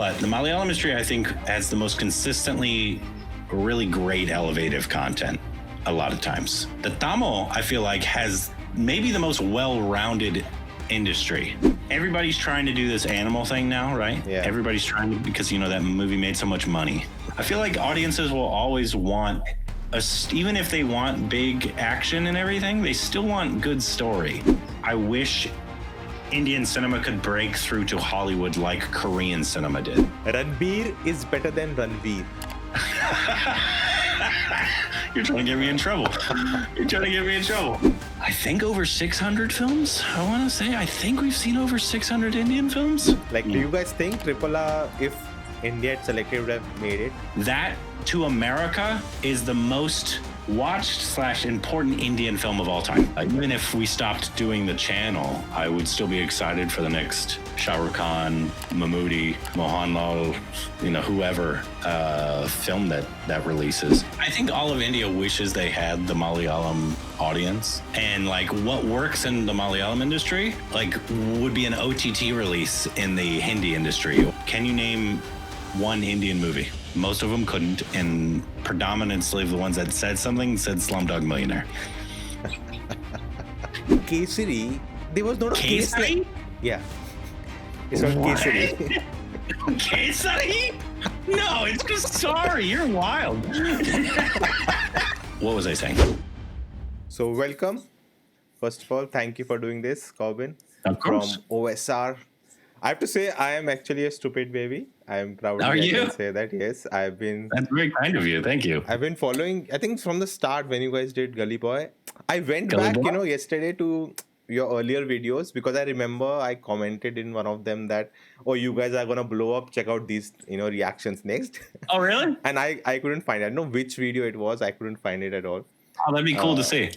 But the Malayalam industry, I think, has the most consistently really great elevative content a lot of times. The Tamil, I feel like, has maybe the most well-rounded industry. Everybody's trying to do this animal thing now, right? Yeah. Everybody's trying to, because, you know, that movie made so much money. I feel like audiences will always want, even if they want big action and everything, they still want good story. I wish Indian cinema could break through to Hollywood like Korean cinema did. Ranveer is better than Ranveer. You're trying to get me in trouble. You're trying to get me in trouble. I think over 600 films, I want to say. I think we've seen over 600 Indian films. Like, do you guys think RRR, if India had selected, would have made it? That, to America, is the most watched / important Indian film of all time. Even if we stopped doing the channel, I would still be excited for the next Shah Rukh Khan, Mammootty, Mohanlal, you know, whoever film that releases. I think all of India wishes they had the Malayalam audience, and like what works in the Malayalam industry, like would be an OTT release in the Hindi industry. Can you name one Indian movie? Most of them couldn't, and predominantly the ones that said something said Slumdog Millionaire. Kesari, there was not a case Kesari? like... Yeah. It's not What? Kesari. Kesari? No, it's just sorry. You're wild. What was I saying? So, welcome. First of all, thank you for doing this, Korbin. Of course. From OSR. I have to say, I am actually a stupid baby. I am proud Are I you? can say that. Yes, I've been... That's very kind of you. Thank you. I've been following, I think from the start when you guys did Gully Boy. I went Gully back, Boy? yesterday to your earlier videos because I remember I commented in one of them that, oh, you guys are going to blow up. Check out these, reactions next. Oh, really? And I couldn't find it. I don't know which video it was. I couldn't find it at all. Oh, that'd be cool to see.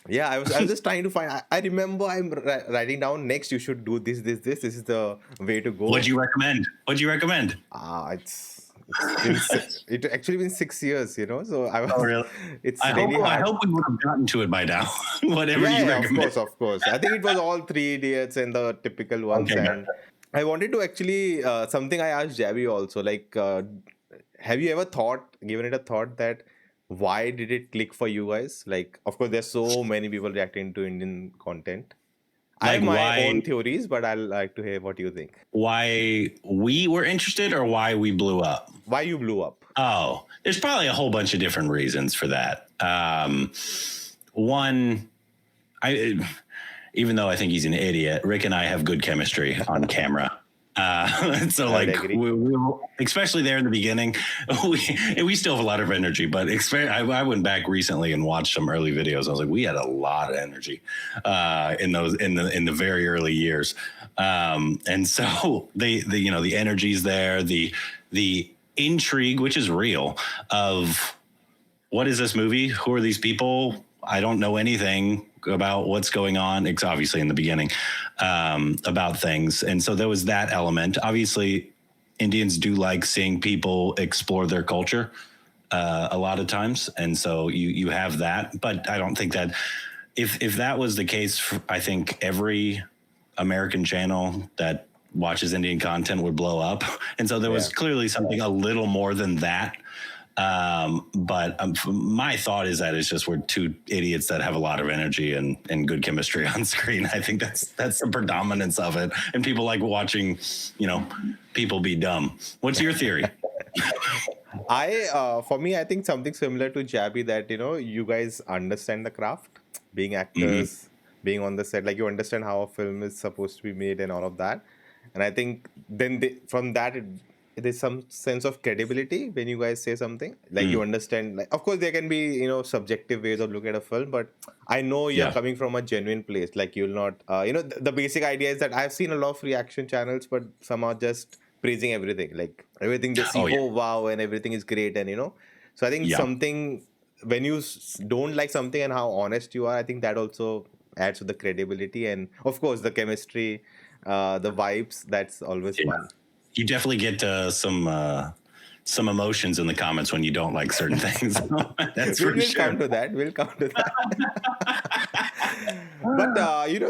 Yeah, I was just trying to find. I remember I'm writing down next. You should do this. This is the way to go. What'd you recommend? It actually been 6 years, So I was. Oh, really? It's I really hard. hope we would have gotten to it by now. Whatever you recommend. Of course. I think it was all 3 Idiots and the typical ones. Okay, and I wanted to actually something I asked Jaby also. Like, have you ever given it a thought that? Why did it click for you guys? Like, of course, there's so many people reacting to Indian content. I have my own theories, but I'll like to hear what you think. Why we were interested or why we blew up? Why you blew up? Oh, there's probably a whole bunch of different reasons for that. One, even though I think he's an idiot, Rick and I have good chemistry on camera. So like we especially there in the beginning, we still have a lot of energy, but I went back recently and watched some early videos. I was like, we had a lot of energy in the very early years. And so the energy's there, the intrigue, which is real, of what is this movie? Who are these people? I don't know anything about what's going on. It's obviously in the beginning about things. And so there was that element. Obviously, Indians do like seeing people explore their culture a lot of times. And so you have that. But I don't think that if that was the case, I think every American channel that watches Indian content would blow up. And so there was clearly something a little more than that. But my thought is that it's just we're two idiots that have a lot of energy and good chemistry on screen. I think that's the predominance of it, and people like watching, people be dumb. What's your theory? For me, I think something similar to Jaby, that you guys understand the craft, being actors, being on the set, like you understand how a film is supposed to be made and all of that. And I think then from that there's some sense of credibility when you guys say something, like you understand. Like, of course, there can be subjective ways of looking at a film, but I know you're coming from a genuine place. Like you'll not, the basic idea is that I've seen a lot of reaction channels, but some are just praising everything, like everything they see, oh wow, and everything is great, and So I think something when you don't like something and how honest you are, I think that also adds to the credibility, and of course the chemistry, the vibes. That's always fun. You definitely get some emotions in the comments when you don't like certain things. That's we'll sure. come to that. But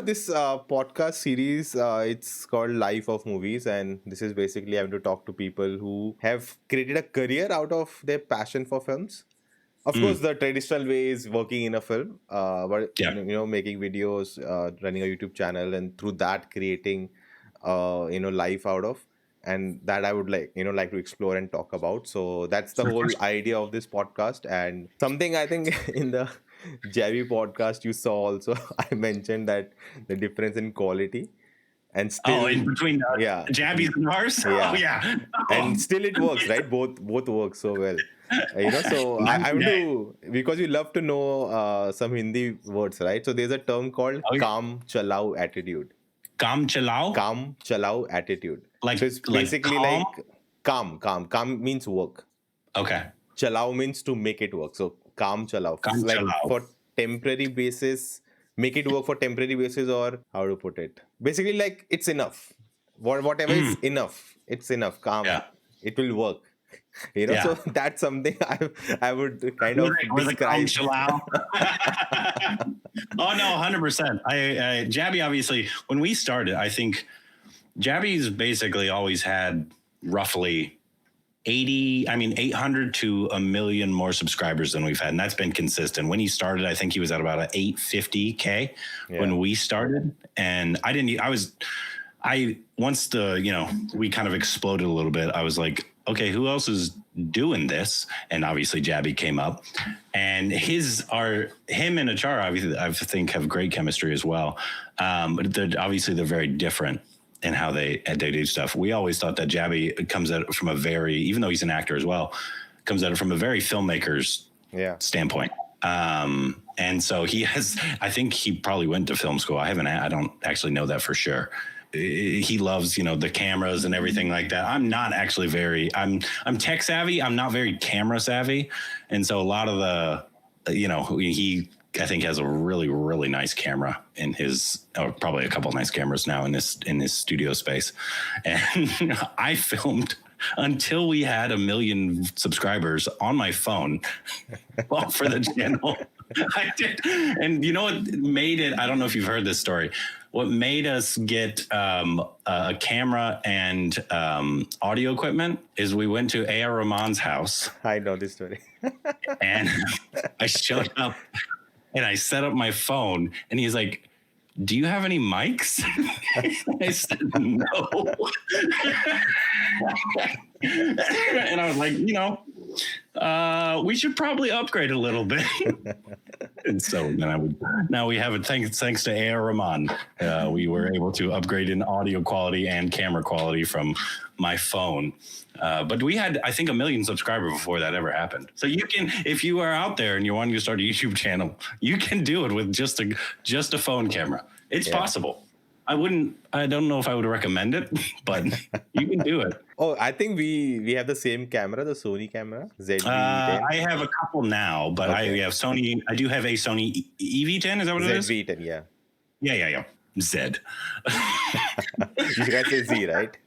this podcast series, it's called Life of Movies, and this is basically having to talk to people who have created a career out of their passion for films. Of course, the traditional way is working in a film, but making videos, running a YouTube channel, and through that creating, life out of. And that I would like to explore and talk about. So that's the whole idea of this podcast. And something I think in the Jaby podcast you saw also, I mentioned that the difference in quality. And still, in between Jaby's and ours. Yeah. Oh yeah, and still it works, right? Both work so well. So I want to, because we love to know some Hindi words, right? So there's a term called Kaam Chalao attitude. Kaam Chalao? Kaam Chalao attitude. Like, so it's basically like calm. Calm means work. Okay. Chalao means to make it work. So Kaam Chalao. Like for temporary basis, make it work for temporary basis, or how to put it? Basically, like it's enough. Whatever is enough, it's enough. Calm. Yeah. It will work. So that's something I would kind of describe. Oh no, 100%. Jaby, obviously, when we started, I think Jaby's basically always had roughly 800 to 1 million more subscribers than we've had, and that's been consistent. When he started, I think he was at about 850K when we started, and once we kind of exploded a little bit, I was like, okay, who else is doing this? And obviously Jaby came up, and him and Achara, obviously, I think have great chemistry as well. But they're very different in how they do stuff. We always thought that Jaby comes at it from even though he's an actor as well, comes at it from a very filmmaker's standpoint. And so I think he probably went to film school. I don't actually know that for sure. He loves, the cameras and everything like that. I'm not actually I'm tech savvy. I'm not very camera savvy. And so a lot of he, I think, has a really, really nice camera in probably a couple of nice cameras now in this studio space. And I filmed until we had 1 million subscribers on my phone for the channel. I did. And you know what made it? I don't know if you've heard this story. What made us get a camera and audio equipment is we went to A.R. Rahman's house. I know this story. And I showed up and I set up my phone, and he's like, "Do you have any mics?" I said, "No." And I was like, we should probably upgrade a little bit. And so now we have it. Thanks to A.R. Rahman, we were able to upgrade in audio quality and camera quality from my phone. But we had, I think, 1 million subscribers before that ever happened. So you can, if you are out there and you're wanting to start a YouTube channel, you can do it with just a phone camera. It's possible. I don't know if I would recommend it, but you can do it. Oh, I think we have the same camera, the Sony camera. ZV-10. I have a couple now, but I have Sony. I do have a Sony EV10. Is that what it is? ZV-10, yeah. Yeah. Z. You guys say Z, right?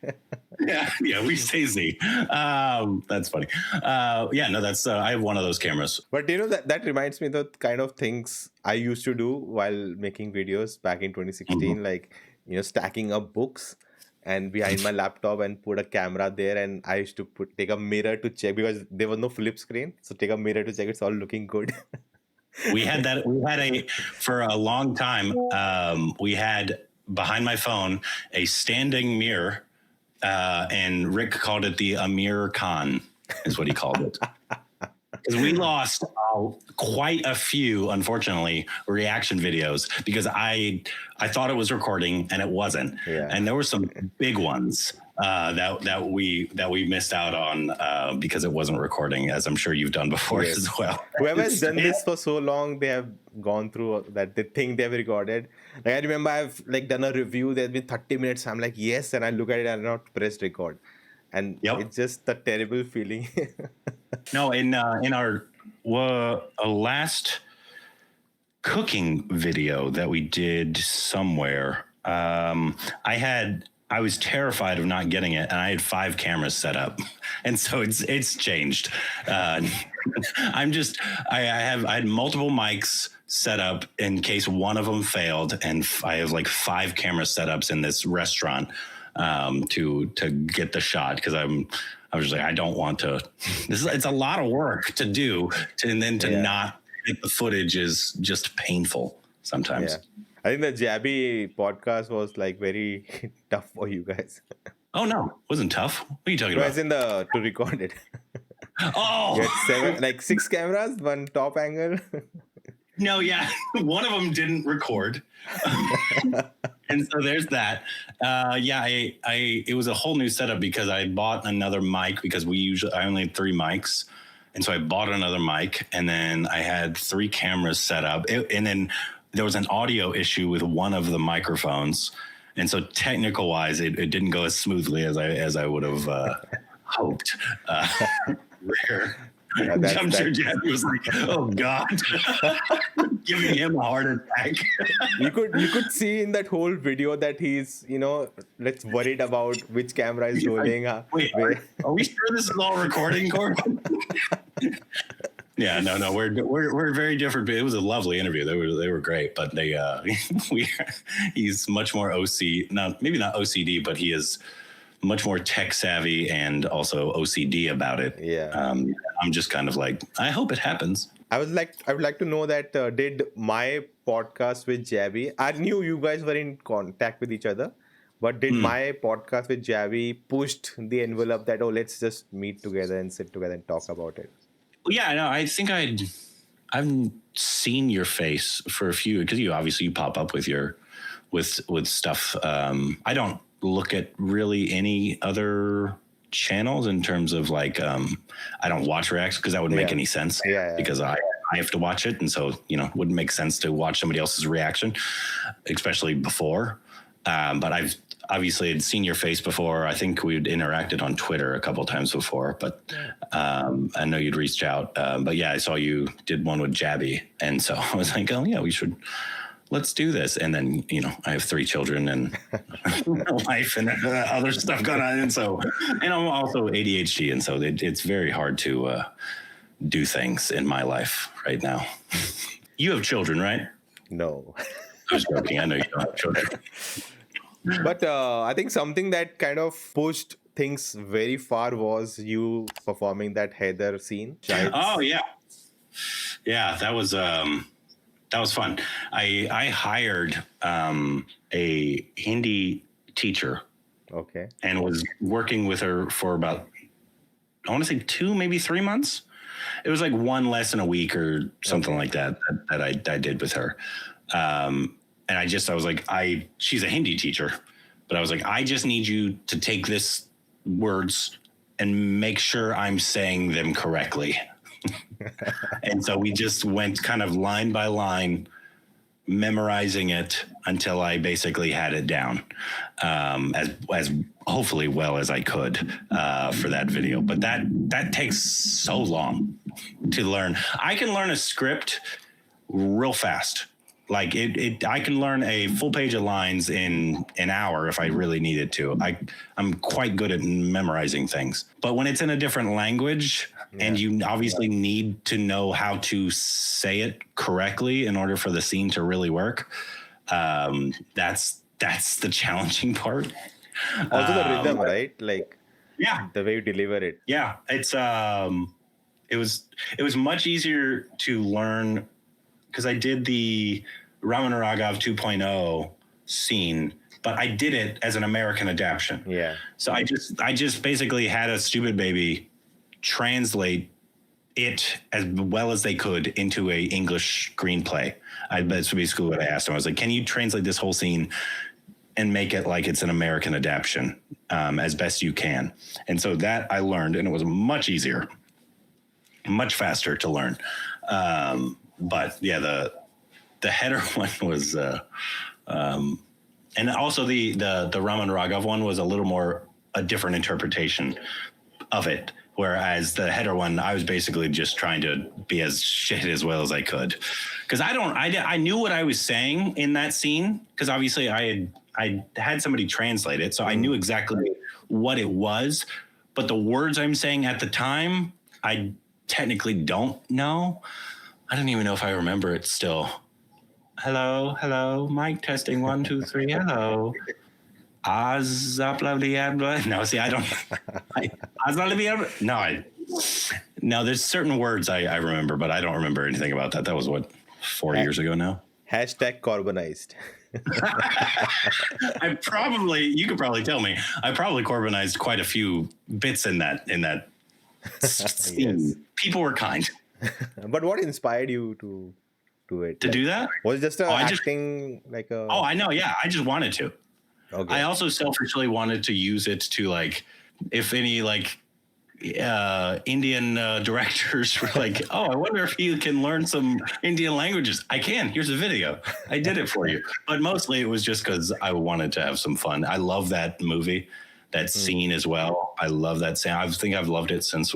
Yeah, we say Z. That's funny. That's I have one of those cameras. But that reminds me of the kind of things I used to do while making videos back in 2016, like stacking up books and behind my laptop and put a camera there, and I used to take a mirror to check, because there was no flip screen, so take a mirror to check it's all looking good. We had for a long time. We had behind my phone a standing mirror, and Rick called it the Amir Khan, is what he called it. Because we lost quite a few, unfortunately, reaction videos because I thought it was recording and it wasn't. Yeah. And there were some big ones that we missed out on because it wasn't recording, as I'm sure you've done before as well. Whoever has done this for so long, they have gone through that. They think they've recorded. Like, I remember I've done a review. There's been 30 minutes. I'm like, yes, and I look at it and not pressed record. And it's just a terrible feeling. No, in our last cooking video that we did somewhere, I was terrified of not getting it, and I had 5 cameras set up, and so it's changed. I had multiple mics set up in case one of them failed. And I have like 5 camera setups in this restaurant to get the shot, because I was just like, I don't want to. It's a lot of work to do, and then to not get the footage is just painful sometimes. Yeah. I think the Jaby podcast was like very tough for you guys. Oh no, it wasn't tough. What are you talking about? As in to record it. Oh, you had 6 cameras, 1 top angle. No, yeah, one of them didn't record, and so there's that. It was a whole new setup because I bought another mic, because I only had 3 mics, and so I bought another mic, and then I had 3 cameras set up, and then there was an audio issue with one of the microphones, and so technical wise, it didn't go as smoothly as I would have hoped. I'm sure Jaby was like, "Oh God," giving him a heart attack. You could see in that whole video that he's let's worried about which camera is rolling. Wait, are we sure this is all recording, Corbin? Yeah, no, we're very different. It was a lovely interview. They were great, but he's much more OC. Maybe not OCD, but he is much more tech savvy and also OCD about it. Yeah. I'm just kind of like, I hope it happens. I would like to know that did my podcast with Jaby, I knew you guys were in contact with each other, but did my podcast with Jaby pushed the envelope that, let's just meet together and sit together and talk about it? Yeah, no, I think I've seen your face for a few, because you pop up with stuff. I don't look at really any other channels in terms of like, I don't watch reacts, because that wouldn't make any sense. Because I have to watch it, and so it wouldn't make sense to watch somebody else's reaction, especially before. But I've obviously had seen your face before. I think we'd interacted on Twitter a couple of times before, but I know you'd reached out. But yeah, I saw you did one with Jaby, and so I was like, oh yeah, let's do this. And then, I have 3 children and a wife and other stuff going on. And so, and I'm also ADHD. And so it's very hard to do things in my life right now. You have children, right? No. I was joking. I know you don't have children. But I think something that kind of pushed things very far was you performing that Heather scene. Oh, yeah. Yeah, that was fun. I hired a Hindi teacher. Okay. And was working with her for about, I want to say 2, maybe 3 months. It was like 1 lesson a week or something like that I did with her. And I was like, she's a Hindi teacher, but I was like, I just need you to take this words and make sure I'm saying them correctly. And so we just went kind of line by line, memorizing it until I basically had it down, as hopefully well as I could for that video. But that takes so long to learn. I can learn a script real fast. Like I can learn a full page of lines in an hour if I really needed to. I'm quite good at memorizing things. But when it's in a different language, and you obviously need to know how to say it correctly in order for the scene to really work, that's the challenging part. Also the rhythm, right? Like, yeah, the way you deliver it. Yeah, it's it was much easier to learn, because I did the Raman Raghav 2.0 scene, but I did it as an American adaptation. Yeah. So I just basically had a stupid baby translate it as well as they could into a English screenplay. That's basically what I asked him. I was like, can you translate this whole scene and make it like it's an American adaptation as best you can? And so that I learned, and it was much easier, much faster to learn. But yeah, the header one was, and also the Raman Raghav one was a little more a different interpretation of it. Whereas the header one, I was basically just trying to be as shit as well as I could, because I knew what I was saying in that scene, because obviously I had somebody translate it, so I knew exactly what it was. But the words I'm saying at the time, I technically don't know. I don't even know if I remember it still. Hello, mic testing 1, 2, 3. Hello. No, see, I don't. No, there's certain words I remember, but I don't remember anything about that. That was 4 years ago now. Hashtag Corbinized. You could probably tell me. I probably Corbinized quite a few bits in that scene. Yes. People were kind. But what inspired you to do it? To do that? Was it just acting like a... Oh, I know. Yeah, I just wanted to. Okay. I also selfishly wanted to use it to, like, if any, like, Indian directors were like, oh, I wonder if you can learn some Indian languages. I can. Here's a video. I did it for you. But mostly it was just because I wanted to have some fun. I love that movie, that scene as well. I love that scene. I think I've loved it since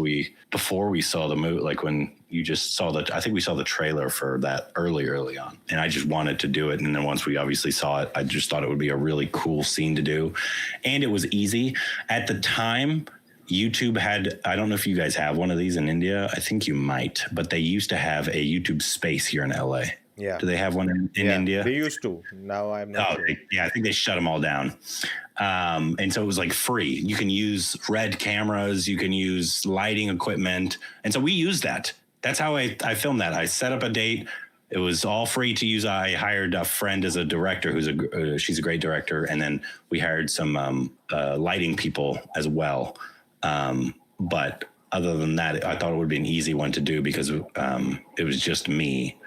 before we saw the movie, like when you just saw I think we saw the trailer for that early on. And I just wanted to do it. And then once we obviously saw it, I just thought it would be a really cool scene to do. And it was easy. At the time, YouTube had, I don't know if you guys have one of these in India. I think you might, but they used to have a YouTube Space here in LA. Yeah. Do they have one in India? They used to. Now I'm not sure. I think they shut them all down. And so it was like free. You can use Red cameras. You can use lighting equipment. And so we used that. That's how I filmed that. I set up a date. It was all free to use. I hired a friend as a director she's a great director. And then we hired some lighting people as well. But other than that, I thought it would be an easy one to do because it was just me.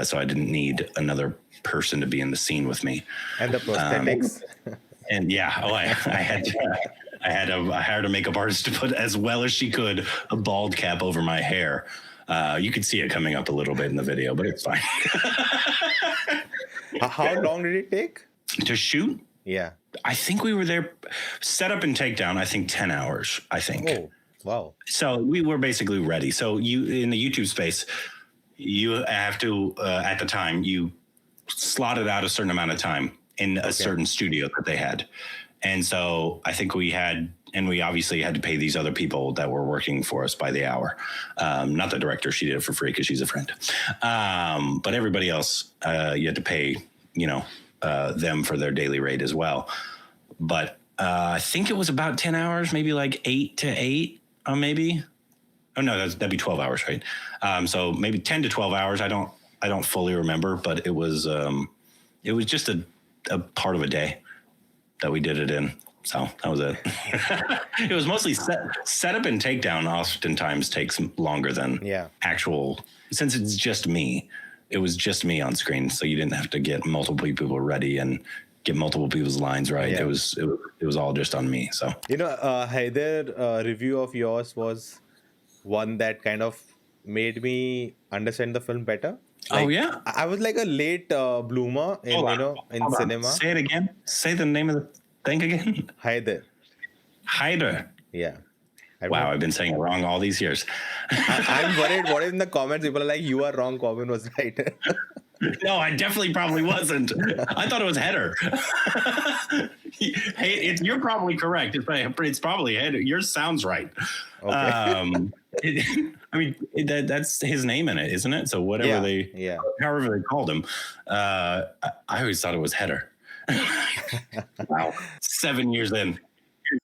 So I didn't need another person to be in the scene with me. And the prosthetics. And yeah, I hired a makeup artist to put, as well as she could, a bald cap over my hair. You could see it coming up a little bit in the video, but it's fine. How long did it take to shoot? Yeah. I think we were there, set up and takedown, I think 10 hours, I think. Oh, wow. So we were basically ready. So in the YouTube Space, you have to, at the time, you slotted out a certain amount of time in a certain studio that they had. And so I think we obviously had to pay these other people that were working for us by the hour. Not the director, she did it for free because she's a friend. But everybody else, you had to pay, them for their daily rate as well. But I think it was about 10 hours, maybe like 8 to 8, maybe. Oh no, that'd be 12 hours, right? So maybe 10 to 12 hours. I don't fully remember, but it was just a part of a day that we did it in. So that was it. It was mostly setup and takedown oftentimes takes longer than actual, since it's just me. It was just me on screen, so you didn't have to get multiple people ready and get multiple people's lines right. Yeah. It was all just on me. So Haider, review of yours was one that kind of made me understand the film better. Like, oh yeah, I was like a late bloomer in cinema. Say it again. Say the name of the thing again. Haider. Yeah. Wow, I've been saying it wrong all these years. I'm worried. What if in the comments people are like, "You are wrong. Korbin was right." No, I definitely probably wasn't. I thought it was header. Hey, you're probably correct. It's probably header. Yours sounds right. Okay. That's his name in it, isn't it? So however they called him, I always thought it was header. Wow, 7 years in.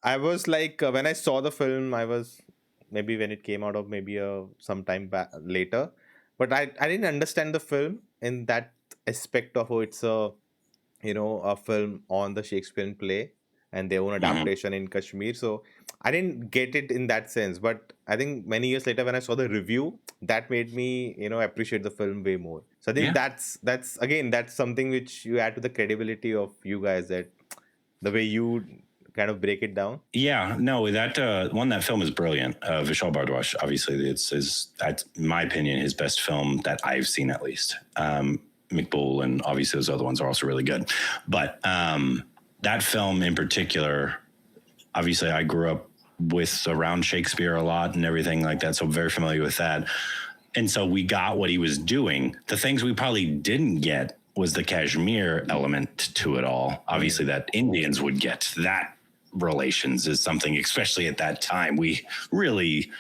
I was like, when I saw the film, I was maybe when it came out of maybe some time back later, but I didn't understand the film in that aspect of it's a film on the Shakespearean play and their own adaptation in Kashmir. So I didn't get it in that sense. But I think many years later when I saw the review, that made me appreciate the film way more. So I think that's something which you add to the credibility of you guys, that the way you kind of break it down. Yeah, no, that film is brilliant. Vishal Bhardwaj, obviously, that's in my opinion his best film that I've seen, at least. McBool and obviously those other ones are also really good, but that film in particular, obviously I grew up around Shakespeare a lot and everything like that, so I'm very familiar with that. And so we got what he was doing. The things we probably didn't get was the Kashmir element to it all. Obviously that Indians would get that. Relations is something, especially at that time, we really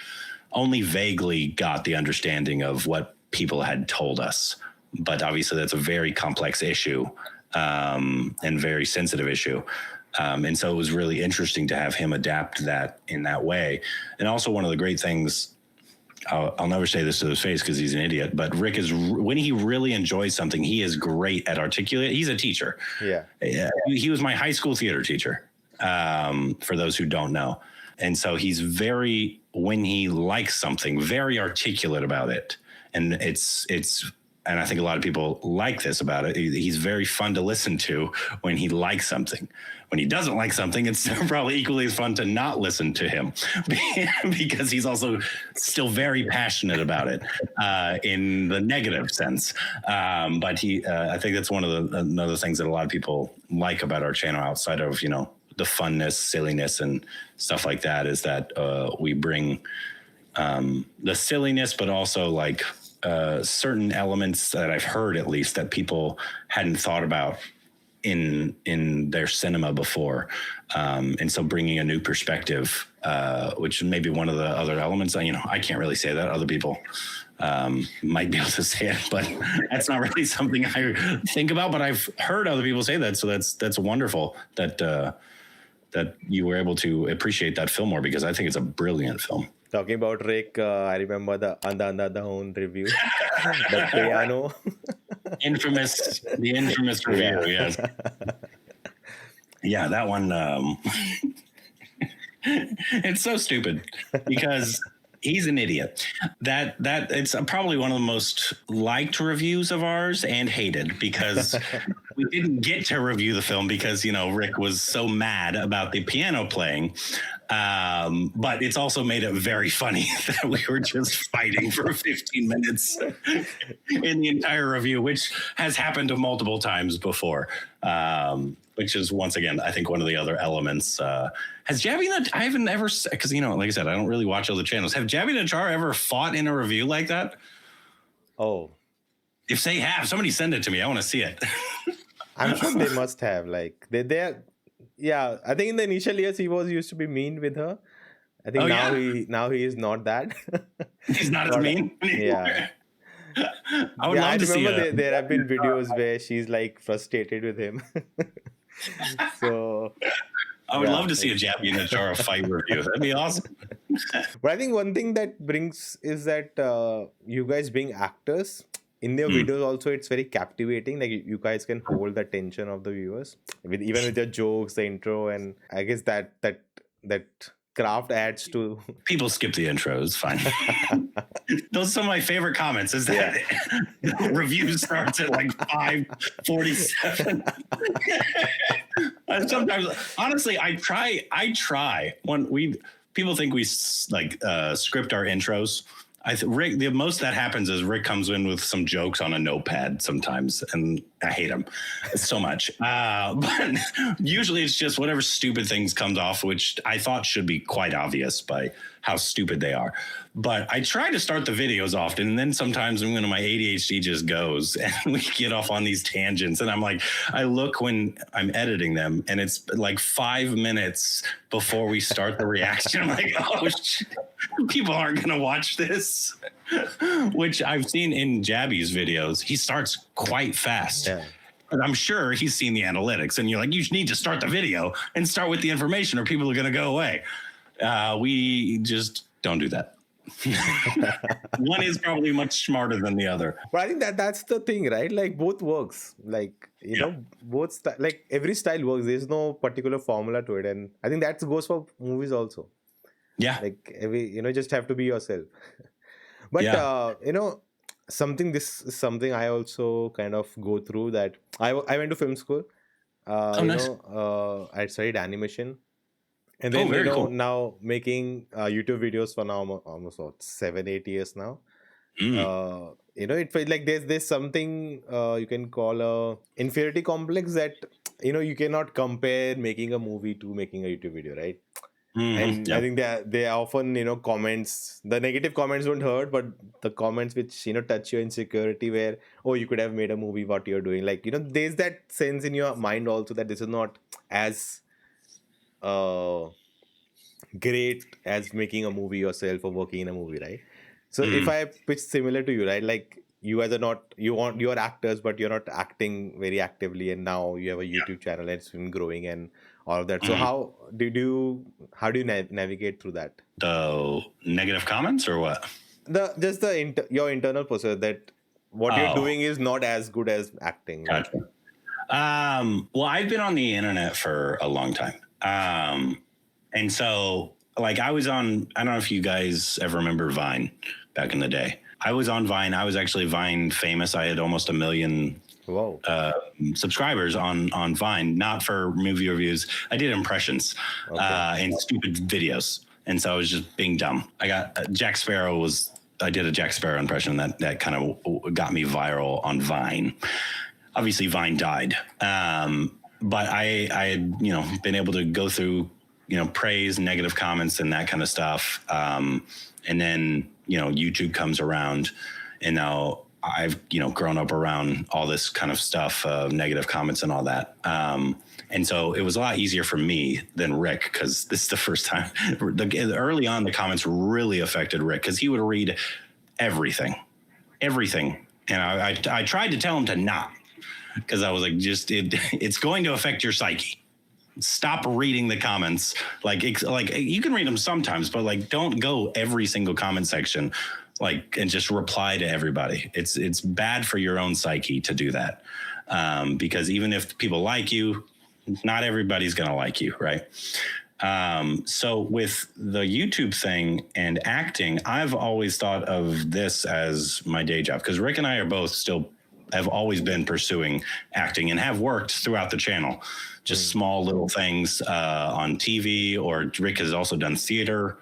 only vaguely got the understanding of what people had told us. But obviously that's a very complex issue, and very sensitive issue. And so it was really interesting to have him adapt that in that way. And also one of the great things, I'll never say this to his face because he's an idiot, but Rick is, when he really enjoys something, he is great at articulating. He's a teacher. Yeah. He was my high school theater teacher, for those who don't know. And so he's very, when he likes something, very articulate about it. And and I think a lot of people like this about it. He's very fun to listen to when he likes something. When he doesn't like something, it's probably equally as fun to not listen to him because he's also still very passionate about it, in the negative sense. But I think that's one of another things that a lot of people like about our channel outside of, the funness, silliness, and stuff like that, is that we bring the silliness, but also like certain elements that I've heard, at least, that people hadn't thought about in their cinema before. And so bringing a new perspective, which may be one of the other elements. I can't really say that. Other people might be able to say it, but that's not really something I think about. But I've heard other people say that. So that's wonderful that you were able to appreciate that film more, because I think it's a brilliant film. Talking about Rick, I remember the Anda Anda Dahoon review. The piano. The infamous review, yes. Yeah, that one, it's so stupid because he's an idiot. That it's probably one of the most liked reviews of ours, and hated, because we didn't get to review the film because, Rick was so mad about the piano playing. But it's also made it very funny that we were just fighting for 15 minutes in the entire review, which has happened multiple times before. Which is, once again, I think one of the other elements. Has Jaby I haven't ever, because, like I said, I don't really watch other channels. Have Jaby Nachar ever fought in a review like that? Oh. If they have, somebody send it to me. I want to see it. I'm sure they must have. Like, they're, yeah, I think in the initial years, he used to be mean with her. I think now he is not that. He's not as mean anymore. Yeah. I would love to see it. There have been videos where she's like frustrated with him. So I would love to see a Jaby Nachar fight review. That'd be awesome. But I think one thing that brings is that you guys being actors in their videos also, it's very captivating. Like you guys can hold the attention of the viewers even with your jokes, the intro, and I guess that craft adds to. People skip the intro. It's fine. Those are some of my favorite comments. Is that the review starts at like 5:47. Sometimes, honestly, I try when people think we script our intros. Rick, the most that happens is Rick comes in with some jokes on a notepad sometimes, and I hate him so much. But usually it's just whatever stupid things comes off, which I thought should be quite obvious by how stupid they are. But I try to start the videos often, and then sometimes my ADHD just goes, and we get off on these tangents. And I'm like, I look when I'm editing them, and it's like 5 minutes before we start the reaction. I'm like, oh shit, people aren't gonna watch this. Which I've seen in Jaby's videos. He starts quite fast. Yeah. And I'm sure he's seen the analytics, and you're like, you need to start the video and start with the information, or people are gonna go away. We just don't do that. One is probably much smarter than the other. But I think that's the thing, right? Like both works. Like, both like every style works. There's no particular formula to it. And I think that goes for movies also. Yeah. Like just have to be yourself. But this is something I also kind of go through, that I went to film school. Nice. I studied animation. And then, cool. Now making YouTube videos for now almost 7-8 years now. It feels like there's something you can call a inferiority complex that, you cannot compare making a movie to making a YouTube video, right? And I think they often, comments, the negative comments don't hurt, but the comments which, touch your insecurity where, oh, you could have made a movie, what you're doing. Like, there's that sense in your mind also that this is not as great as making a movie yourself or working in a movie, right? So if I pitch similar to you, right, like you guys are not, you're actors, but you're not acting very actively, and now you have a YouTube channel and it's been growing and all of that. So how do you navigate through that? The negative comments or what? Your internal process that what you're doing is not as good as acting. Gotcha. Well, I've been on the internet for a long time. And so like I was on, I don't know if you guys ever remember Vine back in the day. I was on Vine. I was actually Vine famous. I had almost 1 million subscribers on Vine, not for movie reviews. I did impressions and stupid videos. And so I was just being dumb. I got I did a Jack Sparrow impression that kind of got me viral on Vine. Obviously Vine died. But I had, been able to go through, praise, negative comments and that kind of stuff. And then, YouTube comes around, and now I've, grown up around all this kind of stuff, negative comments and all that. And so it was a lot easier for me than Rick, because this is the first time. Early on, the comments really affected Rick, because he would read everything. And I tried to tell him to not, because I was like, it's going to affect your psyche. Stop reading the comments. Like you can read them sometimes, but like don't go every single comment section, and just reply to everybody. It's bad for your own psyche to do that, because even if people like you, not everybody's gonna like you, right? So with the YouTube thing and acting, I've always thought of this as my day job, because Rick and I are both have always been pursuing acting and have worked throughout the channel, just small little things on TV, or Rick has also done theater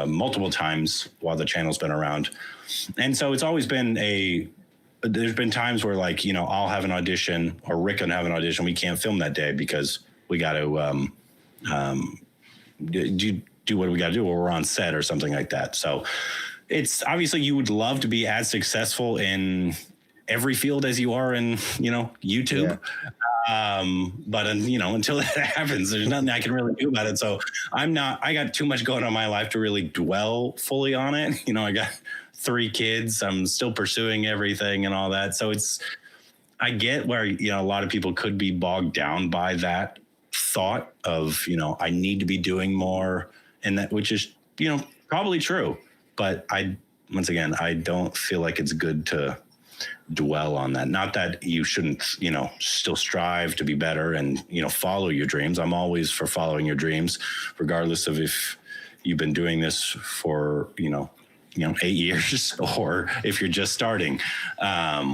multiple times while the channel's been around. And so it's always been there's been times where I'll have an audition, or Rick can have an audition. We can't film that day because we got to do what we got to do, or we're on set or something like that. So it's obviously you would love to be as successful in every field as you are in, YouTube. Yeah. But until that happens, there's nothing I can really do about it. So I got too much going on in my life to really dwell fully on it. I got 3 kids. I'm still pursuing everything and all that. So I get where, a lot of people could be bogged down by that thought of, I need to be doing more, and that, which is, probably true. But once again, I don't feel like it's good to dwell on that. Not that you shouldn't, still strive to be better and, follow your dreams. I'm always for following your dreams, regardless of if you've been doing this for, 8 years, or if you're just starting.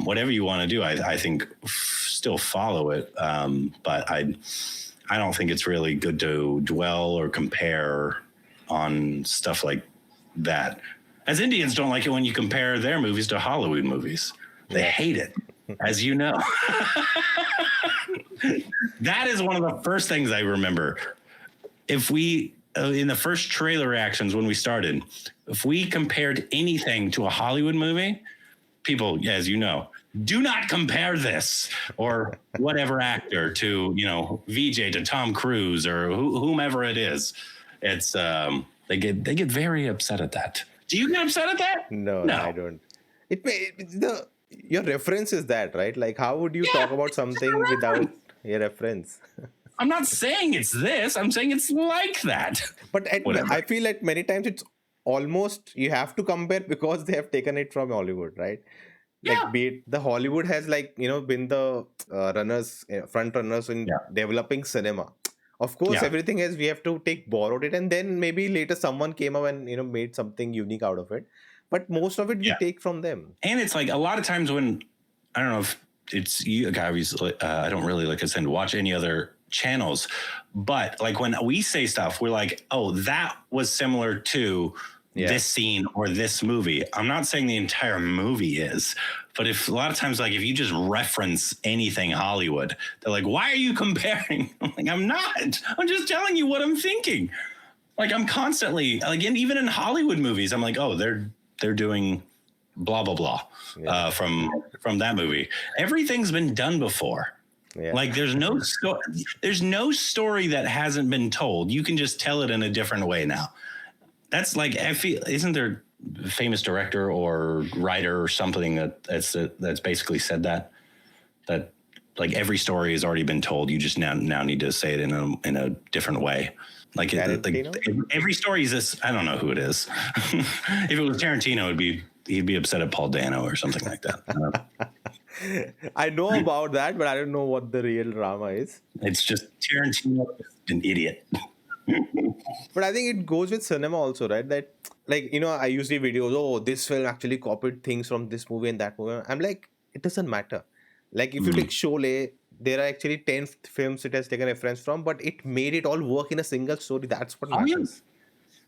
Whatever you want to do, I think still follow it. But I don't think it's really good to dwell or compare on stuff like that. As Indians don't like it when you compare their movies to Hollywood movies. They hate it, as you know. That is one of the first things I remember. If we, in the first trailer reactions when we started, if we compared anything to a Hollywood movie, people, as you know, do not compare this or whatever actor to, VJ to Tom Cruise or whomever it is. It's they get very upset at that. Do you get upset at that? No, I don't. Your reference is that, right? Like, how would you talk about something without your reference? I'm not saying it's this. I'm saying it's like that. But I feel like many times it's almost you have to compare because they have taken it from Hollywood, right? Like, be it the Hollywood has been the front runners in developing cinema. Of course, everything else we have to borrowed it, and then maybe later someone came up and made something unique out of it. But most of it we take from them. And it's like a lot of times when, I don't know if it's you, obviously, I don't really like I said watch any other channels, but like when we say stuff, we're like, oh, that was similar to this scene or this movie. I'm not saying the entire movie is, but if a lot of times, like if you just reference anything Hollywood, they're like, why are you comparing? I'm like, I'm not. I'm just telling you what I'm thinking. Like I'm constantly, like even in Hollywood movies, I'm like, oh, they're doing blah, blah, blah from that movie. Everything's been done before. Yeah. Like there's no story that hasn't been told. You can just tell it in a different way now. That's like, I feel, isn't there famous director or writer or something that's basically said that like every story has already been told. You just now need to say it in a different way. Like every story is this. I don't know who it is. If it was Tarantino, he'd be upset at Paul Dano or something like that. I know about that, but I don't know what the real drama is. It's just Tarantino is an idiot. But I think it goes with cinema also, right? That, like, you know, I usually videos, oh, this film actually copied things from this movie and that movie. I'm like, it doesn't matter. Like, if you take Sholay, there are actually 10 films it has taken reference from, but it made it all work in a single story. That's what matters.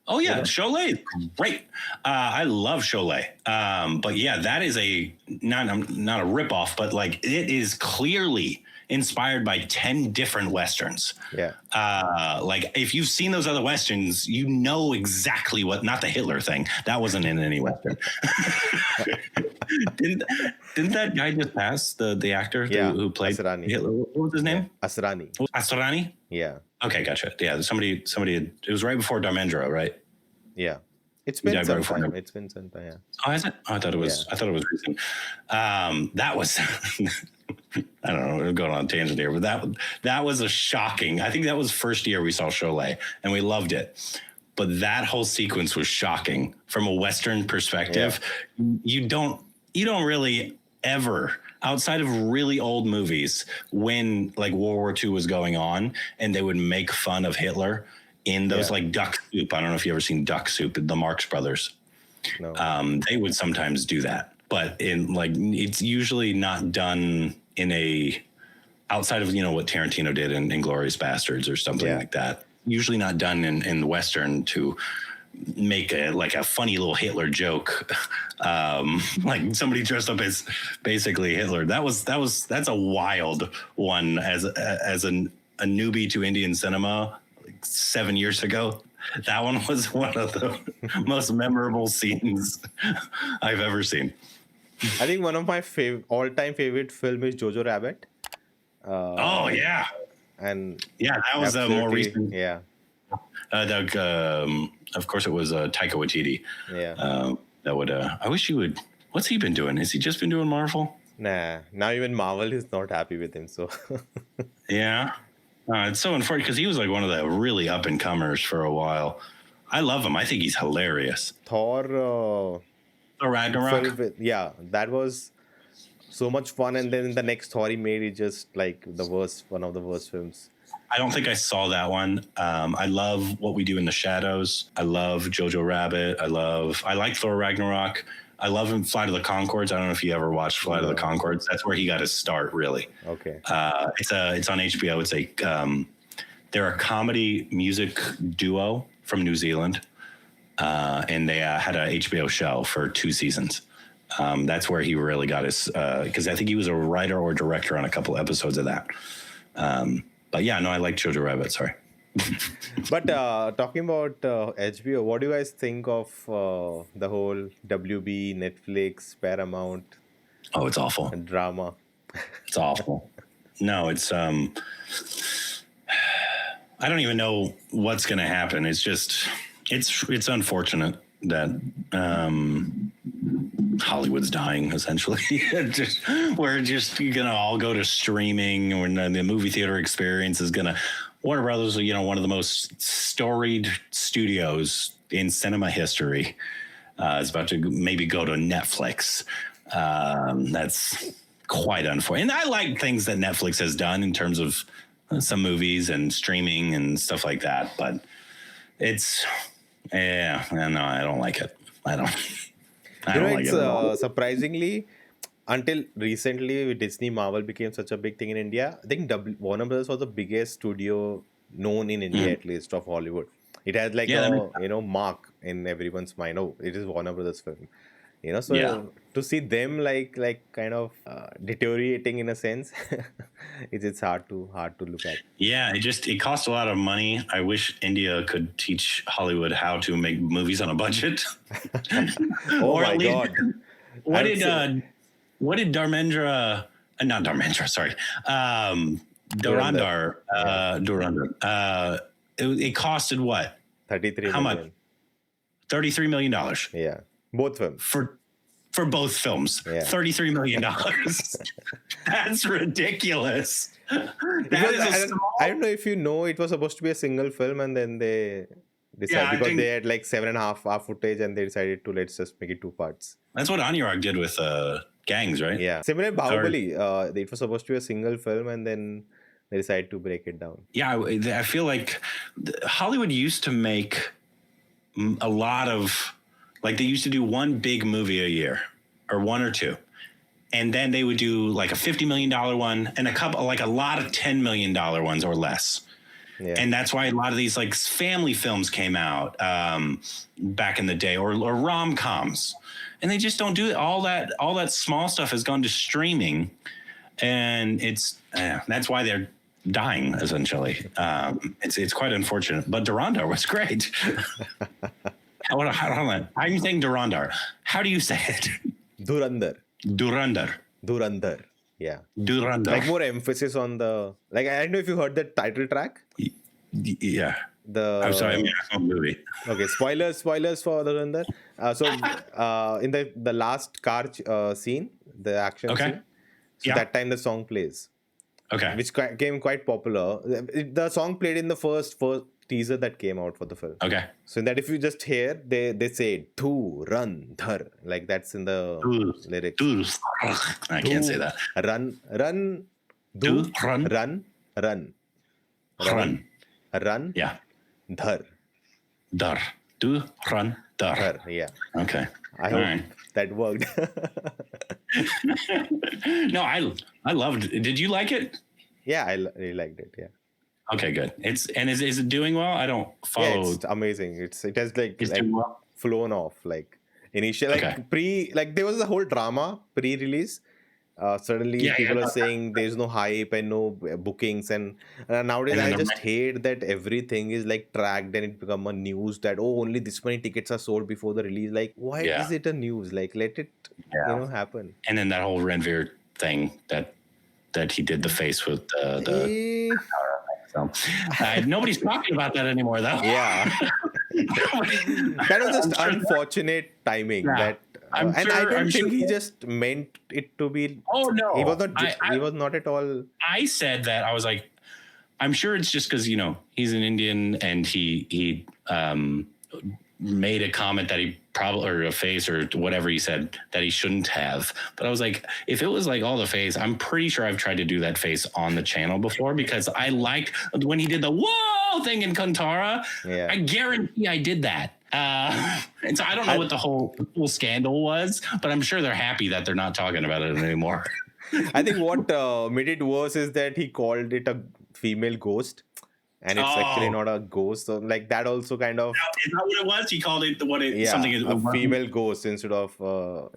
Oh yeah, Sholay is great. I love Sholay. But yeah, that is not a ripoff, but like it is clearly inspired by 10 different Westerns. Yeah. Like if you've seen those other Westerns, you know exactly what, not the Hitler thing. That wasn't in any Western. Didn't that guy just pass, the actor who played Asrani. Hitler? What was his name? Asrani. Asrani? Yeah. Okay, gotcha. Yeah, somebody. It was right before Dharmendra, right? Yeah. It's been some time. It's been some time. Yeah. Oh, is it? Oh, I thought it was. Yeah. I thought it was recent. That was. I don't know. We're going on a tangent here, but that was a shocking. I think that was first year we saw Sholay, and we loved it. But that whole sequence was shocking from a Western perspective. Yeah. You don't really ever, outside of really old movies, when like World War II was going on, and they would make fun of Hitler in those like Duck Soup. I don't know if you ever seen Duck Soup, the Marx Brothers. No. They would sometimes do that, but in like it's usually not done in a outside of what Tarantino did in Inglourious Bastards or something like that. Usually not done in the Western to make a funny little Hitler joke, like somebody dressed up as basically Hitler. That's a wild one as a newbie to Indian cinema. 7 years ago, that one was one of the most memorable scenes I've ever seen. I think one of my all-time favorite film is Jojo Rabbit. Oh yeah, and that was a more recent. Yeah, of course it was Taika Waititi. Yeah, that would. I wish he would. What's he been doing? Has he just been doing Marvel? Nah, now even Marvel is not happy with him. So yeah. It's so unfortunate because he was like one of the really up and comers for a while. I love him. I think he's hilarious. Thor Ragnarok. That was so much fun. And then the next Thor he made is just like one of the worst films. I don't think I saw that one. I love What We Do in the Shadows. I love Jojo Rabbit. I like Thor Ragnarok. I love him. Flight of the Conchords. I don't know if you ever watched Flight of the Conchords. That's where he got his start, really. Okay. It's on HBO. It's they're a comedy music duo from New Zealand, and they had a HBO show for 2 seasons. That's where he really got his because I think he was a writer or director on a couple episodes of that. But yeah, no, I like Jojo Rabbit. Sorry. But talking about HBO, what do you guys think of the whole WB, Netflix, Paramount? Oh, it's awful. And drama. It's awful. No, it's I don't even know what's going to happen. It's just it's unfortunate that Hollywood's dying, essentially. We're just gonna all go to streaming, or the movie theater experience is gonna. Warner Brothers, one of the most storied studios in cinema history, is about to maybe go to Netflix. That's quite unfortunate. And I like things that Netflix has done in terms of some movies and streaming and stuff like that. But it's, no, I don't like it. I don't like it. Surprisingly, until recently, Disney Marvel became such a big thing in India. I think Warner Brothers was the biggest studio known in India, at least, of Hollywood. It has like mark in everyone's mind. Oh, it is Warner Brothers film. To see them like kind of deteriorating in a sense, it's hard to look at. Yeah, it costs a lot of money. I wish India could teach Hollywood how to make movies on a budget. Oh my God! What did Dharmendra? Not Dharmendra. Sorry, Dhurandhar. It costed what? $33 million. How much? $33 million. Yeah. Both films. For both films. Yeah. $33 million. That's ridiculous. I don't know if you know, it was supposed to be a single film, and then they decided, because they had like 7.5 hour footage, and they decided to let's just make it 2 parts. That's what Anurag did with Gangs, right? Yeah. Similar Bahubali. It was supposed to be a single film, and then they decided to break it down. Yeah, I feel like Hollywood used to make a lot of, like, they used to do one big movie a year, or one or two. And then they would do like a $50 million one and a lot of $10 million ones or less. Yeah. And that's why a lot of these like family films came out back in the day, or rom-coms. And they just don't do it. All that small stuff has gone to streaming. And that's why they're dying, essentially. It's quite unfortunate. But Dhurandhar was great. Hold on. I'm saying Dhurandhar. How do you say it? Dhurandhar. Yeah. Dhurandhar. Like more emphasis on the, like, I don't know if you heard the title track. Yeah. I'm sorry, I saw the movie. Okay, spoilers for Dhurandhar. In the last car scene, the action scene, so that time the song plays. Okay. Which became quite popular. The song played in the first teaser that came out for the film. Okay. So in that, if you just hear, they say Dhurandhar, like that's in the lyrics. I can't say that. Run. Yeah. Dhar. Dhurandhar. Yeah. Okay. I hope that worked. No, I loved it. Did you like it? Yeah, I really liked it. Yeah. Okay, good. Is it doing well? I don't follow. Yeah, it's amazing. It has flown off like initially, there was a whole drama pre-release. Suddenly people are saying there's no hype and no bookings, and nowadays I just hate that everything is like tracked and it become a news that only this many tickets are sold before the release. Like, why is it a news? Like, let it happen. And then that whole Ranveer thing that he did the face with the so nobody's talking about that anymore, though. Yeah. That was just unfortunate timing. Yeah. I don't think he just meant it to be. Oh no, he was not. He was not at all. I said that. I was like, I'm sure it's just because he's an Indian and he made a comment that he probably, or a face or whatever he said that he shouldn't have. But I was like, if it was like all the face, I'm pretty sure I've tried to do that face on the channel before, because I liked when he did the whoa thing in Kantara. Yeah. I guarantee I did that. And so I don't know what the whole scandal was, but I'm sure they're happy that they're not talking about it anymore. I think what made it worse is that he called it a female ghost. And it's actually not a ghost. So like that also kind of... Is that what it was? He called it something... a female ghost instead of,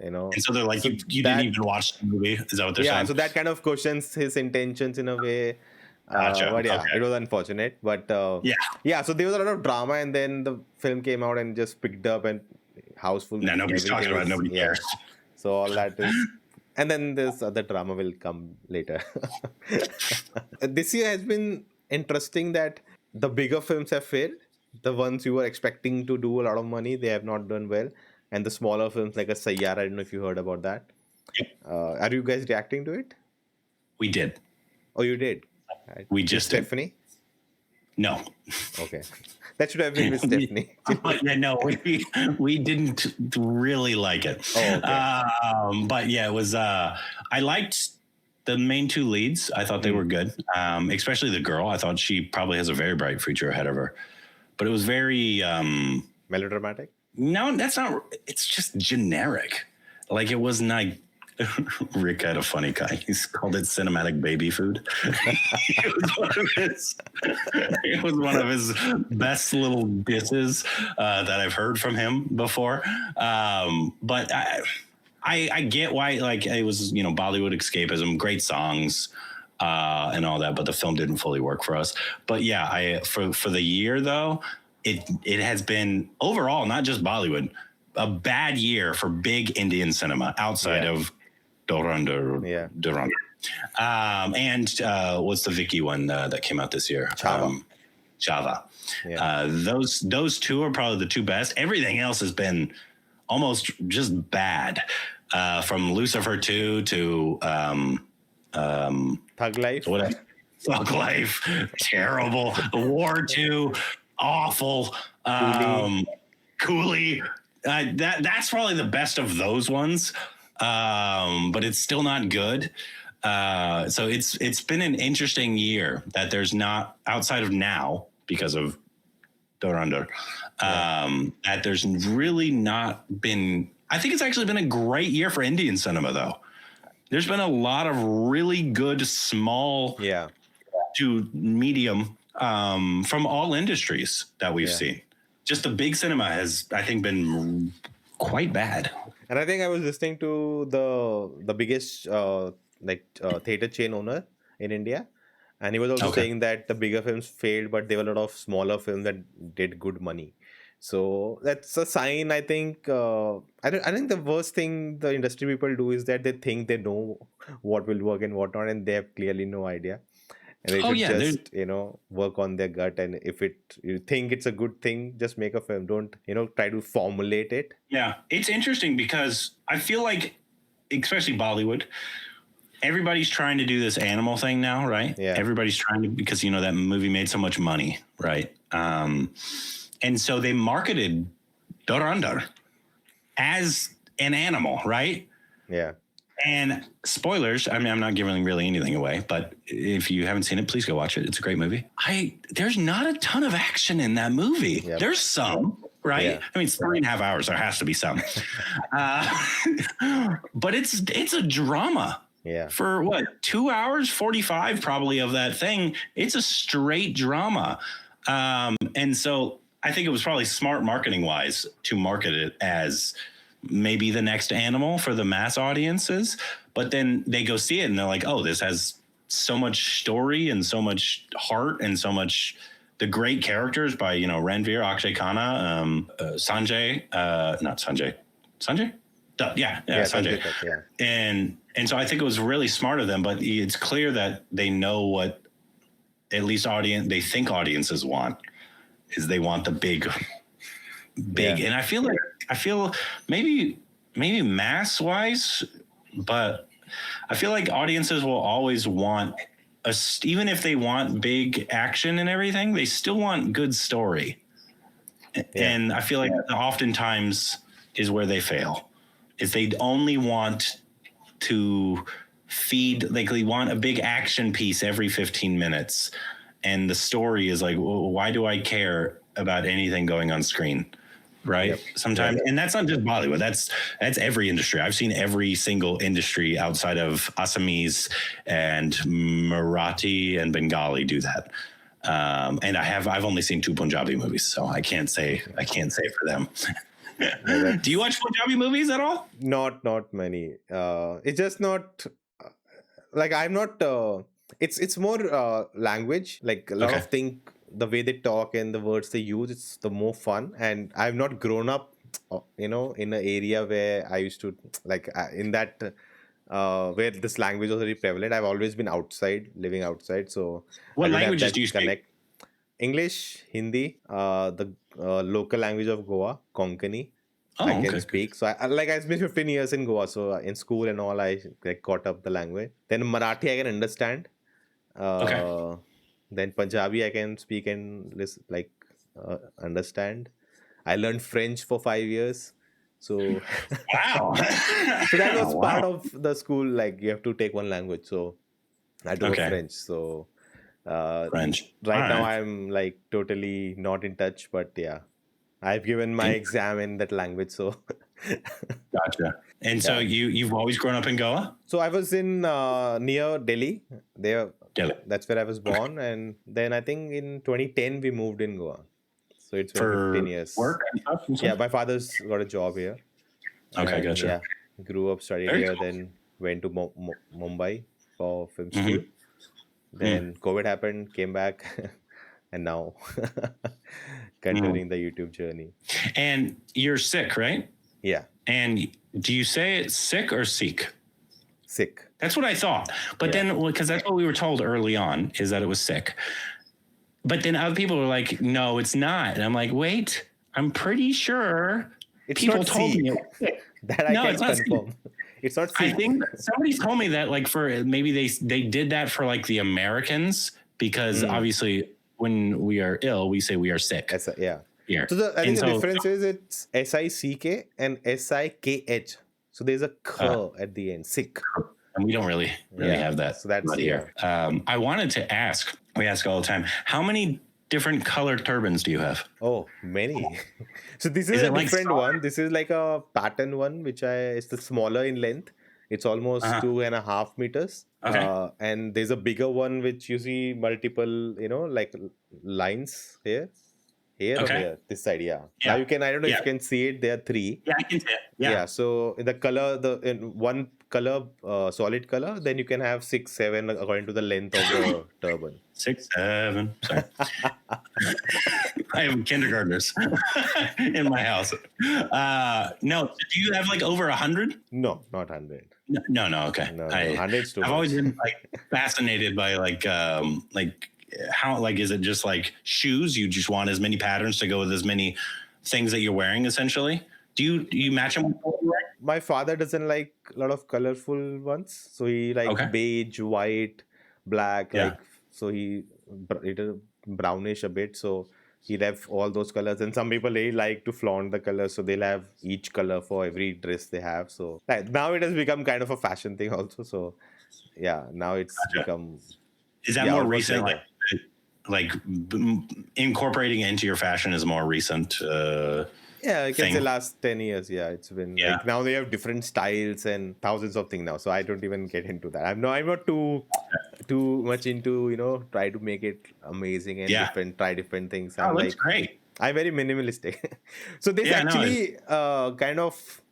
And so they're like, you didn't even watch the movie? Is that what they're saying? Yeah, so that kind of questions his intentions in a way. Gotcha. But it was unfortunate. But so there was a lot of drama, and then the film came out and just picked up and houseful. No, nobody's talking about it. Nobody cares. So all that is... And then this other drama will come later. This year has been interesting that the bigger films have failed. The ones you were expecting to do a lot of money, they have not done well. And the smaller films like a Sayyar, I don't know if you heard about that. Yep. Are you guys reacting to it? We did. Oh, you did? We just did. Stephanie? No. Okay. That should have been with Stephanie. We didn't really like it. Oh, okay. But yeah, it was, I liked the main two leads. I thought they were good. Especially the girl. I thought she probably has a very bright future ahead of her. But it was very... melodramatic? No, that's not... It's just generic. Like, it was not... Rick had a funny guy. He's called it cinematic baby food. It was one of his best little disses that I've heard from him before. But I get why, like, it was, Bollywood escapism, great songs and all that, but the film didn't fully work for us. But yeah, for the year though, it has been overall, not just Bollywood, a bad year for big Indian cinema outside of Dhurandhar. Yeah. Dhurandhar. And what's the Vicky one that came out this year? Java. Yeah. Those two are probably the two best. Everything else has been almost just bad. From Lucifer 2 to Thug Life. Thug Life, terrible. War 2, awful. Coolie. That's probably the best of those ones, but it's still not good. So it's been an interesting year that there's not, outside of now because of Dhurandhar, that there's really not been. I think it's actually been a great year for Indian cinema, though. There's been a lot of really good small to medium from all industries that we've seen. Just the big cinema has, I think, been quite bad. And I think I was listening to the biggest theater chain owner in India, and he was also saying that the bigger films failed, but there were a lot of smaller films that did good money. So that's a sign. I think I think the worst thing the industry people do is that they think they know what will work and what not, and they have clearly no idea. And they should just work on their gut. And if you think it's a good thing, just make a film. Don't try to formulate it. Yeah, it's interesting because I feel like, especially Bollywood, everybody's trying to do this animal thing now, right? Yeah. Everybody's trying to, because that movie made so much money, right? And so they marketed Dhurandhar as an animal, right? Yeah. And spoilers, I mean, I'm not giving really anything away, but if you haven't seen it, please go watch it. It's a great movie. There's not a ton of action in that movie. Yep. There's some, right? Yeah. I mean, it's 3.5 hours. There has to be some. But it's a drama. Yeah. For what, 2 hours, 45 probably of that thing. It's a straight drama. And so I think it was probably smart marketing wise to market it as maybe the next Animal for the mass audiences. But then they go see it and they're like, oh, this has so much story and so much heart and so much the great characters by, Ranveer, Akshay Khanna, Sanjay, not Sanjay. Sanjay? Yeah, Sanjay. And so I think it was really smart of them, but it's clear that they know what at least they think audiences want, is they want the big. And I feel maybe mass wise, but I feel like audiences will always want even if they want big action and everything, they still want good story. And I feel like oftentimes is where they fail, is they only want to feed, like they want a big action piece every 15 minutes. And the story is like, well, why do I care about anything going on screen? Right. Yep. Sometimes. And that's not just Bollywood. That's every industry. I've seen every single industry outside of Assamese and Marathi and Bengali do that. And I've only seen 2 Punjabi movies, so I can't say for them. Do you watch Punjabi movies at all? Not many. It's just not like I'm not. It's more language. Like a lot of things, the way they talk and the words they use, it's the more fun. And I've not grown up, in an area where I used to in that where this language was very prevalent. I've always been living outside. So what languages do you speak? English, Hindi, the local language of Goa, Konkani. I can speak. So I spent 15 years in Goa. So in school and all, I caught up the language. Then Marathi I can understand. Then Punjabi I can speak and understand. I learned French for 5 years. So wow. So that was part of the school. Like you have to take one language. So I took French. So French. Right now I'm totally not in touch. But yeah, I've given my exam in that language. So gotcha. And so you've always grown up in Goa? So I was in near Delhi. Delhi. That's where I was born. And then I think in 2010 we moved in Goa. So it's been 15 years. Work and stuff? Yeah, my father's got a job here. Okay, gotcha. Yeah, grew up, studied here, then went to Mumbai for film school. Then COVID happened, came back, and now continuing the YouTube journey. And you're Sikh, right? Yeah. And do you say it's Sikh or Sikh? Sikh. That's what I thought. But then, because that's what we were told early on, is that it was Sikh. But then other people were like, no, it's not. And I'm like, wait, I'm pretty sure It's people not told Sikh. me That I no, can it's not confirm. It's not I Sikh. think somebody told me that like for maybe they did that for like the Americans because obviously when we are ill we say we are sick Yeah. here. So I think And the so difference is it's SICK and SIKH. So there's a k at the end. Sick. and we don't really have that. So that's here. I wanted to ask. We ask all the time. How many different colored turbans do you have? Oh, many. So this is Is a it like different solid? one. This is like a pattern one, which is the smaller in length. It's almost 2.5 meters. Okay. And there's a bigger one which you see multiple, like lines here. Here or Okay. here? This side, yeah. Yeah. Now you can, I don't know if Yeah. you can see it. There are 3. Yeah, I can see it. Yeah. So the color, in one color, solid color, then you can have 6, 7 according to the length of the turban. 6, 7. Sorry. I have kindergartners in my house. No, do you have like over 100? No, not 100. No. Okay. No, 100's too I've much. always been like fascinated by like how like is it just like shoes? You just want as many patterns to go with as many things that you're wearing essentially. Do you match them with what you wear? My father doesn't like a lot of colorful ones, so he like beige, white, black. Yeah. Like so it is brownish a bit. So he'd have all those colors. And some people they like to flaunt the colors, so they'll have each color for every dress they have. So like, now it has become kind of a fashion thing also. So yeah, now it's become. Is that more recent? Like incorporating it into your fashion is more recent. Yeah, I can say last 10 years. Yeah, it's been like now they have different styles and thousands of things now. So I don't even get into that. I'm not too much into, try to make it amazing and try different things. Oh, that's great. I'm very minimalistic. So there's actually kind of,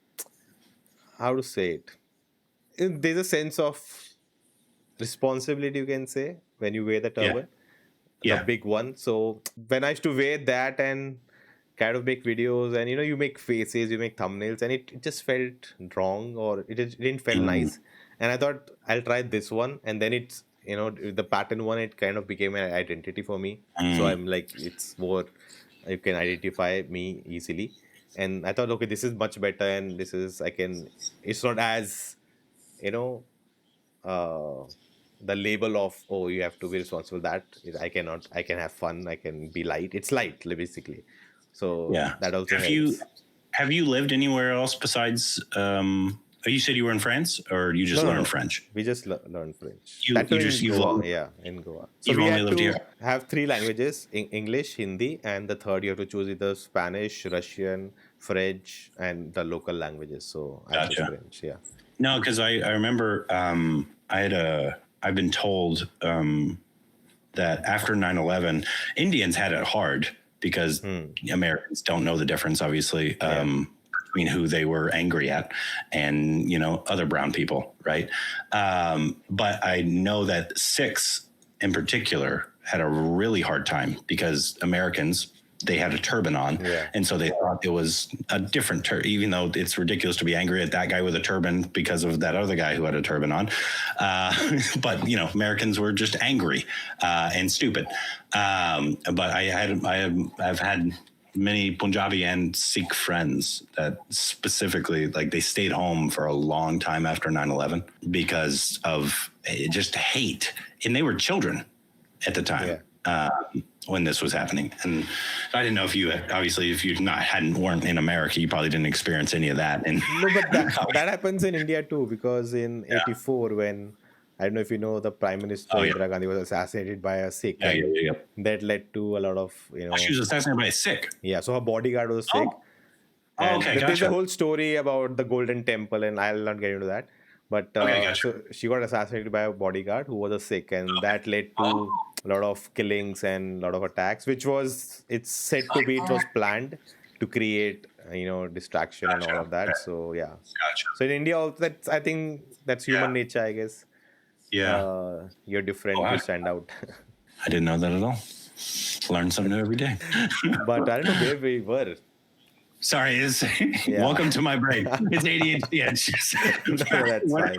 how to say it? There's a sense of responsibility, you can say, when you wear the turban. The big one. So when I used to wear that and kind of make videos and you make faces, you make thumbnails, and it just felt wrong or it didn't feel nice. And I thought I'll try this one, and then it's the pattern one, it kind of became an identity for me. So I'm like, it's more, you can identify me easily. And I thought, okay, this is much better, and this is it's not as the label of, oh, you have to be responsible. That I can have fun, I can be light. It's light basically. So that also helps. Have you lived anywhere else besides you said you were in France, or you just learned French? We just learned French. In Goa. Yeah, in Goa. So you've only lived here? Have 3 languages: English, Hindi, and the third you have to choose either Spanish, Russian, French, and the local languages. So I chose French. Yeah. No, because I remember I've been told that after 9/11, Indians had it hard because Americans don't know the difference, obviously, between who they were angry at and, other brown people, right? But I know that Sikhs in particular had a really hard time because Americans, they had a turban on. Yeah. And so they thought it was a different turban, even though it's ridiculous to be angry at that guy with a turban because of that other guy who had a turban on. But, Americans were just angry and stupid. But I've had many Punjabi and Sikh friends that specifically, like, they stayed home for a long time after 9/11 because of just hate. And they were children at the time. Yeah. When this was happening. And I didn't know if you weren't in America, you probably didn't experience any of that. And no, but that happens in India too, because in 84, when, I don't know if you know, the Prime Minister Indira Gandhi was assassinated by a Sikh. That led to a lot of, she was assassinated by a Sikh. Yeah, so her bodyguard was Sikh. Okay, gotcha. There's a whole story about the Golden Temple, and I'll not get into that. But so she got assassinated by a bodyguard who was a Sikh, and that led to a lot of killings and a lot of attacks, it's said to be, it was planned to create, distraction and all of that. So yeah. Gotcha. So in India, also, I think that's human nature, I guess. Yeah. You're different, you stand out. I didn't know that at all. Learn something new every day. But I don't know where we were. Sorry, welcome to my brain. It's ADHD. It's just that's fine.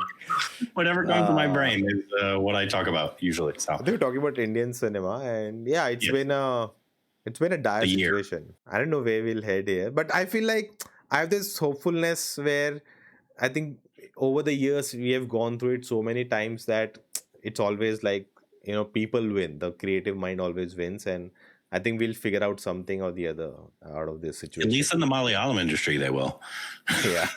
Whatever comes to my brain is what I talk about usually. So I think we're talking about Indian cinema, and it's been a dire situation. I don't know where we'll head here, but I feel like I have this hopefulness where I think over the years we have gone through it so many times that it's always like, people win. The creative mind always wins, and I think we'll figure out something or the other out of this At situation. least in the Malayalam industry, they will. Yeah.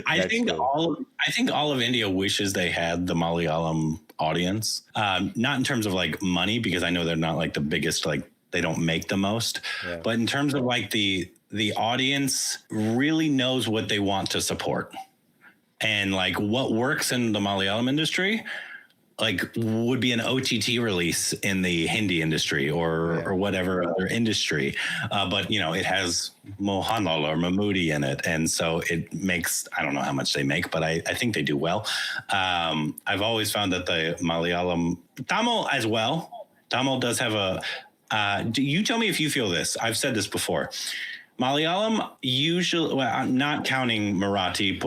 I think all of India wishes they had the Malayalam audience. Not in terms of like money, because I know they're not like the biggest, like they don't make the most, but in terms of like the audience really knows what they want to support, and like what works in the Malayalam industry like would be an OTT release in the Hindi industry or whatever other industry. But, it has Mohanlal or Mammootty in it. And so it makes, I don't know how much they make, but I think they do well. I've always found that the Malayalam, Tamil as well, Tamil does have you tell me if you feel this. I've said this before. Malayalam usually, not counting Marathi,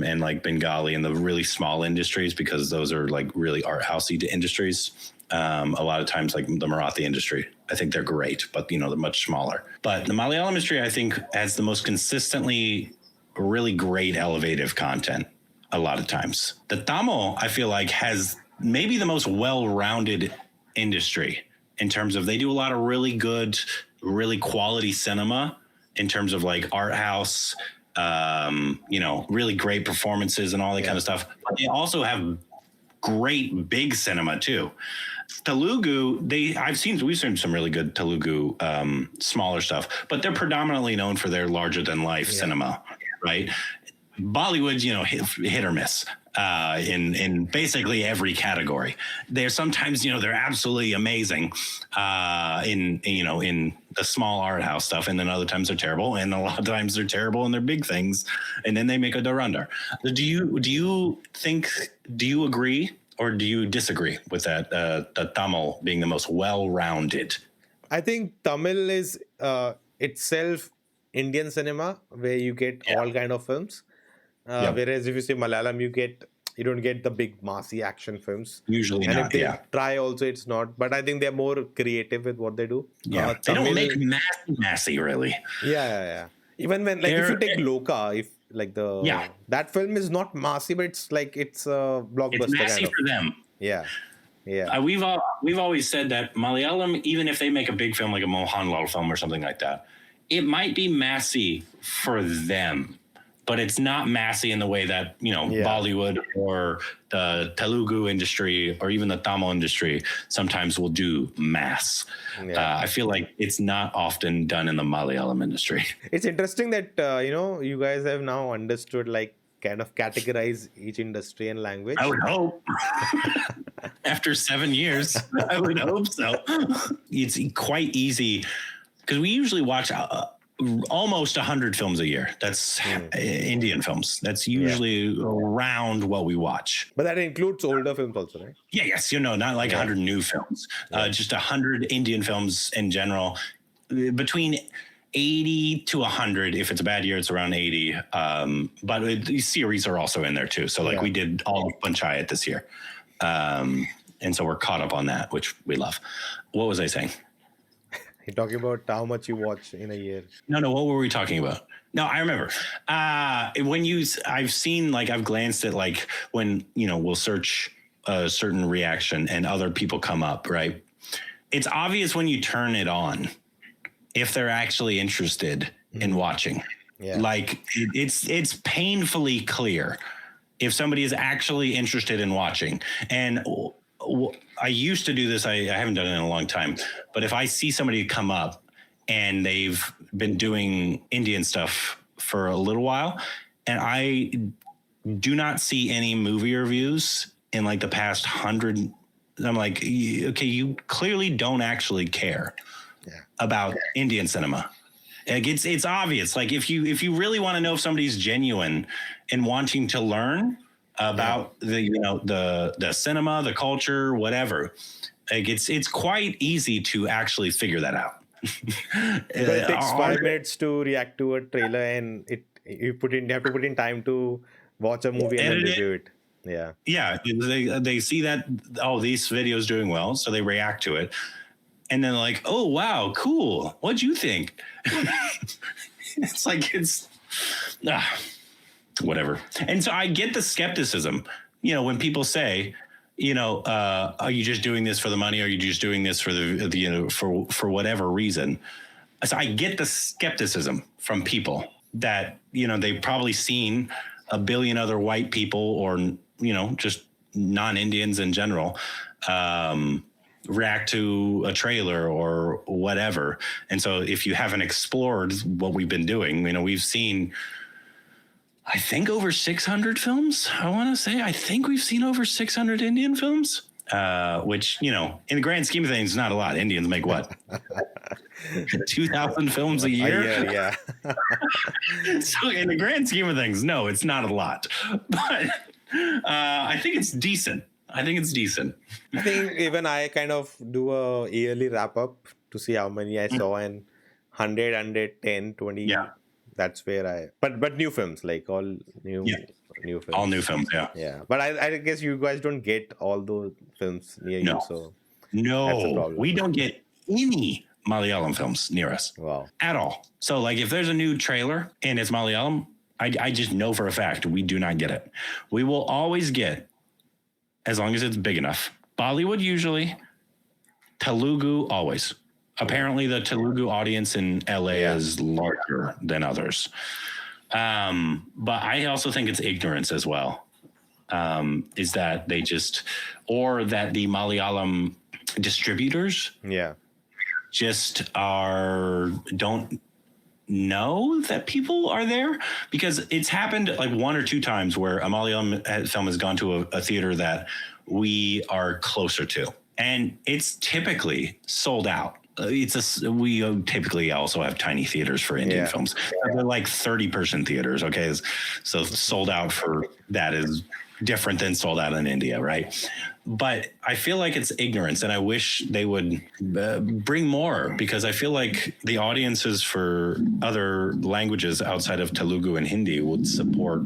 and like Bengali and the really small industries, because those are like really art housey industries. A lot of times, like the Marathi industry, I think they're great, but they're much smaller. But the Malayalam industry, I think, has the most consistently really great elevative content. A lot of times, the Tamil, I feel like, has maybe the most well-rounded industry in terms of they do a lot of really good, really quality cinema in terms of like art house, really great performances and all that kind of stuff. But they also have great big cinema too. Telugu, we've seen some really good Telugu smaller stuff, but they're predominantly known for their larger than life cinema, right? Bollywood's, hit or miss in basically every category. They're sometimes, they're absolutely amazing in the small art house stuff, and then other times they're terrible, and a lot of times they're terrible in their big things, and then they make a Dhurandhar. Do you agree or do you disagree with that? The Tamil being the most well-rounded. I think Tamil is itself Indian cinema, where you get all kind of films. Whereas if you say Malayalam, you don't get the big massy action films. Usually and not. If they try also, it's not. But I think they're more creative with what they do. Yeah, they don't make massy really. Yeah. Even when if you take Loka, if like that film is not massy, but it's like it's a blockbuster. It's massy for them. Yeah. We've always said that Malayalam, even if they make a big film like a Mohanlal film or something like that, it might be massy for them, but it's not massy in the way that, Bollywood or the Telugu industry or even the Tamil industry sometimes will do mass. I feel like it's not often done in the Malayalam industry. It's interesting that, you guys have now understood, like, kind of categorize each industry and language. I would hope. After 7 years, I would hope so. It's quite easy because we usually watch almost 100 films a year. That's Indian films. That's usually around what we watch. But that includes older films also, right? Yeah, yes. Not like 100 new films. Just 100 Indian films in general. Between 80 to 100. If it's a bad year, it's around 80. But these series are also in there too. So we did all of Panchayat this year. And so we're caught up on that, which we love. What was I saying? You're talking about how much you watch in a year. No. What were we talking about? No, I remember. I've seen, I've glanced at, when, we'll search a certain reaction and other people come up, right? It's obvious when you turn it on if they're actually interested in watching. Yeah. It's painfully clear if somebody is actually interested in watching. And I used to do this. I haven't done it in a long time. But if I see somebody come up and they've been doing Indian stuff for a little while, and I do not see any movie reviews in the past 100, I'm like, okay, you clearly don't actually care about Indian cinema. It's obvious. If you really want to know if somebody's genuine in wanting to learn about the cinema, the culture, whatever, it's quite easy to actually figure that out. It takes 5 minutes to react to a trailer, and you have to put in time to watch a movie and then review it. Yeah. They see that these videos doing well, so they react to it. And then oh, wow, cool. What'd you think? It's like, whatever. And so I get the skepticism, when people say, are you just doing this for the money? Are you just doing this for for whatever reason? So I get the skepticism from people that, they've probably seen a billion other white people or, just non-Indians in general, react to a trailer or whatever. And so if you haven't explored what we've been doing, we've seen, I think, over 600 films. I think we've seen over 600 Indian films, which, in the grand scheme of things, is not a lot. Indians make what? 2,000 films a year? Yeah. So in the grand scheme of things, no, it's not a lot. But I think it's decent. I think even I kind of do a yearly wrap up to see how many I saw, and 100, 110, 20. Yeah. That's where but new films, like all new films. All new films, yeah. Yeah. But I guess you guys don't get all those films near you, so no, we don't get any Malayalam films near us. Wow. At all. So like if there's a new trailer and it's Malayalam, I just know for a fact we do not get it. We will always get, as long as it's big enough, Bollywood usually, Telugu always. Apparently the Telugu audience in LA is larger than others. But I also think it's ignorance as well. Is that they or that the Malayalam distributors just don't know that people are there, because it's happened like one or two times where a Malayalam film has gone to a theater that we are closer to, and it's typically sold out. We typically also have tiny theaters for Indian films. They're like 30-person theaters. Okay. So sold out for that is different than sold out in India. Right. But I feel like it's ignorance, and I wish they would bring more, because I feel like the audiences for other languages outside of Telugu and Hindi would support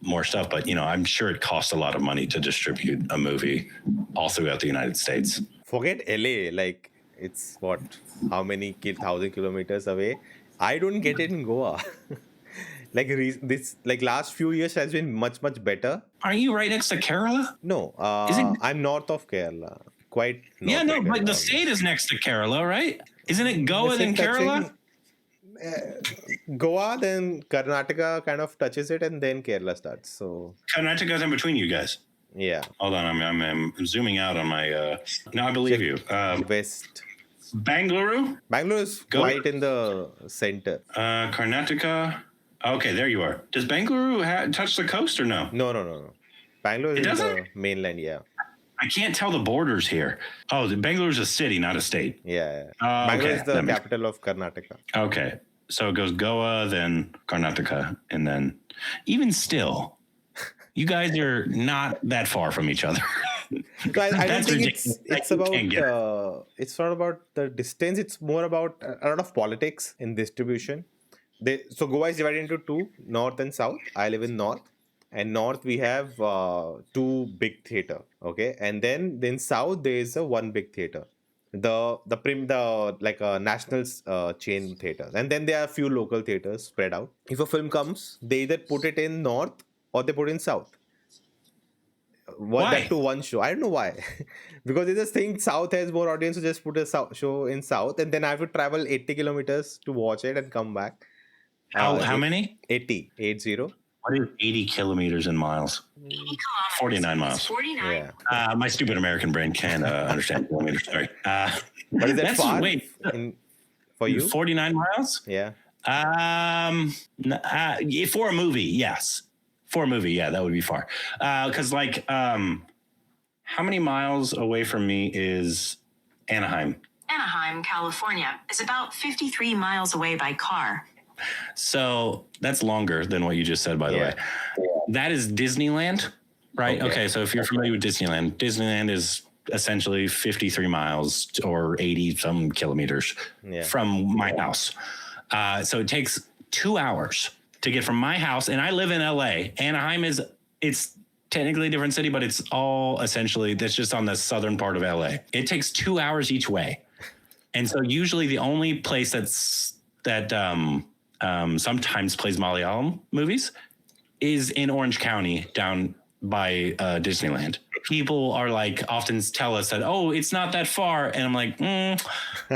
more stuff. But, I'm sure it costs a lot of money to distribute a movie all throughout the United States. Forget LA, like it's how many 1,000 kilometers away? I don't get it in Goa. Like last few years has been much better. Are you right next to Kerala? No, I'm north of Kerala, quite north. Yeah, no, but the state is next to Kerala, right? Isn't it Goa then Kerala? Goa, then Karnataka kind of touches it, and then Kerala starts. So Karnataka's in between you guys. Yeah. Hold on, I'm zooming out on my. No, I believe you. West. Bangalore is quite in the center. Karnataka. Okay, there you are. Does Bangalore touch the coast or no? No. Bangalore is the mainland, yeah. I can't tell the borders here. Oh, Bangalore's a city, not a state. Yeah. Bangalore is the capital of Karnataka. Okay. So it goes Goa, then Karnataka, and then even still, you guys are not that far from each other. Guys, I don't think it's about it's not about the distance. It's more about a lot of politics in distribution. So Goa is divided into two, north and south. I live in north, and north we have two big theater. Okay, and then south there is one big theater, the like a national chain theater, and then there are a few local theaters spread out. If a film comes, they either put it in north or they put it in south. Why? That to one show. I don't know why. Because they just think south has more audience, so just put a show in south, and then I have to travel 80 kilometers to watch it and come back. How many? 80. What is 80 kilometers in miles? 49 miles. 49. Yeah. My stupid American brain can't understand kilometers. Sorry. But is that far for you? 49 miles? Yeah. For a movie, yes. For a movie, yeah, that would be far. Because how many miles away from me is Anaheim? Anaheim, California, is about 53 miles away by car. So that's longer than what you just said, by the way. That is Disneyland, right? Okay, so if you're familiar with Disneyland is essentially 53 miles or 80 some kilometers from my house. So it takes 2 hours to get from my house, and I live in LA. Anaheim it's technically a different city, but it's all essentially, that's just on the southern part of LA. It takes 2 hours each way. And so usually the only place that sometimes plays Malayalam movies is in Orange County down by Disneyland. People are like often tell us that, oh, it's not that far. And I'm like,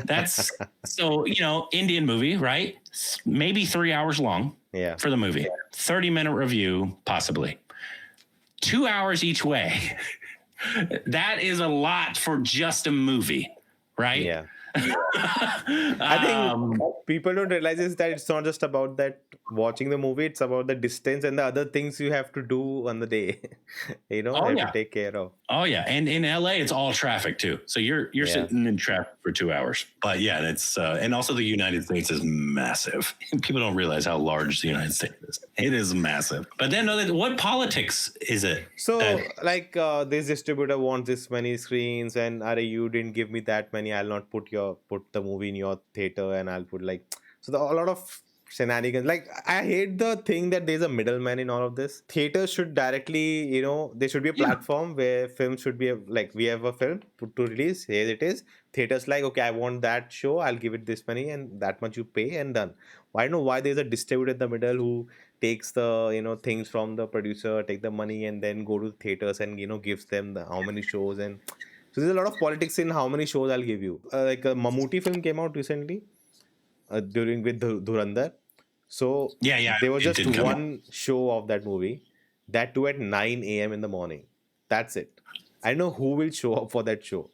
that's so, Indian movie, right? Maybe 3 hours long for the movie. 30-minute review, possibly. 2 hours each way. That is a lot for just a movie, right? Yeah. I think people don't realize is that it's not just about that watching the movie, it's about the distance and the other things you have to do on the day. To take care of. Oh yeah, and in LA it's all traffic too. So you're sitting in traffic for 2 hours. But yeah, it's and also the United States is massive. People don't realize how large the United States is. It is massive. But then what politics is it? So this distributor wants this many screens and you didn't give me that many, I'll not put the movie in your theater, and I'll put a lot of shenanigans. Like, I hate the thing that there's a middleman in all of this. Theaters should directly, there should be a platform where film should be we have a film to release, here it is. Theaters okay, I want that show, I'll give it this money and that much you pay and done. I don't know why there's a distributor in the middle who takes the things from the producer, take the money and then go to theaters and gives them how many shows. And so there's a lot of politics in how many shows I'll give you. A Mammootty film came out recently with Dhurandhar. So there was just one show of that movie, that too at 9 a.m. in the morning. That's it. I know who will show up for that show.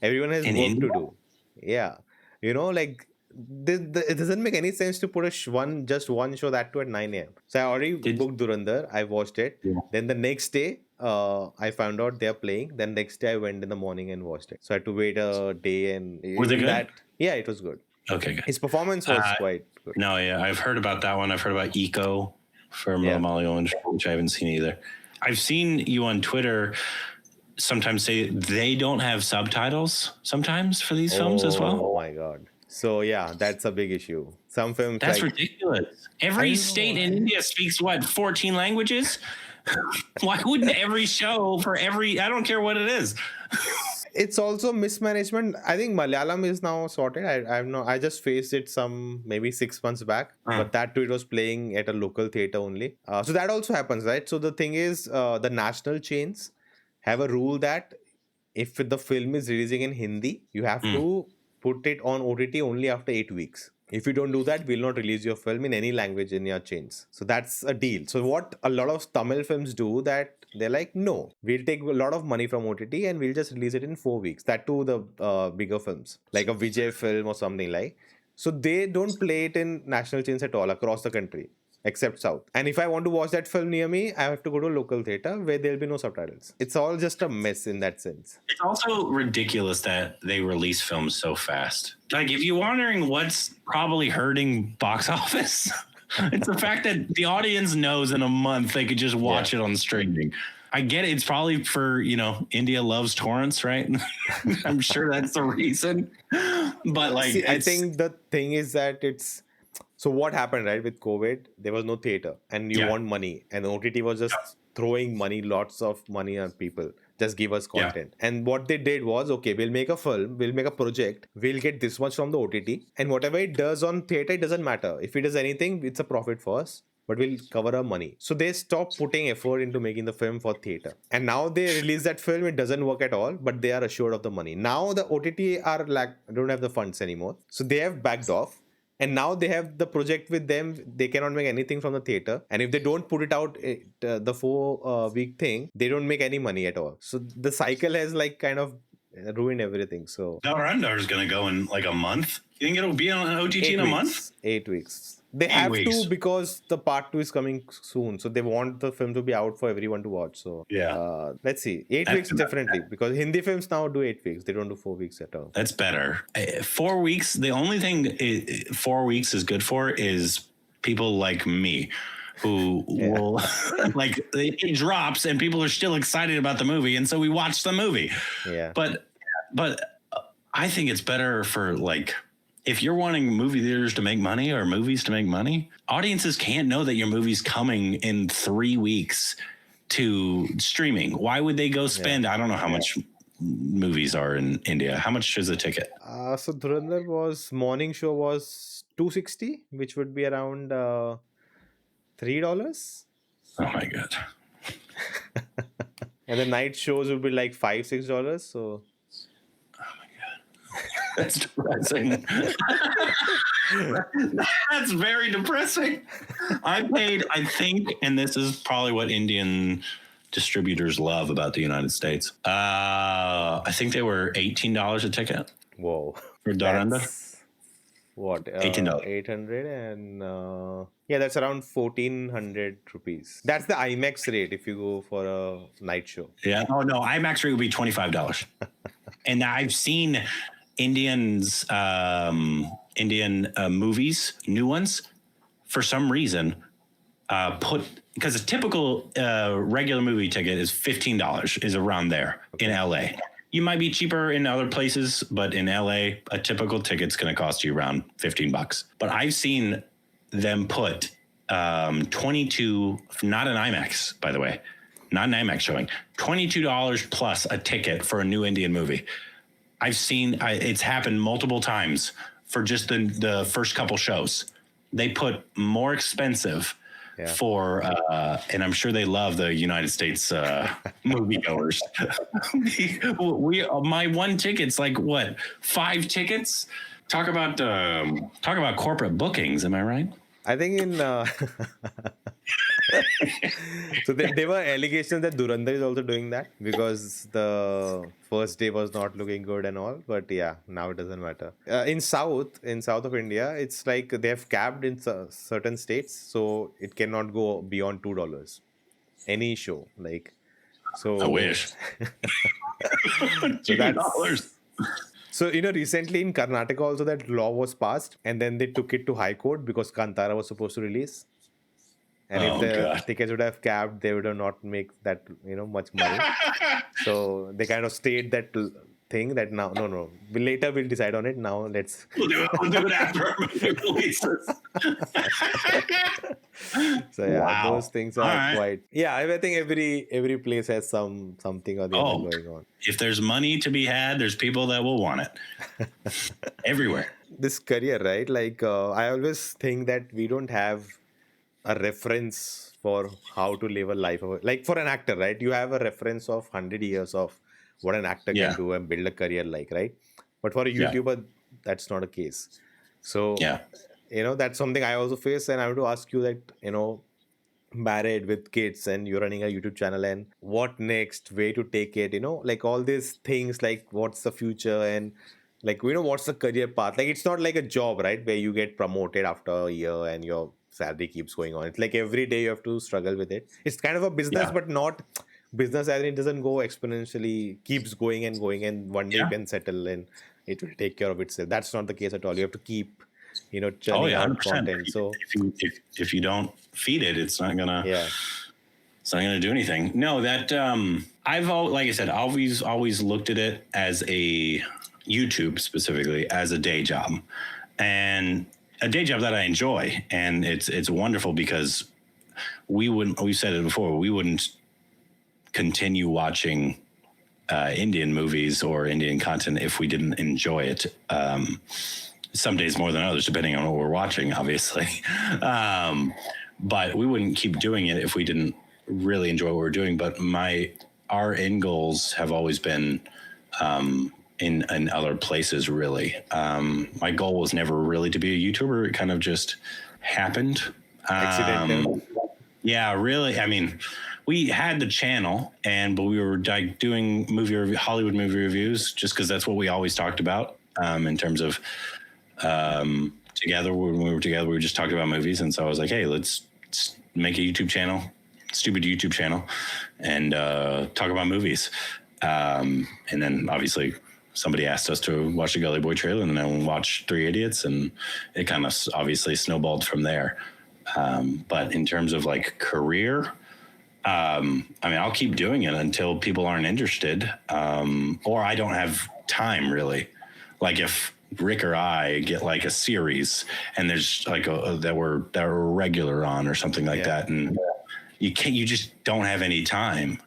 Everyone has work to do. Yeah. It doesn't make any sense to put just one show, that too at 9 a.m. So I already booked Dhurandhar. I watched it. Yeah. Then the next day, I found out they're playing. Then next day I went in the morning and watched it. So I had to wait a day. And was it good? Yeah, it was good. Okay, good. His performance was quite good. No, yeah, I've heard about that one. I've heard about Eco from Malayalam, which I haven't seen either. I've seen you on Twitter sometimes say they don't have subtitles sometimes for these films as well. Oh my God. So yeah, that's a big issue. Some films that's ridiculous. Every state in India speaks 14 languages? Why wouldn't every show for I don't care what it is. It's also mismanagement. I think Malayalam is now sorted. I just faced it maybe 6 months back, but that too it was playing at a local theater only. So that also happens, right? So the thing is, the national chains have a rule that if the film is releasing in Hindi, you have to put it on OTT only after 8 weeks. If you don't do that, we'll not release your film in any language in your chains. So that's a deal. So what a lot of Tamil films do, that they're like, no, we'll take a lot of money from OTT and we'll just release it in 4 weeks. That too, the bigger films, like a Vijay film or something like. So they don't play it in national chains at all across the country, except South. And if I want to watch that film near me, I have to go to a local theater where there'll be no subtitles. It's all just a mess in that sense. It's also ridiculous that they release films so fast. Like, if you're wondering what's probably hurting box office, it's the fact that the audience knows in a month they could just watch it on streaming. I get it. It's probably for, India loves torrents, right? I'm sure that's the reason. But I think the thing is that so what happened, right, with COVID, there was no theater and you want money, and OTT was just throwing money, lots of money on people. Just give us content. Yeah. And what they did was, okay, we'll make a film, we'll make a project, we'll get this much from the OTT, and whatever it does on theater, it doesn't matter. If it does anything, it's a profit for us, but we'll cover our money. So they stopped putting effort into making the film for theater. And now they release that film, it doesn't work at all, but they are assured of the money. Now the OTT don't have the funds anymore. So they have backed off. And now they have the project with them. They cannot make anything from the theater. And if they don't put it out, the 4-week thing, they don't make any money at all. So the cycle has kind of ruined everything. So Dhurandhar is going to go in a month. You think it'll be on OTT in a month? 8 weeks. They have to, because the part 2 is coming soon. So they want the film to be out for everyone to watch. So let's see. 8 weeks definitely, because Hindi films now do 8 weeks. They don't do 4 weeks at all. That's better. 4 weeks. The only thing 4 weeks is good for is people like me, who will it drops and people are still excited about the movie, and so we watch the movie. Yeah. But I think it's better for if you're wanting movie theaters to make money or movies to make money, audiences can't know that your movie's coming in 3 weeks to streaming. Why would they go spend, I don't know how much, movies are in India. How much is a ticket? So Dhurandhar morning show was 260, which would be around $3. Oh my God. And the night shows would be like $5-6. So That's depressing. That's very depressing. I paid, I think, and this is probably what Indian distributors love about the United States. I think they were $18 a ticket. whoa. For Dhurandhar. That's what? $18. 800 and yeah, that's around 1,400 rupees. That's the IMAX rate if you go for a night show. Yeah. Oh no, IMAX rate would be $25. And I've seen Indian movies, new ones, for some reason, because a typical regular movie ticket is $15, is around there in LA. You might be cheaper in other places, but in LA, a typical ticket's going to cost you around $15. But I've seen them put 22, not an IMAX, by the way, not an IMAX showing, $22 plus a ticket for a new Indian movie. I've seen it's happened multiple times for just the first couple shows. They put more expensive for, and I'm sure they love the United States moviegoers. My one ticket's like what, 5 tickets? Talk about corporate bookings. Am I right? I think in so there were allegations that Dhurandhar is also doing that because the first day was not looking good and all. But yeah, now it doesn't matter. In south of India, it's like they have capped in certain states, so it cannot go beyond $2. Any show, like, so. I wish. $2. So, recently in Karnataka also that law was passed and then they took it to High Court because Kantara was supposed to release. And if the tickets would have capped, they would have not make that, much money. So they kind of stayed that thing that now, no. Later we'll decide on it. Now let's... We'll do it after it releases. So yeah, those things are quite... Yeah, I think every place has something or the other going on. If there's money to be had, there's people that will want it. Everywhere. This career, right? Like, I always think that we don't have a reference for how to live a life. Like for an actor, right? You have a reference of 100 years of what an actor can do and build a career like, right? But for a YouTuber, that's not a case. So, that's something I also face. And I want to ask you that, married with kids and you're running a YouTube channel and what next, way to take it, like all these things, like what's the future and like, what's the career path? Like, it's not like a job, right? Where you get promoted after a year and your salary keeps going on. It's like every day you have to struggle with it. It's kind of a business, but not business as in it doesn't go exponentially, keeps going and one day you can settle and it will take care of itself. That's not the case at all. You have to keep, churning out content. So if you don't feed it, it's not gonna do anything. No, that I've like I said, always looked at it as a YouTube specifically as a day job, and a day job that I enjoy, and it's wonderful because we've said it before, we wouldn't continue watching Indian movies or Indian content if we didn't enjoy it. Some days more than others, depending on what we're watching, obviously. But we wouldn't keep doing it if we didn't really enjoy what we're doing. But our end goals have always been in other places, really. My goal was never really to be a YouTuber. It kind of just happened. Accidental. Yeah, really. I mean, we had the channel, but we were like doing Hollywood movie reviews just because that's what we always talked about in terms of together. When we were together, we just talked about movies. And so I was like, hey, let's make a YouTube channel, stupid YouTube channel, and talk about movies. And then obviously somebody asked us to watch the Gully Boy trailer and then watch 3 Idiots, and it kind of obviously snowballed from there. But in terms of like career, I mean, I'll keep doing it until people aren't interested, or I don't have time really. Like if Rick or I get like a series and there's like that we're regular on or something like that, and you just don't have any time.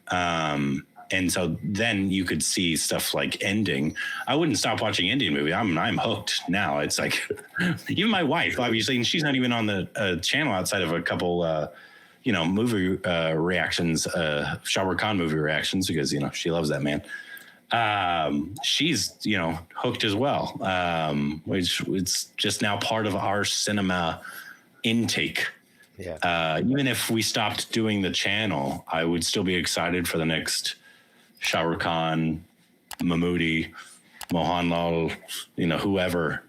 And so then you could see stuff like ending. I wouldn't stop watching Indian movie. I'm hooked now. It's like, even my wife, obviously, and she's not even on the channel outside of a couple, movie reactions, Shah Rukh Khan movie reactions, because, she loves that man. She's, hooked as well, which it's just now part of our cinema intake. Yeah. Even if we stopped doing the channel, I would still be excited for the next Shah Rukh Khan, Mahmoodi, Mohanlal, whoever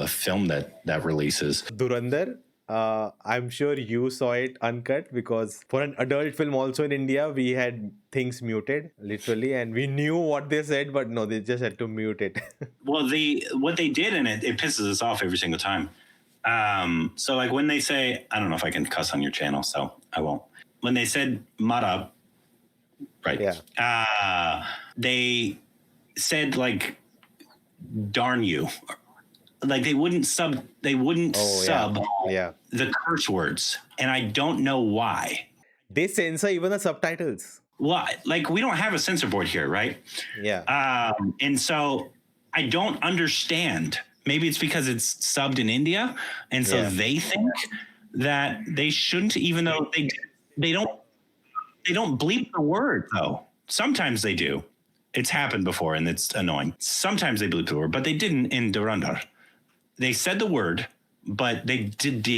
film that releases. Dhurandhar, I'm sure you saw it uncut, because for an adult film also in India, we had things muted, literally, and we knew what they said, but no, they just had to mute it. Well, what they did in it pisses us off every single time. So like when they say, I don't know if I can cuss on your channel, so I won't. When they said "mara," right? Yeah. They said like "darn you," like they wouldn't sub Yeah. the curse words, and I don't know why. They censor even the subtitles. Well, like we don't have a censor board here, right? Yeah. And so I don't understand. Maybe it's because it's subbed in India, and so they think that they shouldn't, even though they don't bleep the word though. Sometimes they do. It's happened before, and it's annoying. Sometimes they bleep the word, but they didn't in Dhurandhar. They said the word, but they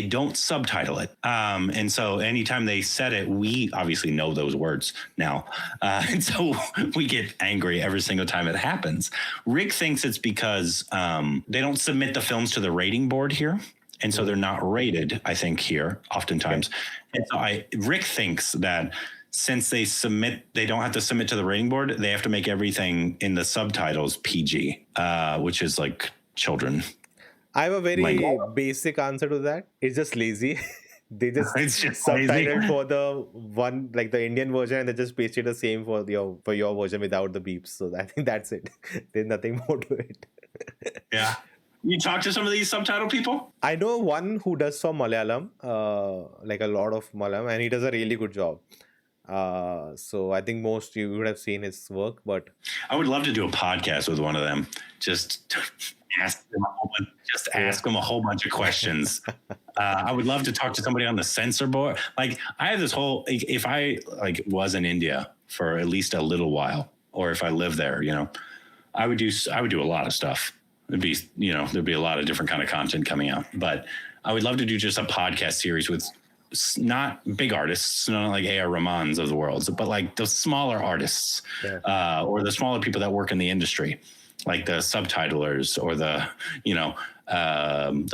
don't subtitle it. And so anytime they said it, we obviously know those words now. And so we get angry every single time it happens. Rick thinks it's because they don't submit the films to the rating board here. And so they're not rated, I think, here oftentimes. And so Rick thinks that since they don't have to submit to the rating board, they have to make everything in the subtitles PG, which is like children. I have a very basic answer to that. It's just lazy. They just subtitled for the one, like the Indian version, and they just pasted the same for your version without the beeps. So I think that's it. There's nothing more to it. Yeah. You talk to some of these subtitle people? I know one who does for Malayalam, like a lot of Malayalam, and he does a really good job. So I think most you would have seen his work, but I would love to do a podcast with one of them. Just ask them a whole bunch of questions. I would love to talk to somebody on the censor board. Like I have this whole, if I was in India for at least a little while, or if I live there, I would do a lot of stuff. There'd be a lot of different kind of content coming out, but I would love to do just a podcast series with not big artists, not like A.R. Rahmans of the world, but like the smaller artists, or the smaller people that work in the industry, like the subtitlers or the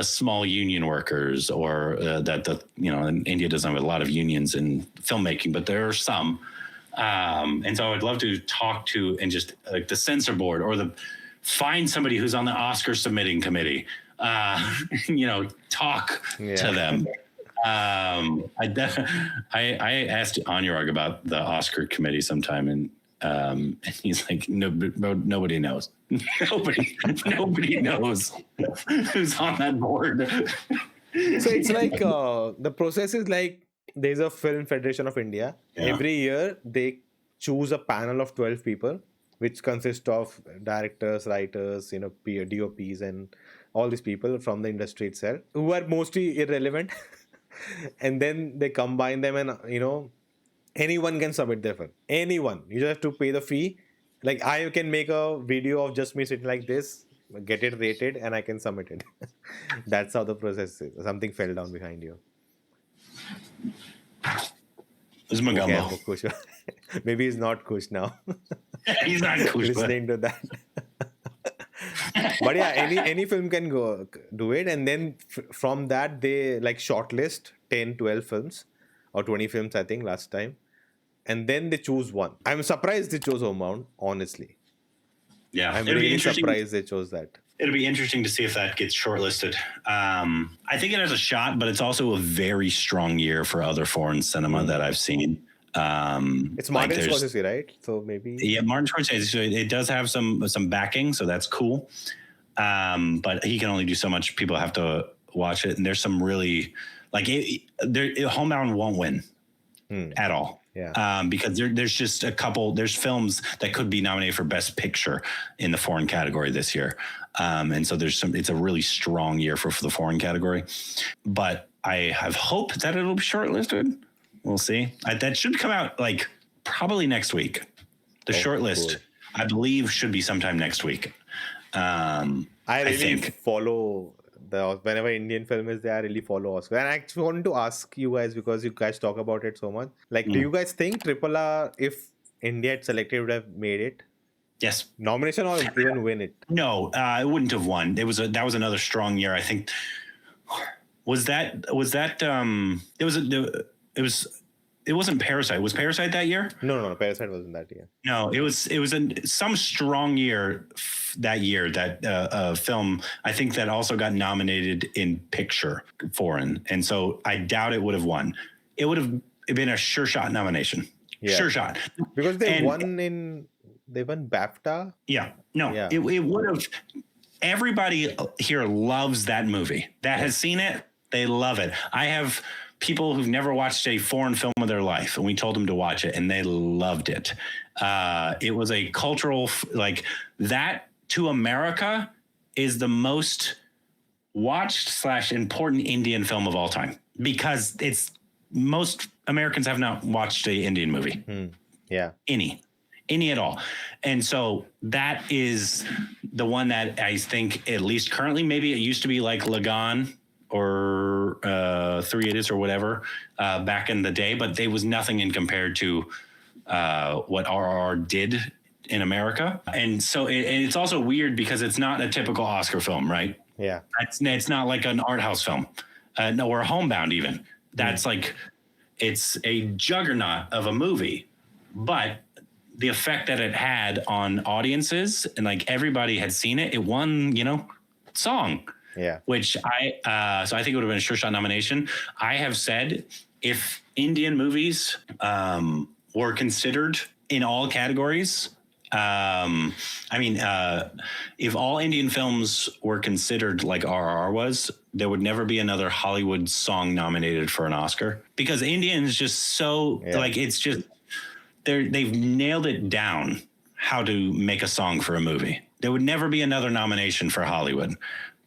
small union workers, or in India doesn't have a lot of unions in filmmaking, but there are some. And so I would love to talk to, and just like the censor board, or find somebody who's on the Oscar submitting committee, talk to them. I asked Anurag about the Oscar committee sometime, and he's like, nobody knows. nobody knows who's on that board. So it's like the process is like there's a Film Federation of India. Yeah. Every year they choose a panel of 12 people, which consists of directors, writers, DOPs, and all these people from the industry itself, who are mostly irrelevant. And then they combine them, and anyone can submit their film. Anyone. You just have to pay the fee. Like I can make a video of just me sitting like this, get it rated, and I can submit it. That's how the process is. Something fell down behind you. It's Magambo. Okay, maybe he's not Kush now. He's not Kush. Listening to that. But yeah, any film can go do it, and then from that they shortlist 10, 12 films or 20 films, I think, last time, and then they choose one. I'm surprised they chose Homebound, honestly. Yeah, I'm really surprised they chose that. It'll be interesting to see if that gets shortlisted. I think it has a shot, but it's also a very strong year for other foreign cinema that I've seen. It's Martin Scorsese, right? So maybe Martin Scorsese. It does have some backing, so that's cool. But he can only do so much. People have to watch it, and there's some really Homebound won't win at all. Because there's just there's films that could be nominated for Best Picture in the foreign category this year. And so it's a really strong year for the foreign category. But I have hope that it'll be shortlisted. We'll see. That should come out like probably next week. The shortlist, cool. I believe, should be sometime next week. I really follow whenever Indian film is there, I really follow Oscar. And I actually wanted to ask you guys, because you guys talk about it so much. Like, do you guys think RRR, if India had selected, would have made it? Yes. Nomination or even win it? No, it wouldn't have won. That was another strong year. I think. It wasn't Parasite. Was Parasite that year? No. Parasite wasn't that year. No, it was some strong year that year, that film, I think, that also got nominated in picture foreign. And so I doubt it would have won. It would have been a sure shot nomination. Yeah. Sure shot. Because they won BAFTA? Yeah. No, yeah. It would have. Everybody here loves that movie. That has seen it. They love it. I have people who've never watched a foreign film of their life, and we told them to watch it, and they loved it. It was a cultural, like, that to America is the most watched / important Indian film of all time, because most Americans have not watched an Indian movie. Yeah. Any at all. And so that is the one that I think, at least currently, maybe it used to be like Lagan or Three Idiots or whatever back in the day, but there was nothing in compared to what RRR did in America. And so it's also weird because it's not a typical Oscar film, right? Yeah. It's not like an art house film, or Homebound even. That's like, it's a juggernaut of a movie, but the effect that it had on audiences, and like everybody had seen it, it won, song. Yeah. Which so I think it would have been a sure shot nomination. I have said, if Indian movies were considered in all categories, if all Indian films were considered like RRR was, there would never be another Hollywood song nominated for an Oscar, because Indian is just so it's just, they've nailed it down how to make a song for a movie. There would never be another nomination for Hollywood,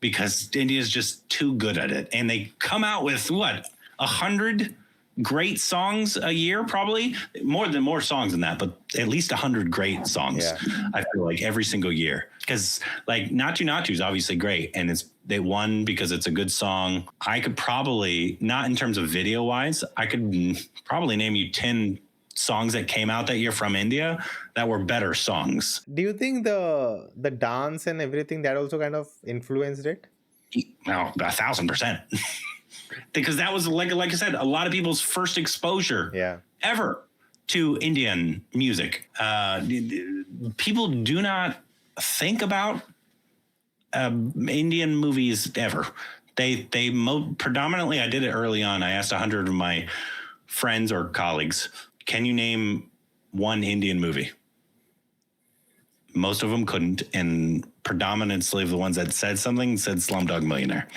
because India is just too good at it. And they come out with 100 great songs a year, probably more songs than that, but at least 100 great songs. Yeah. I feel like every single year, because like Natu Natu is obviously great, and they won because it's a good song. I could probably, not in terms of video wise, I could probably name you 10 songs that came out that year from India that were better songs. Do you think the dance and everything that also kind of influenced it? Well, 1,000%. Because that was, like I said, a lot of people's first exposure ever to Indian music. People do not think about Indian movies ever. They predominantly, I did it early on. I asked 100 of my friends or colleagues, can you name one Indian movie? Most of them couldn't, and predominantly the ones that said something said Slumdog Millionaire.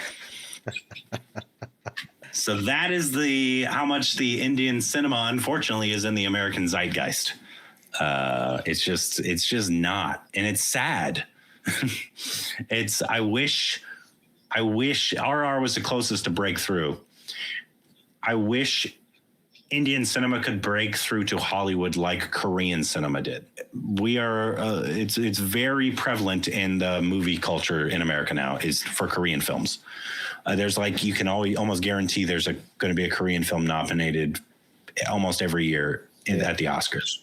So that is how much the Indian cinema, unfortunately, is in the American zeitgeist. It's just not, and it's sad. I wish RR was the closest to breakthrough. I wish Indian cinema could break through to Hollywood like Korean cinema did. We are, it's very prevalent in the movie culture in America now, is for Korean films. There's you can almost guarantee there's going to be a Korean film nominated almost every year at the Oscars.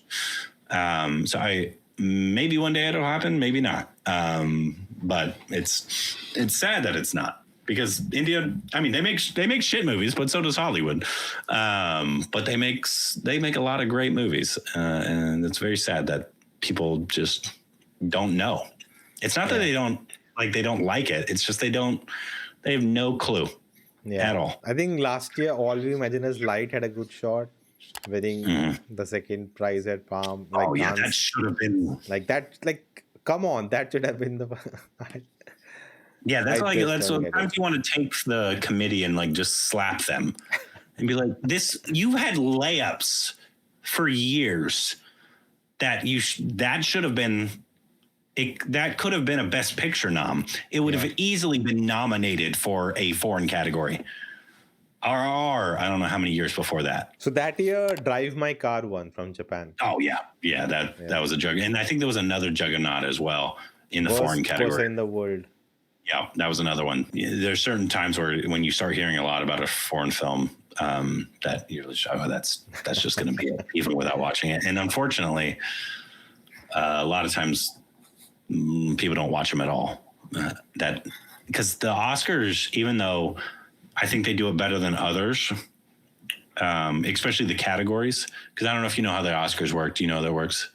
So maybe one day it'll happen, maybe not. But it's sad that it's not. Because India, they make shit movies, but so does Hollywood. But they make a lot of great movies, and it's very sad that people just don't know. It's not that they don't like it. It's just they have no clue at all. I think last year, All We Imagine Is Light had a good shot, winning the second prize at Palm. That should have been come on, that should have been the. Yeah, that's sometimes you want to take the committee and just slap them and be like, you've had layups for years that that should have been that could have been a Best Picture nom. It would have easily been nominated for a foreign category. RRR, I don't know how many years before that. So that year, Drive My Car won from Japan. Oh yeah, that was a juggernaut, and I think there was another juggernaut as well in the foreign category. In the world. Yeah, that was another one. There's certain times where when you start hearing a lot about a foreign film, that you're like, oh, that's just going to be it, even without watching it. And unfortunately, a lot of times people don't watch them at all. That because the Oscars, even though I think they do it better than others, especially the categories. Because I don't know if you know how the Oscars work. Do you know how that works?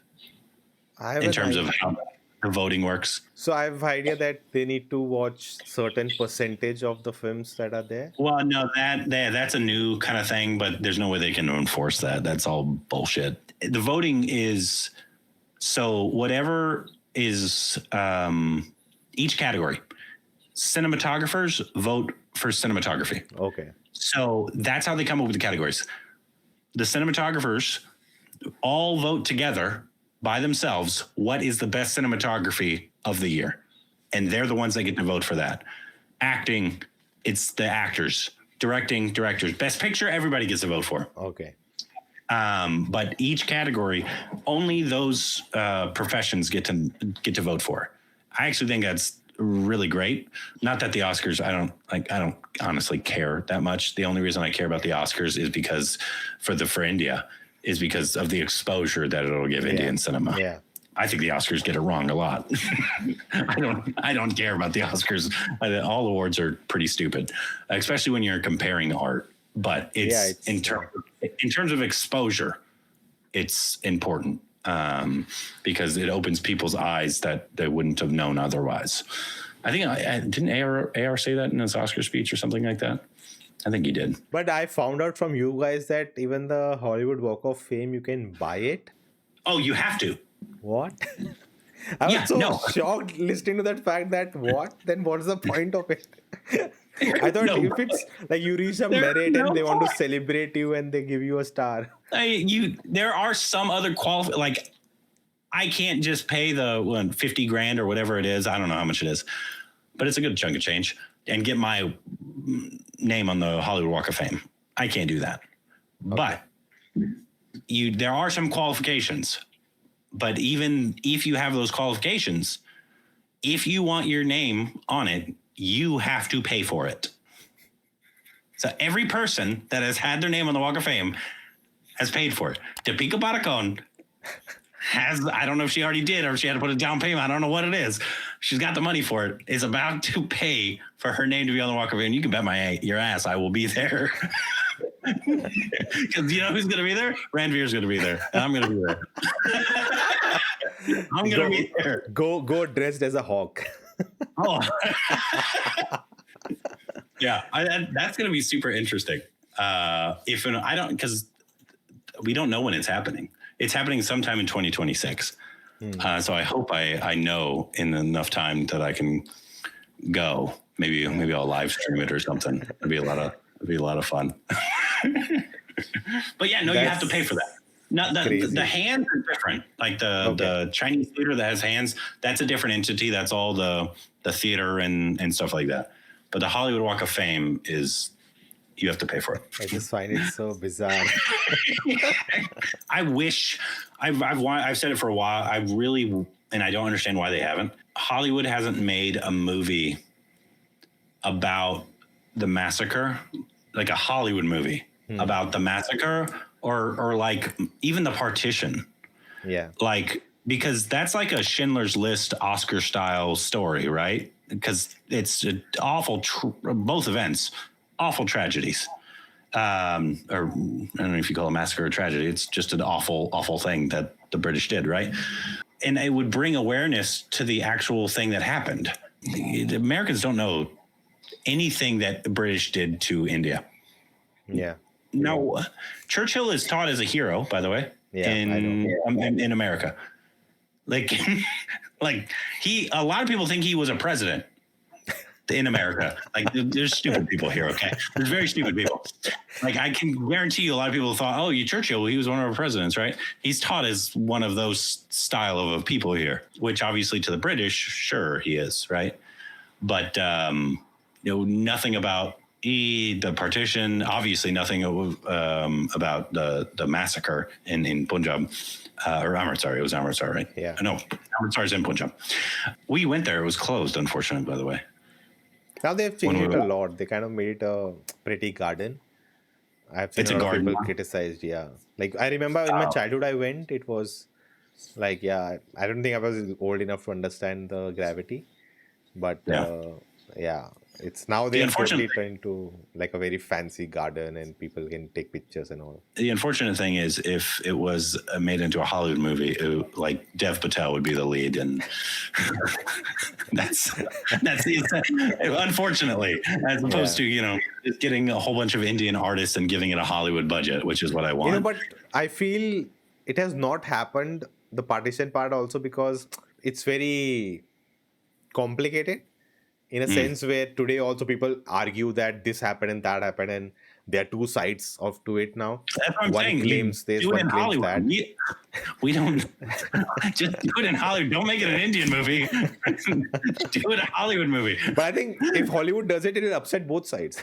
In terms of how the voting works. So I have idea that they need to watch certain percentage of the films that are there. Well, no, that's a new kind of thing, but there's no way they can enforce that. That's all bullshit. The voting is so whatever is each category. Cinematographers vote for cinematography. Okay. So that's how they come up with the categories. The cinematographers all vote together by themselves what is the best cinematography of the year. And they're the ones that get to vote for that. Acting, it's the actors. Directing, directors. Best picture, everybody gets to vote for. Okay. But each category, only those professions get to vote for. I actually think that's really great. Not that the Oscars, I don't honestly care that much. The only reason I care about the Oscars is because for India is because of the exposure that it'll give Indian cinema. Yeah. I think the Oscars get it wrong a lot. I don't care about the Oscars. All awards are pretty stupid, especially when you're comparing art. But it's in terms of exposure, it's important because it opens people's eyes that they wouldn't have known otherwise. I think didn't AR say that in his Oscar speech or something like that? I think he did. But I found out from you guys that even the Hollywood Walk of Fame, you can buy it. Oh, you have to. What? I was shocked listening to that fact that what? Then what's the point of it? I thought if it's like you reach a merit and they want to celebrate you and they give you a star. There are some other like I can't just pay the 50 grand or whatever it is. I don't know how much it is, but it's a good chunk of change and get my name on the Hollywood Walk of Fame. I can't do that. Okay. But there are some qualifications. But even if you have those qualifications, if you want your name on it, you have to pay for it. So every person that has had their name on the Walk of Fame has paid for it. Deepika Padukone I don't know if she already did or if she had to put a down payment. I don't know what it is. She's got the money for it. Is about to pay for her name to be on the Walk of Fame. You can bet your ass I will be there. Because you know who's going to be there? Ranveer's going to be there. And I'm going to be there. I'm going to be there. Go dressed as a hawk. Oh. Yeah, that's going to be super interesting. Because we don't know when it's happening. It's happening sometime in 2026. So I hope I know in enough time that I can go. Maybe I'll live stream it or something. It'd be a lot of fun. But yeah, no, you have to pay for that. Not the hands are different. Like the Chinese theater that has hands, that's a different entity. That's all the theater and stuff like that. But the Hollywood Walk of Fame is you have to pay for it. I just find it so bizarre. I wish I've said it for a while. And I don't understand why they haven't. Hollywood hasn't made a movie about the massacre, like a Hollywood movie about the massacre or like even the partition. Yeah. Like, because that's like a Schindler's List Oscar style story, right? Because it's awful, both events, awful tragedies. Or I don't know if you call it a massacre or tragedy. It's just an awful, awful thing that the British did, right? And it would bring awareness to the actual thing that happened. The Americans don't know anything that the British did to India. Yeah. No, Churchill is taught as a hero, by the way, in America. Like, a lot of people think he was a president. in America. Like, there's stupid people here, okay? There's very stupid people. Like, I can guarantee you a lot of people thought, oh, Churchill, he was one of our presidents, right? He's taught as one of those style of people here, which obviously to the British, sure, he is, right? But, nothing about the partition, obviously nothing about the massacre in Punjab. Or Amritsar, it was Amritsar, right? Yeah. No, Amritsar's in Punjab. We went there, it was closed, unfortunately, by the way. Now they've changed it a lot. They kind of made it a pretty garden. I've seen It's a a lot of garden people now? criticized. Yeah, like I remember in my childhood, I went. It was like, I don't think I was old enough to understand the gravity, but it's now they The have totally unfortunate- turned into like a very fancy garden, and people can take pictures and all. The unfortunate thing is, if it was made into a Hollywood movie, like Dev Patel would be the lead, and that's unfortunately, as opposed to just getting a whole bunch of Indian artists and giving it a Hollywood budget, which is what I want. But I feel it has not happened, the partition part, also because it's very complicated in a sense where today also people argue that this happened and that happened, and there are two sides to it now. That's what I'm one saying. claims this, Do it one in claims Hollywood. that. We don't just do it in Hollywood. Don't make it an Indian movie. Do it a Hollywood movie. But I think if Hollywood does it, it will upset both sides.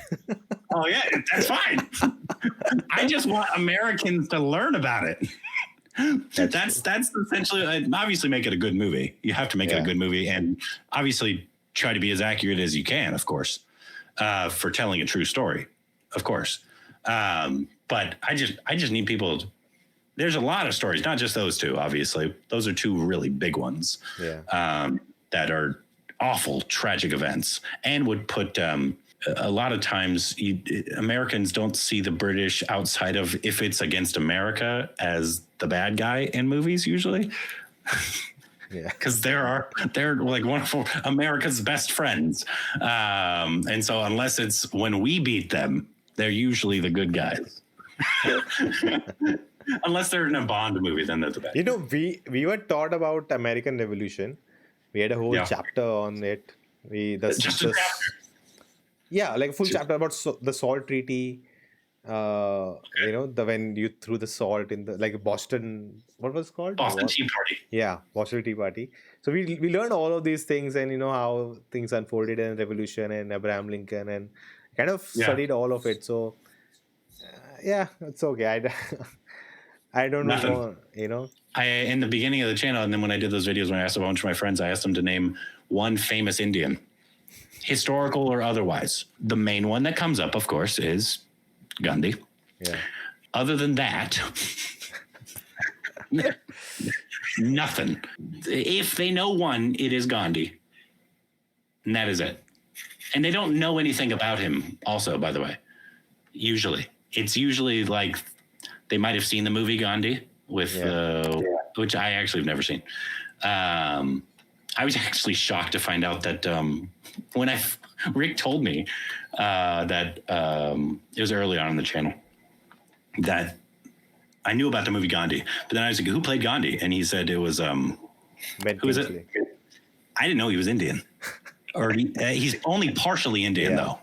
Oh yeah, that's fine. I just want Americans to learn about it. That's essentially, obviously make it a good movie. You have to make it a good movie, and obviously try to be as accurate as you can, of course, for telling a true story, of course. But I just need people. There's a lot of stories, not just those two. Obviously, those are two really big ones. That are awful, tragic events, and would put. A lot of times, Americans don't see the British outside of if it's against America as the bad guy in movies usually. Because they're like one of America's best friends, and so unless it's when we beat them, they're usually the good guys. Unless they're in a Bond movie, then they're the bad. We were taught about American Revolution. We had a whole chapter on it. Like a full chapter about the Salt Treaty. When you threw the salt in the Boston, what was it called? Boston Tea Party. Yeah, Boston Tea Party. So we learned all of these things, and how things unfolded in Revolution and Abraham Lincoln, and kind of studied all of it. So it's okay. I don't know. In the beginning of the channel, and then when I did those videos, when I asked a bunch of my friends, I asked them to name one famous Indian, historical or otherwise. The main one that comes up, of course, is Gandhi. Yeah. Other than that, nothing. If they know one, it is Gandhi. And that is it. And they don't know anything about him also, by the way. Usually. It's usually like they might have seen the movie Gandhi with which I actually have never seen. I was actually shocked to find out that when Rick told me that it was early on in the channel that I knew about the movie Gandhi, but then I was like, who played Gandhi? And he said it was who is it? I didn't know he was Indian, or he's only partially Indian though,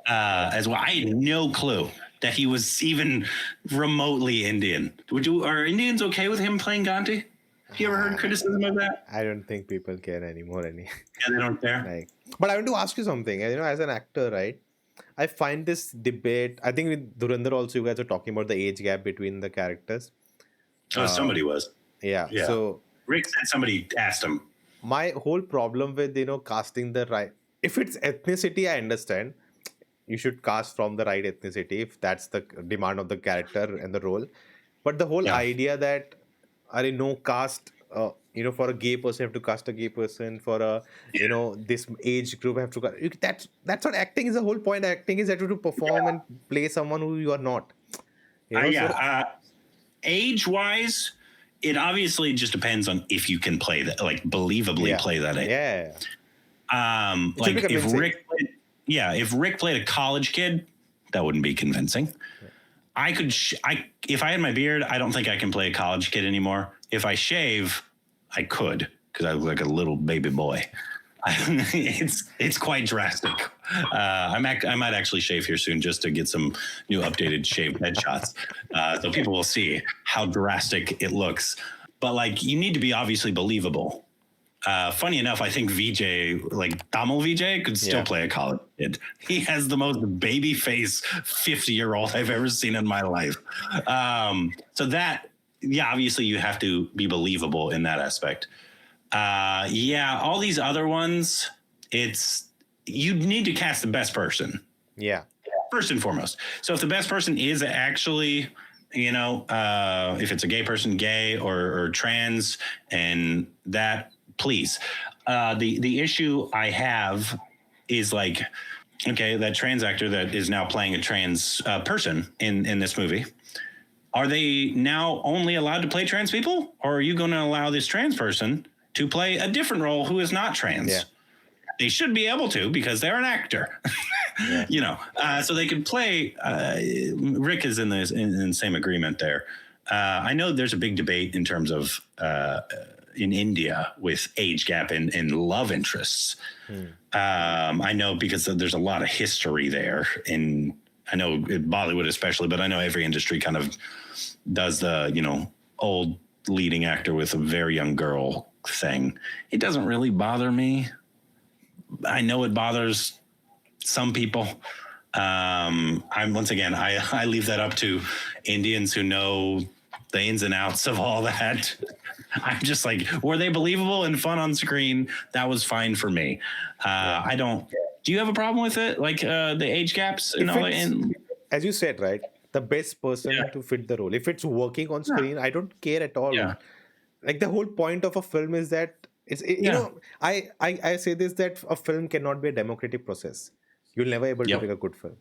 as well. I had no clue that he was even remotely Indian. Are Indians okay with him playing Gandhi? Have you ever heard criticism of that? I don't think people care anymore. Yeah, they don't care. But I want to ask you something. As an actor, right? I find this debate. I think with Dhurandhar also, you guys are talking about the age gap between the characters. Oh, somebody was. Yeah. So Rick said somebody asked him. My whole problem with casting the right. If it's ethnicity, I understand. You should cast from the right ethnicity if that's the demand of the character and the role. But the whole idea that cast for a gay person, you have to cast a gay person. For a this age group, I have to cast. That's what acting is. The whole point. Acting is that you have to perform and play someone who you are not. Age wise, it obviously just depends on if you can play that, like believably play that age. If Rick played a college kid, that wouldn't be convincing. If I had my beard, I don't think I can play a college kid anymore. If I shave, I could, because I look like a little baby boy. It's quite drastic. I might actually shave here soon just to get some new updated shaved headshots, so people will see how drastic it looks. But like, you need to be obviously believable. Funny enough, I think VJ, like Tamil VJ, could still play a college kid. He has the most baby face 50-year-old I've ever seen in my life. So that, obviously you have to be believable in that aspect. All these other ones, you need to cast the best person. Yeah. First and foremost. So if the best person is actually, if it's a gay person, gay or trans, and that, please. The issue I have is like, okay, that trans actor that is now playing a trans person in this movie, are they now only allowed to play trans people? Or are you going to allow this trans person to play a different role who is not trans? Yeah. They should be able to, because they're an actor. So they can play. Rick is in the same agreement there. I know there's a big debate in terms of in India with age gap in love interests. I know because there's a lot of history there. I know Bollywood especially, but I know every industry kind of does the old leading actor with a very young girl thing. It doesn't really bother me. I know it bothers some people. I leave that up to Indians who know the ins and outs of all that. I'm just like, were they believable and fun on screen? That was fine for me. I don't. Do you have a problem with it? Like the age gaps and all that? As you said, right? The best person to fit the role. If it's working on screen, I don't care at all. Yeah. Like the whole point of a film is that I say this, that a film cannot be a democratic process. You'll never able to make a good film.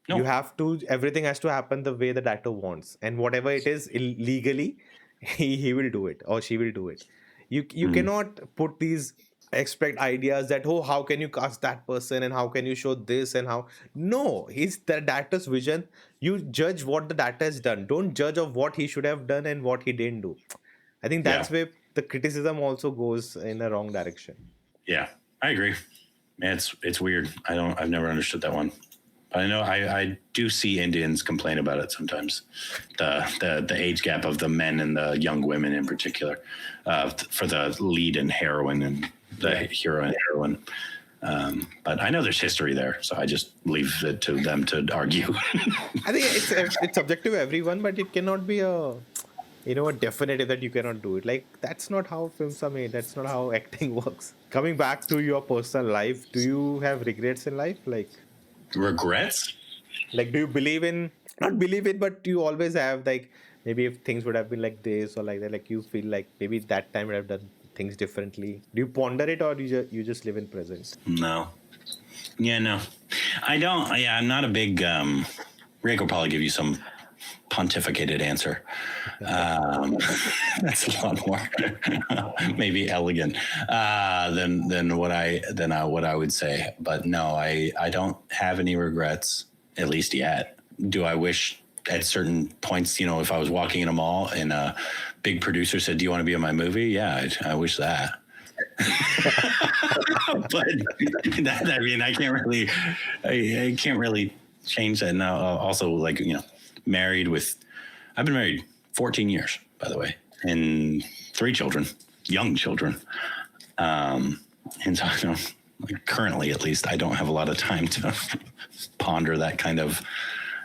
No. You have to, everything has to happen the way the actor wants, and whatever it is illegally, he will do it or she will do it. You cannot put these expect ideas that, how can you cast that person and how can you show this and how. No, he's the actor's vision. You judge what the actor has done. Don't judge of what he should have done and what he didn't do. I think that's where the criticism also goes in the wrong direction. Yeah, I agree. Man, it's weird. I've never understood that one. But I know I do see Indians complain about it sometimes. The age gap of the men and the young women in particular, for the lead and heroine and the hero and heroine. But I know there's history there, so I just leave it to them to argue. I think it's subjective to everyone, but it cannot be a definitive that you cannot do it. Like, that's not how films are made. That's not how acting works. Coming back to your personal life, do you have regrets in life? Like, regrets? Like, do you believe in, not believe in, but you always have, like, maybe if things would have been like this or like that, like you feel like maybe that time would have done things differently. Do you ponder it, or do you just live in present? No. Yeah, no. I don't. Yeah, I'm not a big, Rick will probably give you some pontificated answer. That's a lot more maybe elegant than what I would say. But no, I don't have any regrets, at least yet. Do I wish at certain points, if I was walking in a mall and a big producer said, "Do you want to be in my movie?" Yeah, I wish that. But I can't really change that now. Also, like, I've been married 14 years, by the way, and 3 children, young children. And so, currently, at least, I don't have a lot of time to ponder that kind of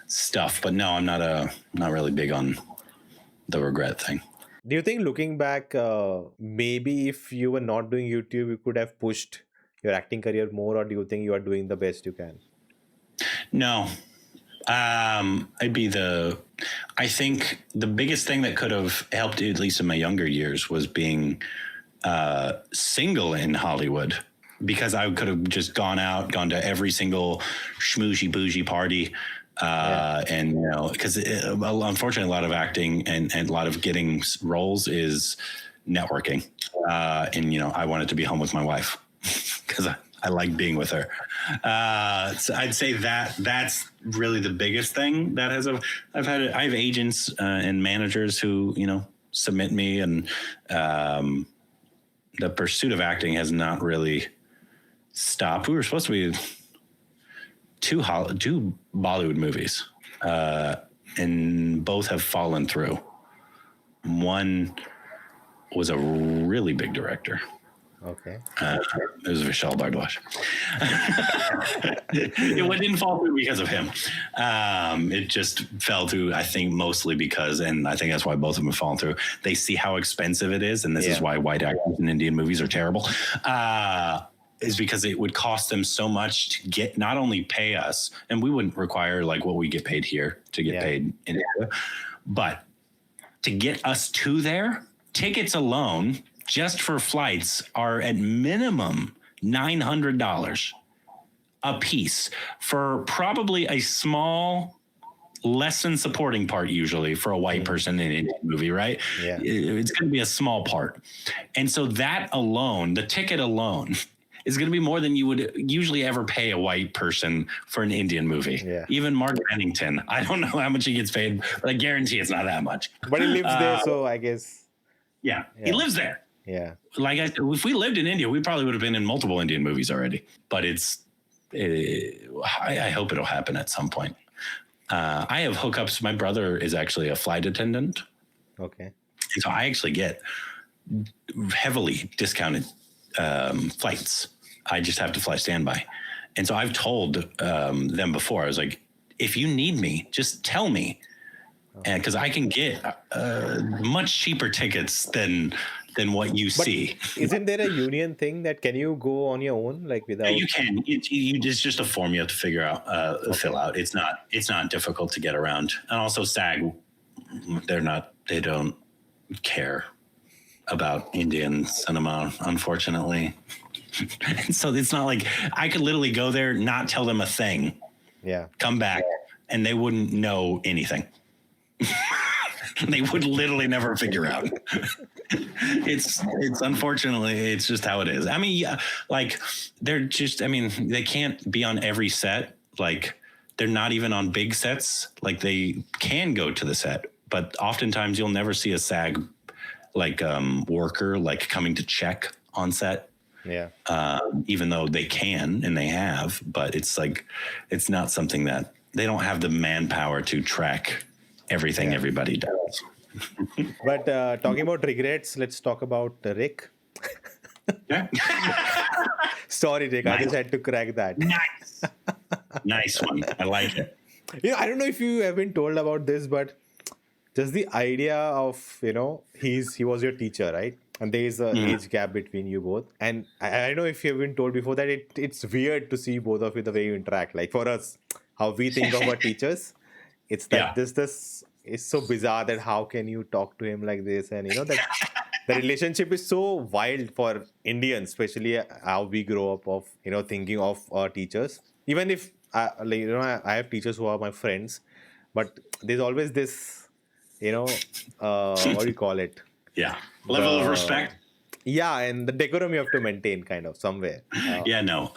stuff. But no, I'm not really big on the regret thing. Do you think, looking back, maybe if you were not doing YouTube, you could have pushed your acting career more, or do you think you are doing the best you can? No. I think the biggest thing that could have helped, at least in my younger years, was being single in Hollywood, because I could have just gone to every single schmoozy bougie party. And, because unfortunately, a lot of acting and a lot of getting roles is networking. And, I wanted to be home with my wife because I like being with her. So I'd say that's really the biggest thing that I have agents and managers who, submit me, and the pursuit of acting has not really stopped. We were supposed to be two Bollywood movies, and both have fallen through. One was a really big director. Okay. It was Vishal Bardwaj. It didn't fall through because of him. It just fell through, I think, mostly because, and I think that's why both of them have fallen through. They see how expensive it is, and this is why white actors in Indian movies are terrible. Is because it would cost them so much to get, not only pay us, and we wouldn't require like what we get paid here to get paid in India, but to get us to there, tickets alone, just for flights, are at minimum $900 a piece for probably a small, less than supporting part, usually for a white person in an Indian movie, right? Yeah. It's going to be a small part. And so that alone, the ticket alone, is going to be more than you would usually ever pay a white person for an Indian movie. Yeah. Even Mark Bennington, I don't know how much he gets paid, but I guarantee it's not that much. But he lives there, so I guess. Yeah, he lives there. Yeah. Like I said, if we lived in India, we probably would have been in multiple Indian movies already. But I hope it'll happen at some point. I have hookups. My brother is actually a flight attendant. Okay. And so I actually get heavily discounted flights. I just have to fly standby. And so I've told them before, I was like, if you need me, just tell me. And because I can get much cheaper tickets than what you see. Isn't there a union thing that can you go on your own, like without? Yeah, you can. It's just a form you have to figure out, fill out. It's not difficult to get around. And also SAG, they don't care about Indian cinema, unfortunately. So it's not like I could literally go there, not tell them a thing, come back, and they wouldn't know anything. They would literally never figure out. It's unfortunately, it's just how it is. I mean, yeah, like they can't be on every set. Like they're not even on big sets. Like they can go to the set, but oftentimes you'll never see a SAG worker like coming to check on set. Yeah. Even though they can and they have, but it's like, it's not something that they don't have the manpower to track everything everybody does. But talking about regrets, let's talk about Rick. Yeah. Sorry, Rick. Nice. I just had to crack that. Nice one. I like it. I don't know if you have been told about this, but just the idea of, he was your teacher, right? And there is an age gap between you both. And I don't know if you've been told before that it's weird to see both of you the way you interact. Like for us, how we think of our teachers, it's that this is so bizarre that how can you talk to him like this? And that the relationship is so wild for Indians, especially how we grow up of, thinking of our teachers. Even if, I have teachers who are my friends, but there's always this, what do you call it? Yeah. Level of respect. Yeah. And the decorum you have to maintain kind of somewhere. No.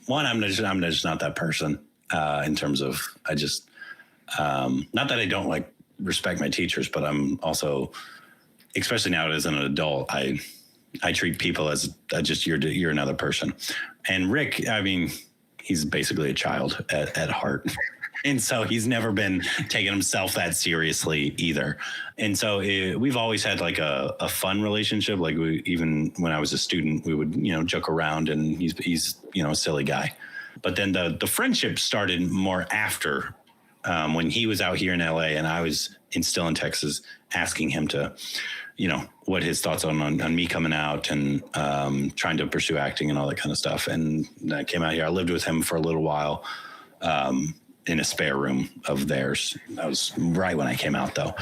One, I'm just not that person in terms of, I just, not that I don't respect my teachers, but I'm also, especially now as an adult, I treat people as just you're another person. And Rick, I mean, he's basically a child at heart. And so he's never been taking himself that seriously either. And so we've always had a fun relationship. Like even when I was a student, we would, joke around, and he's a silly guy. But then the friendship started more after when he was out here in LA and I was still in Texas, asking him to, what his thoughts on me coming out and trying to pursue acting and all that kind of stuff. And I came out here. I lived with him for a little while. In a spare room of theirs. That was right when I came out though.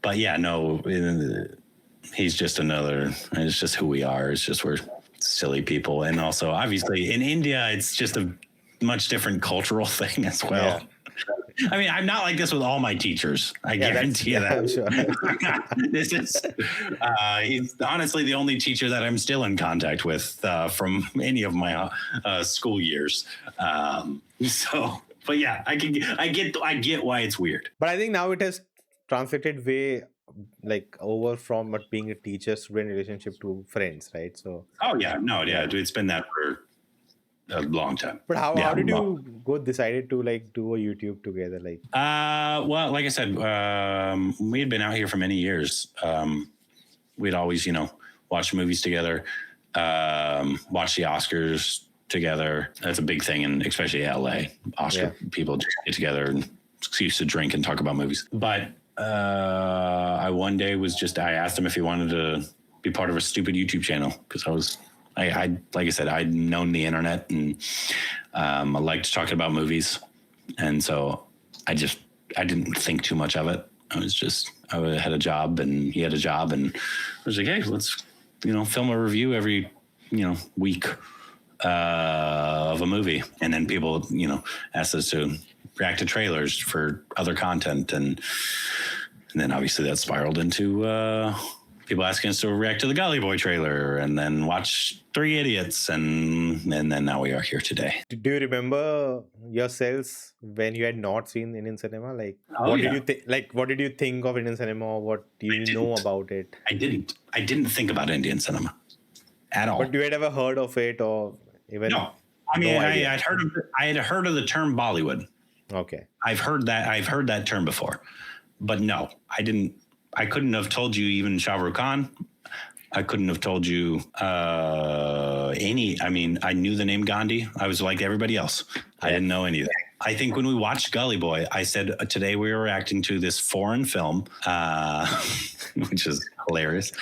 But yeah, no, he's just it's just who we are. It's just, we're silly people. And also obviously in India, it's just a much different cultural thing as well. Yeah. I mean, I'm not like this with all my teachers. I guarantee you that. Sure. This is, he's honestly the only teacher that I'm still in contact with from any of my school years. But yeah, I get why it's weird. But I think now it has translated way over from being a teacher-student relationship to friends, right? So, Oh yeah, no, yeah, it's been that for a long time. but how Yeah, did well- you both decided to like do a YouTube together? Like, Well, like I said, we had been out here for many years. We'd always, watch movies together, watch the Oscars together. That's a big thing, and especially LA. Oscar people just get together and used to drink and talk about movies. But I one day I asked him if he wanted to be part of a stupid YouTube channel because I like I said, I'd known the internet and I liked talking about movies, and so I didn't think too much of it. I had a job and he had a job, and I was like, hey, let's film a review every week of a movie, and then people asked us to react to trailers for other content, and then obviously that spiraled into people asking us to react to the Gully Boy trailer, and then watch Three Idiots, and then now we are here today. do you remember yourselves when you had not seen Indian cinema? Like, what did you think? Like, what did you think of Indian cinema? Or what do you know about it? I didn't think about Indian cinema at all. But you had ever heard of it, or even? No, I mean, No idea. I had heard of the term Bollywood. Okay. I've heard that term before, but no, I didn't. I couldn't have told you even Shah Rukh Khan. I couldn't have told you any. I mean, I knew the name Gandhi. I was like everybody else. I didn't know anything. I think when we watched Gully Boy, I said today we were reacting to this foreign film, which is hilarious,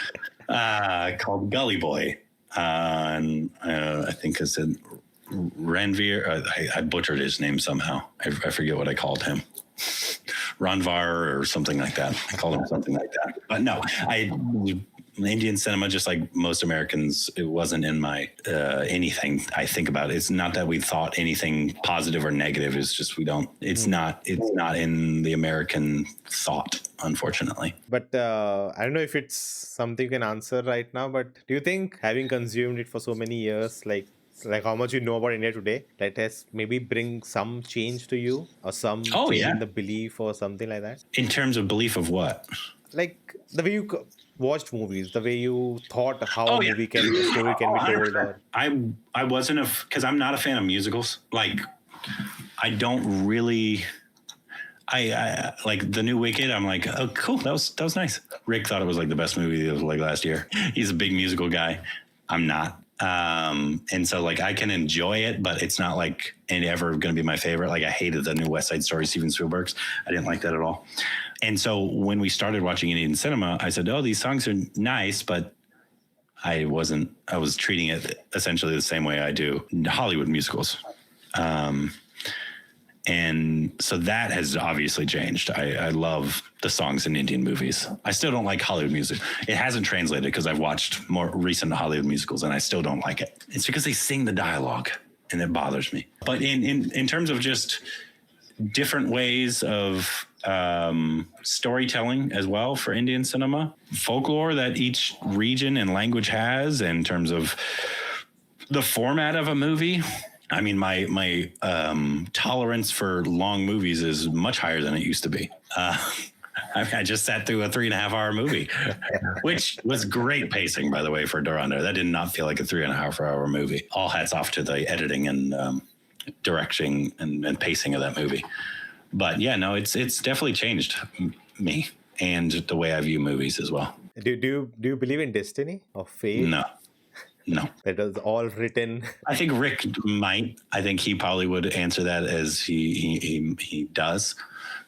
called Gully Boy. And I think I said Ranveer. I butchered his name somehow. I forget what I called him. Ranvar or something like that. I called him something like that. But no, Indian cinema, just like most Americans, it wasn't in my anything I think about. It's not that we thought anything positive or negative. It's just we don't. It's not in the American thought, unfortunately. But I don't know if it's something you can answer right now. But do you think having consumed it for so many years, like how much you know about India today, that has maybe bring some change to you, or some change in the belief or something like that? In terms of belief of what? Like the way you watched movies, the way you thought how a story can be told. Or... I wasn't because I'm not a fan of musicals. Like, I don't really. I like the new Wicked. I'm like, oh, cool. That was nice. Rick thought it was like the best movie of like last year. He's a big musical guy. I'm not. And so like I can enjoy it, but it's not like ever going to be my favorite. Like I hated the new West Side Story, Steven Spielberg's. I didn't like that at all. And so when we started watching Indian cinema, I said, oh, these songs are nice, but I was treating it essentially the same way I do Hollywood musicals. And so that has obviously changed. I love the songs in Indian movies. I still don't like Hollywood music. It hasn't translated because I've watched more recent Hollywood musicals and I still don't like it. It's because they sing the dialogue and it bothers me. But in terms of just different ways of storytelling as well for Indian cinema, folklore that each region and language has in terms of the format of a movie. I mean, my tolerance for long movies is much higher than it used to be. I just sat through a 3.5 hour movie, which was great pacing, by the way, for Dhurandhar. That did not feel like a 3.5 hour movie. All hats off to the editing and directing and pacing of that movie. But yeah, no, it's definitely changed me and the way I view movies as well. Do you believe in destiny or fate? No. That is all written. I think Rick might. I think he probably would answer that as he does.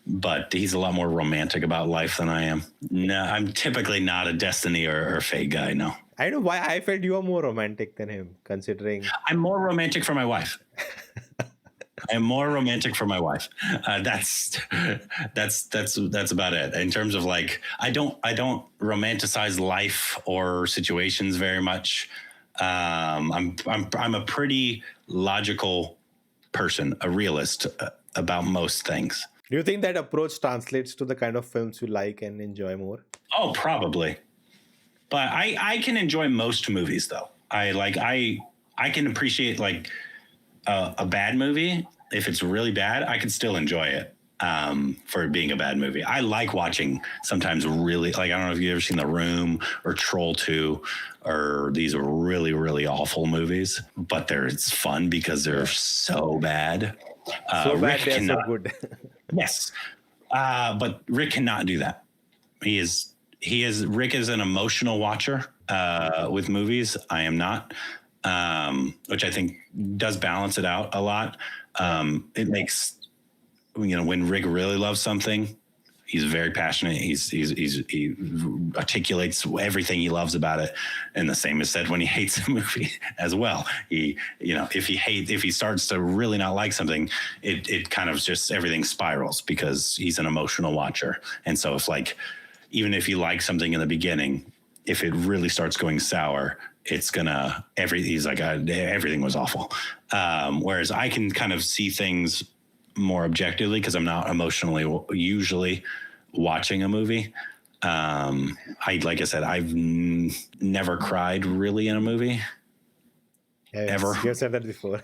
But he's a lot more romantic about life than I am. No, I'm typically not a destiny or fate guy, no. I don't know why I felt you are more romantic than him, considering... I'm more romantic for my wife. I'm more romantic for my wife. That's about it. In terms of like, I don't romanticize life or situations very much. I'm a pretty logical person, a realist about most things. Do you think that approach translates to the kind of films you like and enjoy more? Oh, probably. But I can enjoy most movies though. I can appreciate like a bad movie. If it's really bad, I can still enjoy it. for being a bad movie. I like watching sometimes really, like, I don't know if you've ever seen The Room or Troll 2 or these really, really awful movies, but it's fun because they're so bad. So bad, Rick they're so cannot, good. yes. But Rick cannot do that. Rick is an emotional watcher with movies. I am not, which I think does balance it out a lot. It makes, when Rick really loves something, he's very passionate. He articulates everything he loves about it. And the same is said when he hates a movie as well. If he starts to really not like something, it kind of just everything spirals because he's an emotional watcher. And so even if you like something in the beginning, if it really starts going sour, he's like, everything was awful. Whereas I can kind of see things more objectively because I'm not emotionally usually watching a movie. Like I said, I've never cried really in a movie. Ever. You've said that before.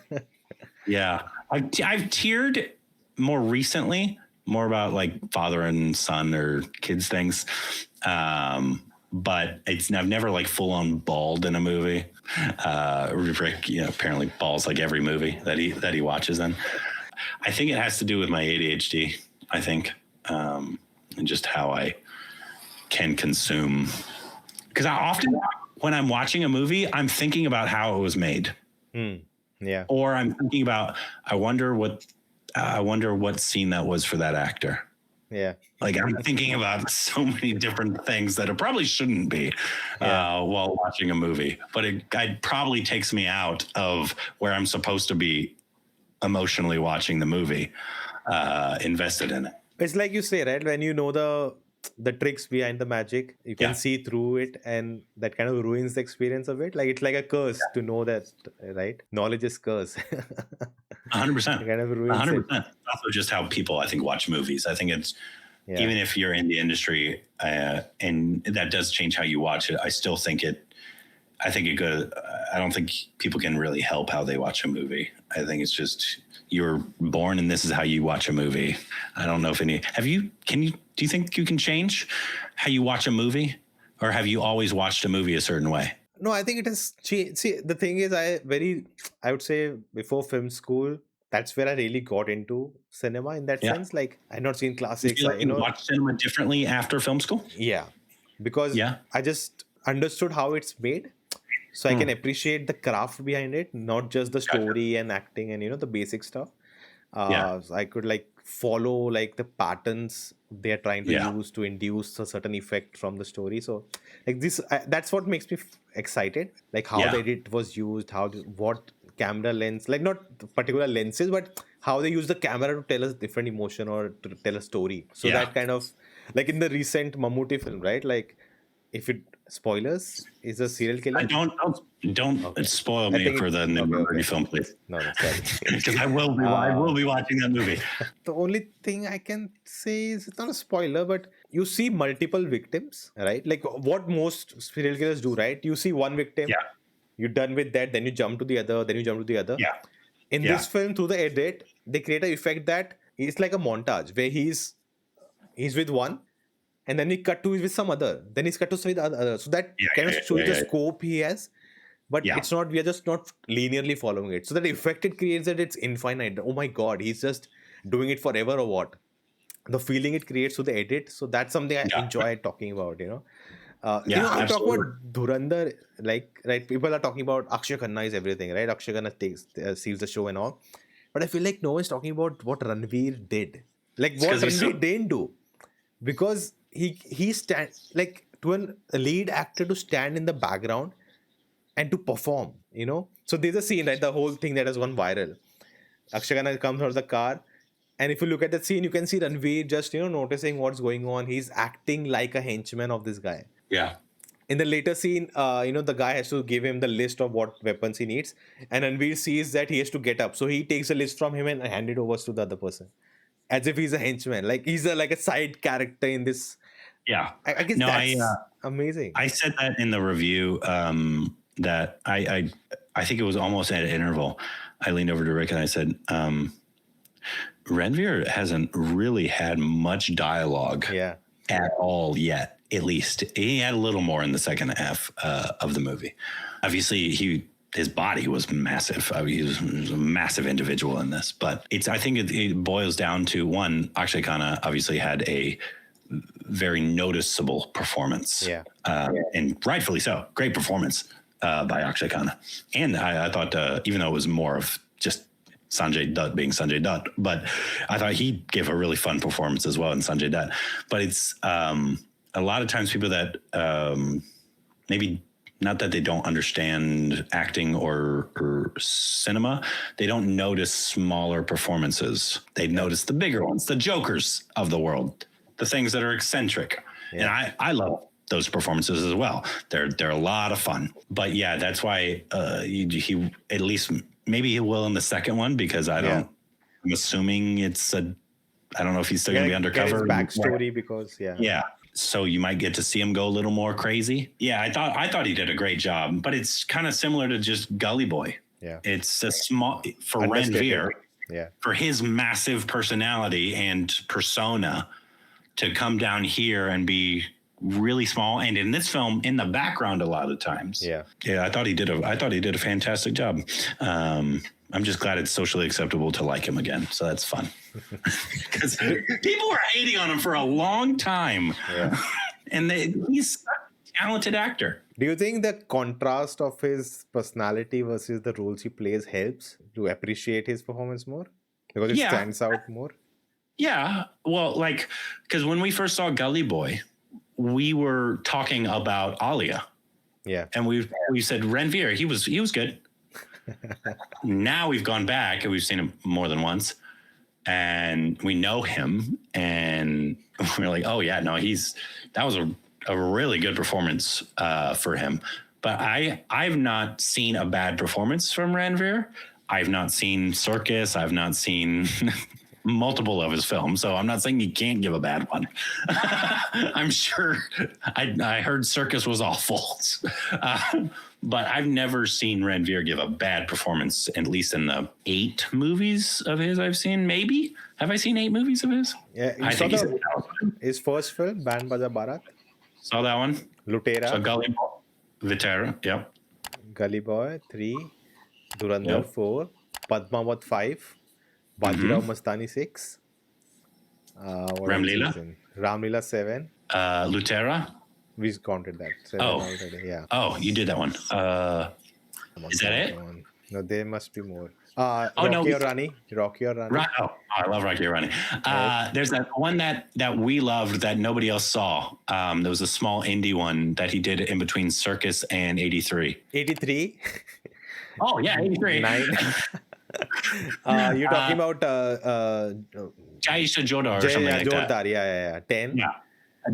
Yeah. I've teared more recently, more about like father and son or kids things. But I've never like full on bawled in a movie. Rick, apparently bawls like every movie that he watches in. I think it has to do with my ADHD, I think, and just how I can consume. Because often when I'm watching a movie, I'm thinking about how it was made. Yeah. Or I'm thinking about, I wonder what scene that was for that actor. Yeah. Like I'm thinking about so many different things that it probably shouldn't be while watching a movie, but it probably takes me out of where I'm supposed to be emotionally watching the movie, invested in it. It's like you say, right? When you know the tricks behind the magic, you can see through it, and that kind of ruins the experience of it. Like it's like a curse to know that, right? Knowledge is curse. 100%. Kind of ruins 100%. it. Also, just how people I think watch movies. I think it's even if you're in the industry, and that does change how you watch it. I still think it. I think it goes. I don't think people can really help how they watch a movie. I think it's just you're born and this is how you watch a movie. I don't know if do you think you can change how you watch a movie, or have you always watched a movie a certain way? No, I think it has changed. See, the thing is, I would say before film school, that's where I really got into cinema in that sense. Like I'd not seen classics. You watch cinema differently after film school? Yeah, because I just understood how it's made. So I can appreciate the craft behind it, not just the story and acting and the basic stuff. So I could like follow like the patterns they're trying to use to induce a certain effect from the story. So like this, that's what makes me excited. Like how the edit was used, what camera lens, like not particular lenses, but how they use the camera to tell us different emotion or to tell a story. So that kind of like in the recent Mammootty film, right? Like if it spoilers is a serial killer. Don't spoil me for the new film, please. No, sorry. Because I will be watching that movie. The only thing I can say is it's not a spoiler, but you see multiple victims, right? Like what most serial killers do, right? You see one victim, you're done with that, then you jump to the other, then you jump to the other. Yeah. In this film, through the edit, they create an effect that it's like a montage where he's with one, and then he cut to with some other. Then he's cut to with the other. So that kind of shows the scope he has. But it's not, we are just not linearly following it. So that effect it creates that it's infinite. Oh my God, he's just doing it forever or what? The feeling it creates through the edit. So that's something I enjoy talking about, I talk about Dhurandhar, like, right? People are talking about Akshay Khanna is everything, right? Akshay Khanna seals the show and all. But I feel like no one's talking about what Ranveer did. Like what Ranveer didn't do. Because he stand like to a lead actor to stand in the background and to perform, So there's a scene, right? The whole thing that has gone viral. Akshay Khanna comes out of the car, and if you look at that scene, you can see Ranveer just, noticing what's going on. He's acting like a henchman of this guy. Yeah. In the later scene, the guy has to give him the list of what weapons he needs, and Ranveer sees that he has to get up. So he takes a list from him and hand it over to the other person. As if he's a henchman. Like he's like a side character in this. Yeah. I guess that's amazing. I said that in the review, that I think it was almost at an interval. I leaned over to Rick and I said, Ranveer hasn't really had much dialogue at all yet. At least he had a little more in the second half of the movie. Obviously, his body was massive. He was a massive individual in this. But I think it boils down to one. Akshay Khanna obviously had a very noticeable performance. Yeah. And rightfully so. Great performance by Akshay Khanna. And I thought, even though it was more of just Sanjay Dutt being Sanjay Dutt, but I thought he gave a really fun performance as well in Sanjay Dutt. But it's a lot of times people that maybe not that they don't understand acting or cinema, they don't notice smaller performances. They notice the bigger ones, the jokers of the world, the things that are eccentric. Yeah. And I love those performances as well. They're a lot of fun. But yeah, that's why he at least maybe he will in the second one, because I'm assuming I don't know if he's still going to be undercover. Backstory because Yeah. So you might get to see him go a little more crazy. Yeah, I thought he did a great job, but it's kind of similar to just Gully Boy. Yeah. It's a small for Ranveer, for his massive personality and persona to come down here and be really small, and in this film in the background a lot of times. Yeah, I thought he did a fantastic job. I'm just glad it's socially acceptable to like him again, so that's fun. Because people were hating on him for a long time, and he's a talented actor. Do you think the contrast of his personality versus the roles he plays helps to appreciate his performance more, because it stands out more? Yeah, well, because when we first saw Gully Boy, we were talking about Alia. Yeah. And we said Ranveer, he was good. Now we've gone back and we've seen him more than once, and we know him, and we're like, oh yeah, no, that was a really good performance for him. But I've not seen a bad performance from Ranveer. I've not seen Circus. I've not seen multiple of his films, so I'm not saying he can't give a bad one. I'm sure I heard Circus was awful, but I've never seen Ranveer give a bad performance, at least in the 8 movies of his I've seen. Maybe have I seen 8 movies of his? Yeah, I think his first film, Band Baja Barat. Saw that one. Lutera. So Gully Boy, Vitera, yep. Gully Boy 3, Dhurandhar 4, Padmavat 5. Bajirao Mastani 6. Ramlila 7. Lutera. We counted that. 7 already. Yeah. Oh, you did that one. Is that it? No, there must be more. Rocky or Rani. I love Rocky or Rani. There's that one that we loved that nobody else saw. There was a small indie one that he did in between Circus and 83. 83? Oh, yeah, 83. 9. You're talking about Jaisha Jodhar or something like that. Jodhar, yeah. 10. Yeah,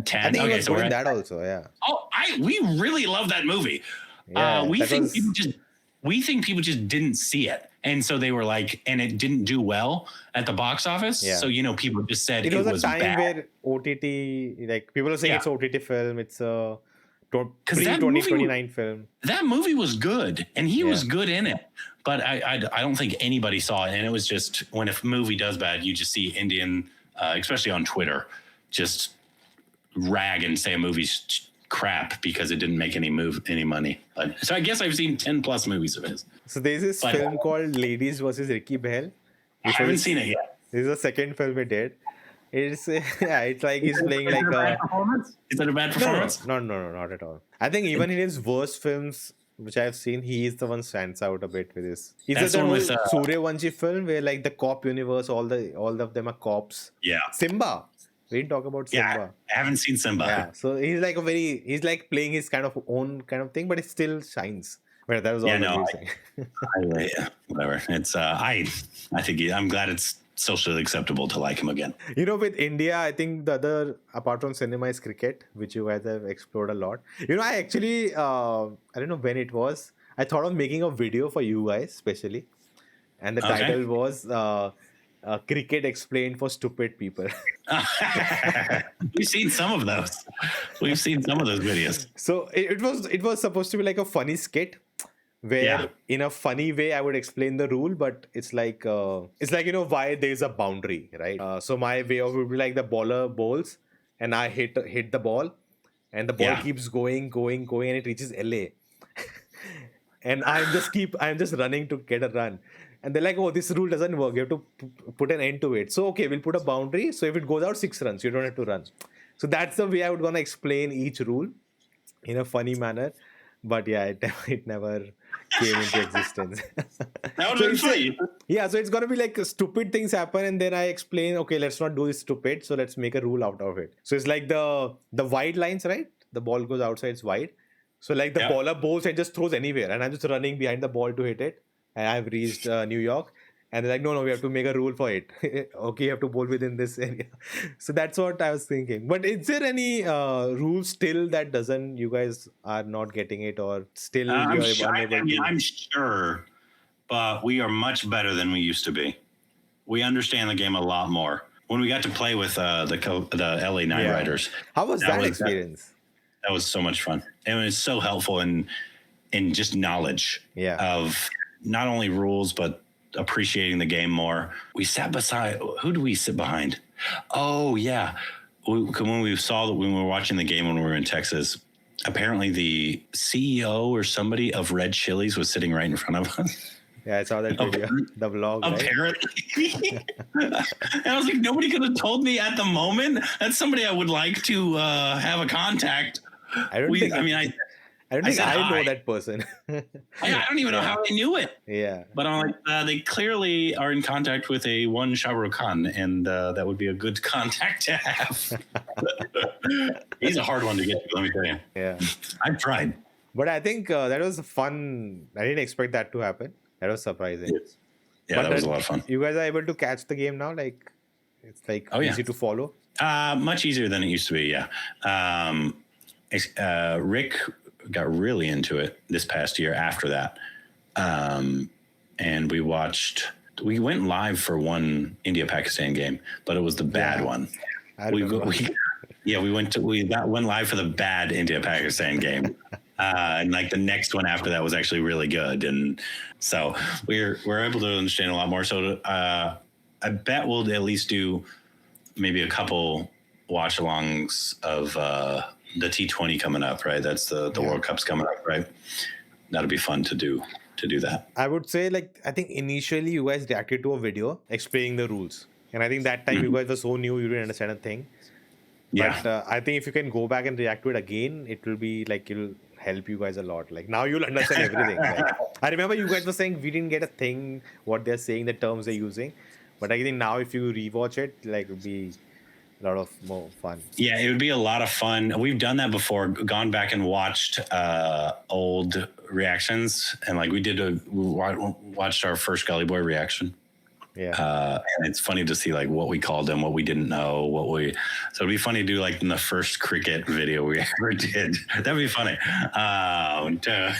10. I think he was good in that also. Yeah. Oh, we really love that movie. We think people just didn't see it, and so they were like, and it didn't do well at the box office. Yeah. So people just said it was a time bad. Where OTT, like people are saying it's OTT film. It's a pre-2029 film. That movie was good, and he was good in it. But I don't think anybody saw it. And it was just, when a movie does bad, you just see Indian, especially on Twitter, just rag and say a movie's crap because it didn't make any money. But so I guess I've seen 10 plus movies of his. So there's this film called Ladies versus Ricky Bell. I haven't seen it yet. This is the second film he did. It's like he's playing like a performance. Is that a bad performance? No, not at all. I think even in his worst films, which I've seen, he is the one stands out a bit with this. Is it the whole Suryavanshi film where like the cop universe, all of them are cops? Yeah. Simba. We didn't talk about Simba. Yeah, I haven't seen Simba. Yeah. So he's like playing his kind of own kind of thing, but it still shines. Well, that was all I'm saying. Whatever. It's I'm glad it's socially acceptable to like him again. With India, I think the other, apart from cinema, is cricket, which you guys have explored a lot. I actually, I don't know when it was, I thought of making a video for you guys, especially. And the title was Cricket Explained for Stupid People. We've seen some of those. We've seen some of those videos. So it was supposed to be like a funny skit where in a funny way I would explain the rule, but it's like why there's a boundary, right? So my way of it would be like the baller bowls, and I hit the ball, and the ball keeps going, and it reaches LA, and I'm just running to get a run. And they're like, oh, this rule doesn't work. You have to put an end to it. So, okay, we'll put a boundary. So if it goes out 6 runs, you don't have to run. So that's the way I would gonna explain each rule in a funny manner. But yeah, it never came into existence. That would be funny. Yeah, so it's gonna be like stupid things happen, and then I explain, okay, let's not do this stupid. So let's make a rule out of it. So it's like the wide lines, right? The ball goes outside, it's wide. So like the baller bowls and just throws anywhere, and I'm just running behind the ball to hit it. And I've reached New York, and they're like, no, we have to make a rule for it. Okay, you have to bowl within this area. So that's what I was thinking. But is there any rule still that you guys are not getting it, or still I'm sure, but we are much better than we used to be. We understand the game a lot more. When we got to play with the LA Night Riders. How was that experience? That was so much fun. And it was so helpful in just knowledge of not only rules, but appreciating the game more. We sat beside, who do we sit behind? Oh, yeah. When we were watching the game when we were in Texas, apparently the CEO or somebody of Red Chilies was sitting right in front of us. Yeah, I saw that video, the vlog. Apparently. And I was like, nobody could have told me at the moment. That's somebody I would like to have a contact. I don't think I know that person. I don't even know how they knew it. Yeah. But I'm like, they clearly are in contact with one Shah Rukh Khan, and that would be a good contact to have. He's a hard one to get to, let me tell you. Yeah. I've tried. But I think that was fun. I didn't expect that to happen. That was surprising. Yeah, that was a lot of fun. You guys are able to catch the game now? Like, it's like easy to follow? Much easier than it used to be, yeah. Rick got really into it this past year after that. And we went live for one India-Pakistan game, but it was the bad one. We went live for the bad India-Pakistan game. And like the next one after that was actually really good. And so we're able to understand a lot more. So I bet we'll at least do maybe a couple watch alongs of the T20 coming up, right? That's the World Cup's coming up, right? That'll be fun to do that. I would say, like, I think initially you guys reacted to a video explaining the rules. And I think that time you guys were so new, you didn't understand a thing. Yeah. But I think if you can go back and react to it again, it will be like, it'll help you guys a lot. Like, now you'll understand everything. Like, I remember you guys were saying we didn't get a thing, what they're saying, the terms they're using. But I think now if you rewatch it, like, it'll be a lot of more fun. Yeah, it would be a lot of fun. We've done that before, gone back and watched old reactions. And like we watched our first Gully Boy reaction. Yeah. And it's funny to see like what we called him, what we didn't know, so it'd be funny to do like in the first cricket video we ever did. That'd be funny to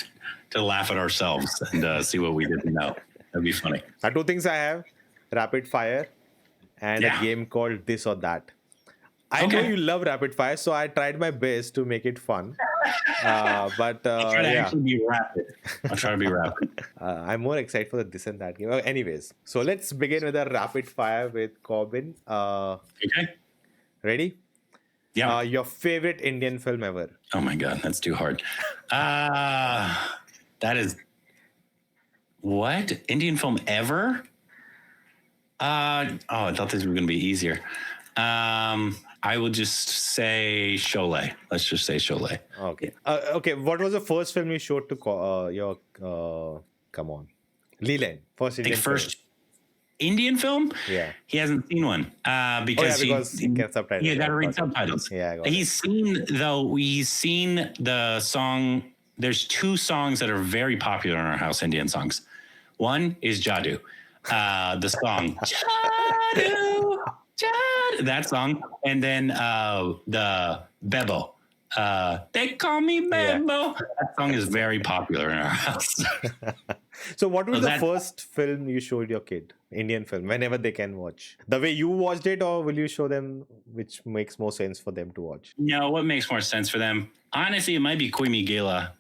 laugh at ourselves and see what we didn't know. That'd be funny. 2 things I have: rapid fire and a game called This or That. I know you love rapid fire, so I tried my best to make it fun. But I'll try to actually be rapid. I'll try to be rapid. I'm more excited for the This and That game. Anyways, so let's begin with a rapid fire with Korbin. Okay. Ready? Yeah. Your favorite Indian film ever? Oh my God, that's too hard. That is what? Indian film ever? I thought these were going to be easier. I will just say Sholay. Let's just say Sholay. Okay. Okay. What was the first film you showed to your? Come on, Leland. First Indian film. Yeah. He hasn't seen one because he can subtitles. You got to read subtitles. Yeah. He's seen the song. There's 2 songs that are very popular in our house, Indian songs. One is Jadoo. The song Jadoo, Jadoo, that song, and then the Bebo. They call me Bebo. That song is very popular in our house. So what was the first film you showed your kid? Indian film, whenever they can watch. The way you watched it, or will you show them which makes more sense for them to watch? No, what makes more sense for them? Honestly, it might be Koi Mi Gela.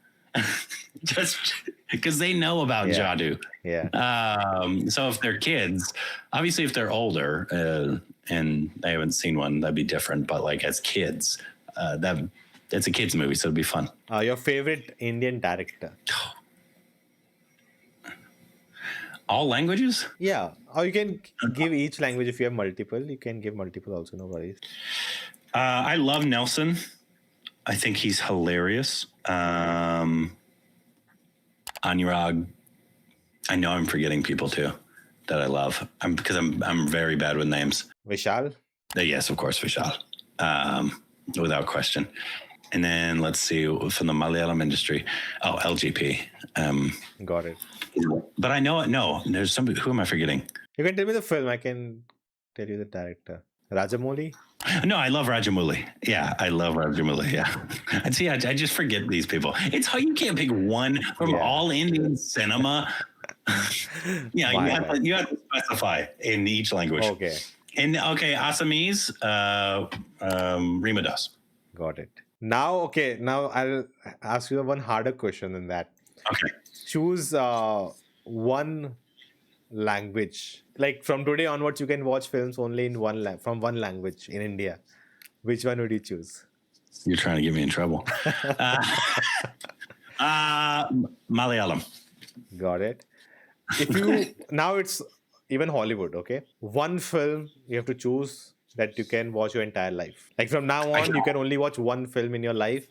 because they know about Jadoo. Yeah. So if they're kids, obviously if they're older and they haven't seen one, that'd be different. But like as kids, it's a kids movie, so it'd be fun. Your favorite Indian director? All languages? Yeah. Or you can give each language if you have multiple. You can give multiple also, no worries. I love Nelson. I think he's hilarious. Anurag. I know I'm forgetting people too that I love. Because I'm very bad with names. Vishal? Yes, of course, Vishal. Without question. And then let's see from the Malayalam industry. Oh, LGP. Got it. But I know it. No, there's somebody. Who am I forgetting? You can tell me the film. I can tell you the director. Rajamouli? No, I love Rajamouli. Yeah, I love Rajamouli. Yeah. And see, I just forget these people. It's how you can't pick one from all Indian cinema. Yeah, you have to specify in each language. Okay. And Assamese, Rima Das. Got it. Now I'll ask you one harder question than that. Okay. Choose one language. Like from today onwards, you can watch films only in from one language in India. Which one would you choose? You're trying to get me in trouble. Malayalam. Got it. If you now it's even Hollywood, okay? One film you have to choose that you can watch your entire life. Like from now on, you can only watch one film in your life.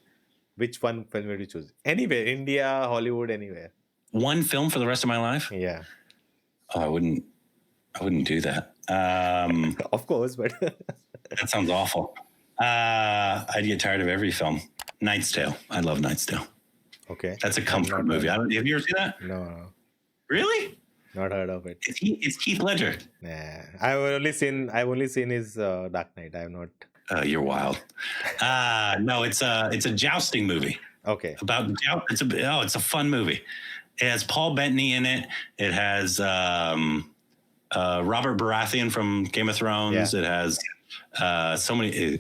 Which one film would you choose? Anywhere, India, Hollywood, anywhere. One film for the rest of my life? Yeah. Oh, I wouldn't do that. Of course, but that sounds awful. I'd get tired of every film. Knight's Tale. I love Knight's Tale. Okay. That's a comfort movie. Have you ever seen that? No. Really? Not heard of it. It's Heath Ledger. Nah. I've only seen his Dark Knight. I have not. You're wild. No, it's a jousting movie. Okay. It's a fun movie. It has Paul Bettany in it. It has Robert Baratheon from Game of Thrones. Yeah. It has so many.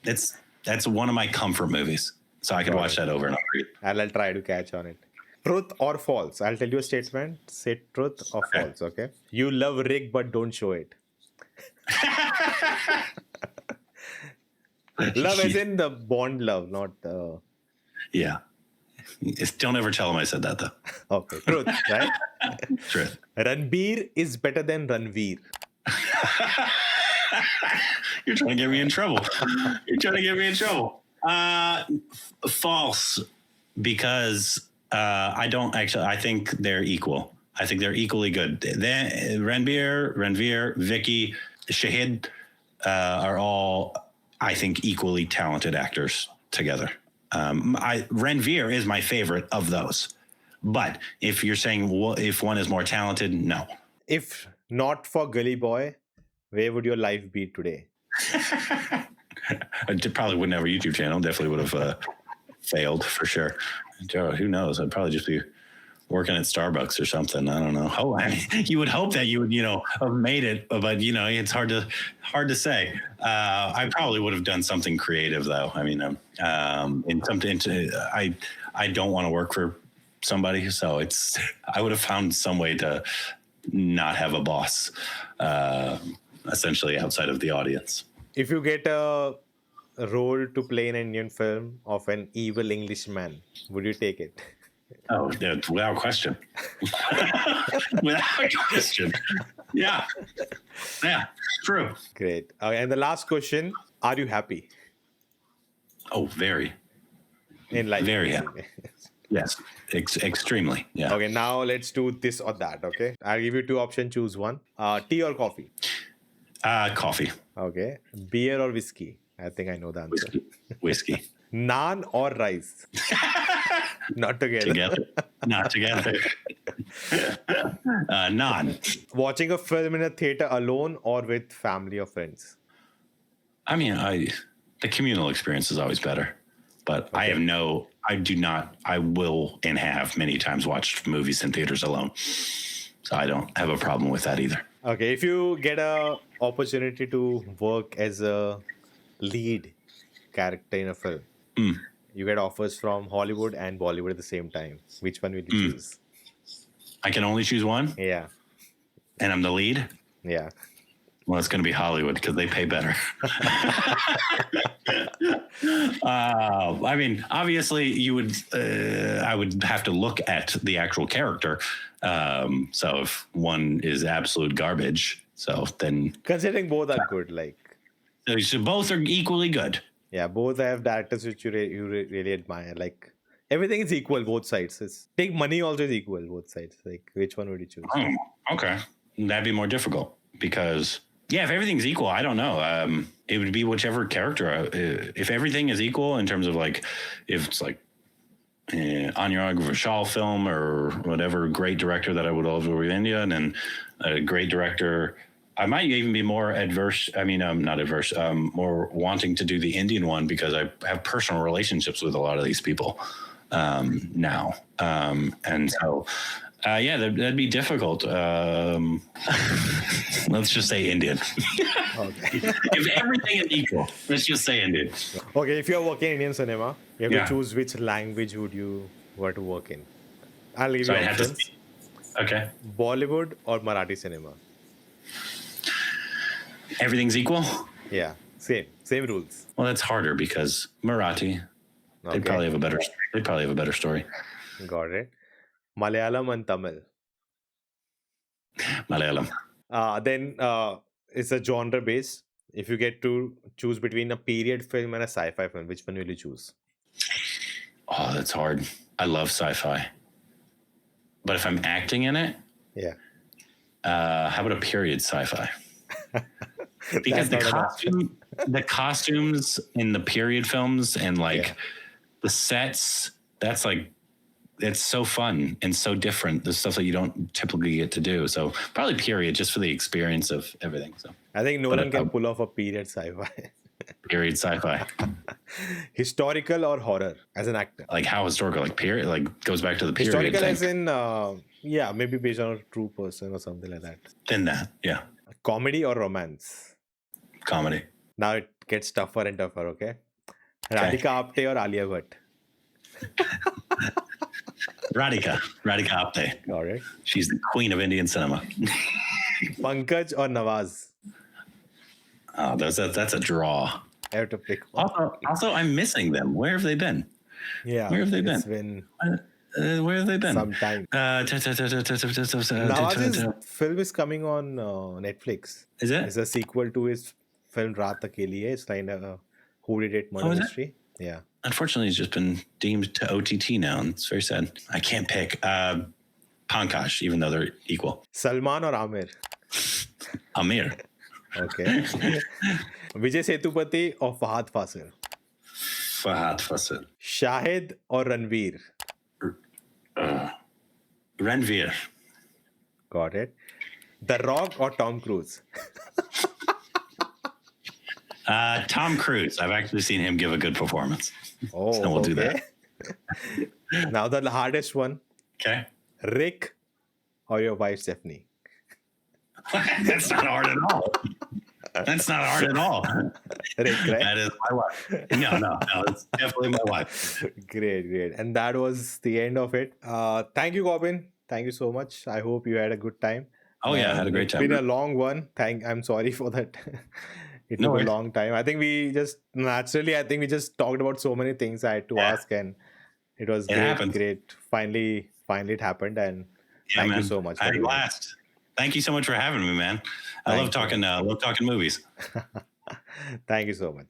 That's one of my comfort movies. So I could watch that over and over. I'll try to catch on it. Truth or false? I'll tell you a statement. Say truth or false. Okay. You love Rick, but don't show it. Love as in the Bond love, not the. Yeah. Don't ever tell him I said that though. Okay. Truth, right? Truth. Ranbir is better than Ranveer. You're trying to get me in trouble. False, because I don't actually. I think they're equal. I think they're equally good. Ranveer, Vicky, Shahid are all, I think, equally talented actors together. Ranveer is my favorite of those. But if you're saying if one is more talented, no. If not for Gully Boy, where would your life be today? I probably wouldn't have a YouTube channel. Definitely would have failed for sure. Joe, who knows? I'd probably just be working at Starbucks or something. I don't know. You would hope that you would, have made it, but it's hard to say. I probably would have done something creative though. I mean, I don't want to work for somebody, so I would have found some way to not have a boss, essentially outside of the audience. If you get a role to play in an Indian film of an evil Englishman, would you take it? Oh, without question. Without question. Yeah. Yeah, true. Great. And the last question, are you happy? Oh, very. In life? Very happy. Yes, extremely. Yeah. Okay, now let's do this or that, okay? I'll give you two options, choose one. Tea or coffee? Coffee. Okay. Beer or whiskey? I think I know the answer. Whiskey. Naan or rice? Not together. Not together. Naan. Watching a film in a theater alone or with family or friends? I mean, the communal experience is always better. But okay. I will and have many times watched movies in theaters alone. So I don't have a problem with that either. Okay, if you get a opportunity to work as a lead character in a film, you get offers from Hollywood and Bollywood at the same time. Which one will you choose? I can only choose one, Yeah. and I'm the lead. Yeah. Well, it's going to be Hollywood because they pay better. I mean, obviously, you would. I would have to look at the actual character. So if one is absolute garbage, so then Considering both are good, so both are equally good. yeah, both have directors which really admire. Like everything is equal, both sides. Take money also is equal, both sides. Like which one would you choose? Oh, okay, that'd be more difficult because if everything's equal, I don't know. It would be whichever character. If everything is equal in terms of like, if it's like Anurag Vishal film or whatever great director that I would love over India, and then a great director. I might even be more adverse. I mean, not adverse. More wanting to do the Indian one because I have personal relationships with a lot of these people now, and so that'd be difficult. Let's just say Indian. Okay. If everything is equal, let's just say Indian. Okay, if you're working in Indian cinema, you have Yeah. to choose which language would you want to work in. I'll give So you I have to. options. Okay. Bollywood or Marathi cinema. Everything's equal. Yeah, same rules. Well, that's harder because Marathi. Okay. They'd probably have a better. They'd probably have a better story. Got it. Malayalam and Tamil. Malayalam. Then it's a genre base. If you get to choose between a period film and a sci-fi film, which one will you choose? Oh, that's hard. I love sci-fi. But if I'm acting in it, Yeah. how about a period sci-fi? Because That's not an the costumes in the period films and the sets, that's like, it's so fun and so different. The stuff that you don't typically get to do. So probably period, just for the experience of everything. So I think Nolan can pull off a period sci-fi. period sci-fi, Historical or horror as an actor? like how historical, like period, like goes back to the period. Historical thing. as in, maybe based on a true person or something like that. Then that, yeah, Comedy or romance? comedy. Now it gets tougher and tougher, okay? Radhika Apte or Alia Bhatt? Radhika Apte. Got it. She's the queen of Indian cinema. Pankaj or Nawaz? Oh, that's a draw. I have to pick one. Also, I'm missing them. Where have they been? Yeah. Where have they It's been? been Where have they been? some time. Nawaz's film is coming on Netflix. Is it? It's a sequel to his film Raat Akeli Hai. It's kind of a who did it murder is it? mystery. Yeah. Unfortunately, it's just been deemed to OTT now, and it's very sad. I can't pick Pankaj, even though they're equal. Salman or Amir? Amir. Okay. Vijay Sethupathi or Fahad Fasil? Fahad Fasil. Shahid or Ranveer? Ranveer. Got it. The Rock or Tom Cruise? Tom Cruise. I've actually seen him give a good performance. Oh, So we'll do that. Now the hardest one. Okay. Rick or your wife Stephanie? That's not hard at all. That's not hard at all. Rick, right? That is my wife. No, it's definitely my wife. Great. And that was the end of it. Thank you, Korbin. Thank you so much. I hope you had a good time. Oh yeah, I had a great time. It's been a long one. I'm sorry for that. It No took a worries. long time. I think we just talked about so many things I had to ask, and it was happened. great. Finally it happened, and Yeah, thank man. you so much. I had a for doing it. blast. Thank you so much for having me, man. I Thank love talking movies. Thank you so much.